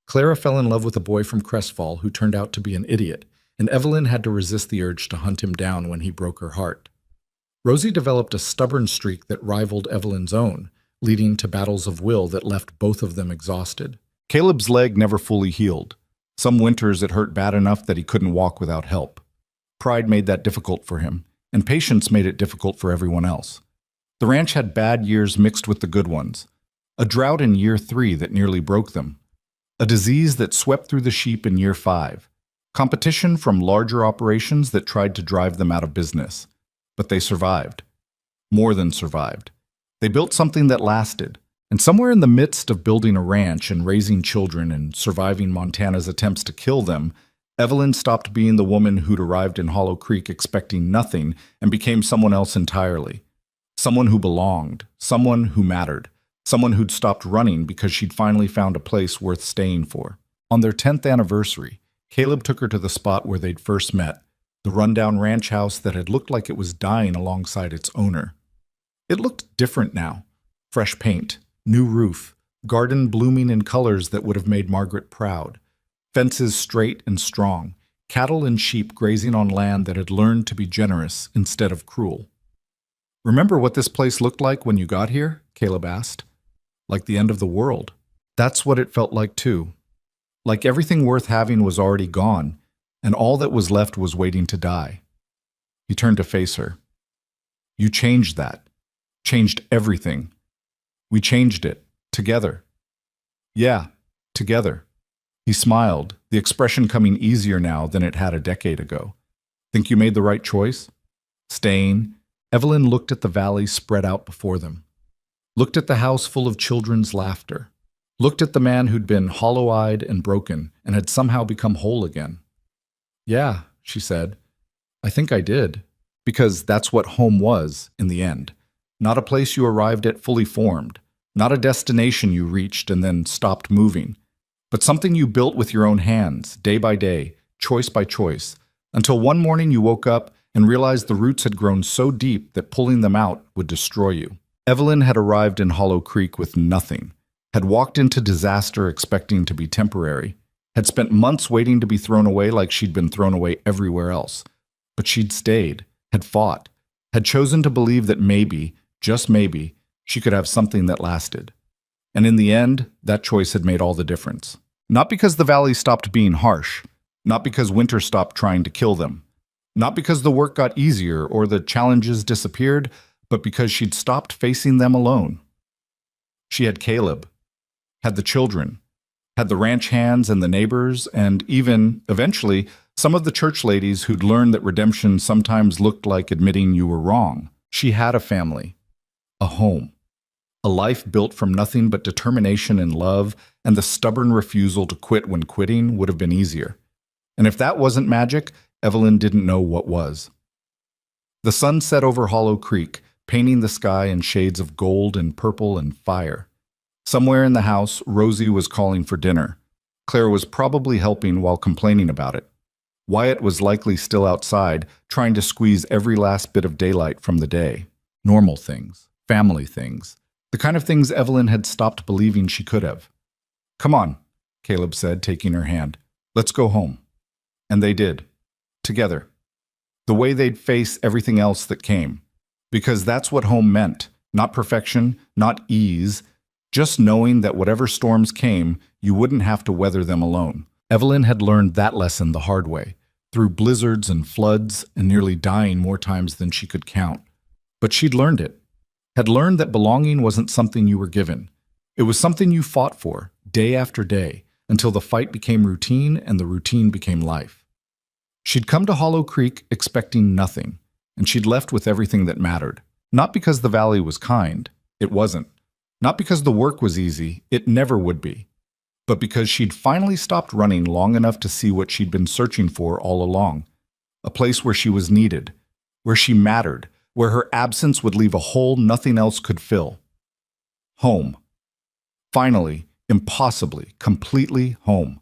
Clara fell in love with a boy from Crestfall who turned out to be an idiot, and Evelyn had to resist the urge to hunt him down when he broke her heart. Rosie developed a stubborn streak that rivaled Evelyn's own, leading to battles of will that left both of them exhausted. Caleb's leg never fully healed. Some winters it hurt bad enough that he couldn't walk without help. Pride made that difficult for him, and patience made it difficult for everyone else. The ranch had bad years mixed with the good ones. A drought in year 3 that nearly broke them. A disease that swept through the sheep in year 5. Competition from larger operations that tried to drive them out of business. But they survived. More than survived. They built something that lasted. And somewhere in the midst of building a ranch and raising children and surviving Montana's attempts to kill them, Evelyn stopped being the woman who'd arrived in Hollow Creek expecting nothing and became someone else entirely. Someone who belonged. Someone who mattered. Someone who'd stopped running because she'd finally found a place worth staying for. On their 10th anniversary, Caleb took her to the spot where they'd first met, the rundown ranch house that had looked like it was dying alongside its owner. It looked different now. Fresh paint, new roof, garden blooming in colors that would have made Margaret proud, fences straight and strong, cattle and sheep grazing on land that had learned to be generous instead of cruel. "Remember what this place looked like when you got here?" Caleb asked. "Like the end of the world." That's what it felt like too. Like everything worth having was already gone, and all that was left was waiting to die. He turned to face her. "You changed that. Changed everything. We changed it. Together." "Yeah, together." He smiled, the expression coming easier now than it had a decade ago. "Think you made the right choice?" Staying, Evelyn looked at the valley spread out before them. Looked at the house full of children's laughter. Looked at the man who'd been hollow-eyed and broken and had somehow become whole again. "Yeah," she said. "I think I did." Because that's what home was, in the end. Not a place you arrived at fully formed. Not a destination you reached and then stopped moving. But something you built with your own hands, day by day, choice by choice, until one morning you woke up and realized the roots had grown so deep that pulling them out would destroy you. Evelyn had arrived in Hollow Creek with nothing, had walked into disaster expecting to be temporary, had spent months waiting to be thrown away like she'd been thrown away everywhere else. But she'd stayed, had fought, had chosen to believe that maybe, just maybe, she could have something that lasted. And in the end, that choice had made all the difference. Not because the valley stopped being harsh, not because winter stopped trying to kill them, not because the work got easier or the challenges disappeared, but because she'd stopped facing them alone. She had Caleb, had the children, had the ranch hands and the neighbors, and even, eventually, some of the church ladies who'd learned that redemption sometimes looked like admitting you were wrong. She had a family, a home, a life built from nothing but determination and love, and the stubborn refusal to quit when quitting would have been easier. And if that wasn't magic, Evelyn didn't know what was. The sun set over Hollow Creek, painting the sky in shades of gold and purple and fire. Somewhere in the house, Rosie was calling for dinner. Claire was probably helping while complaining about it. Wyatt was likely still outside, trying to squeeze every last bit of daylight from the day. Normal things, family things, the kind of things Evelyn had stopped believing she could have. "Come on," Caleb said, taking her hand. "Let's go home." And they did. Together. The way they'd face everything else that came. Because that's what home meant. Not perfection, not ease, just knowing that whatever storms came, you wouldn't have to weather them alone. Evelyn had learned that lesson the hard way, through blizzards and floods and nearly dying more times than she could count. But she'd learned it. Had learned that belonging wasn't something you were given. It was something you fought for, day after day, until the fight became routine and the routine became life. She'd come to Hollow Creek expecting nothing, and she'd left with everything that mattered. Not because the valley was kind. It wasn't. Not because the work was easy. It never would be. But because she'd finally stopped running long enough to see what she'd been searching for all along. A place where she was needed, where she mattered, where her absence would leave a hole nothing else could fill. Home. Finally, impossibly, completely home.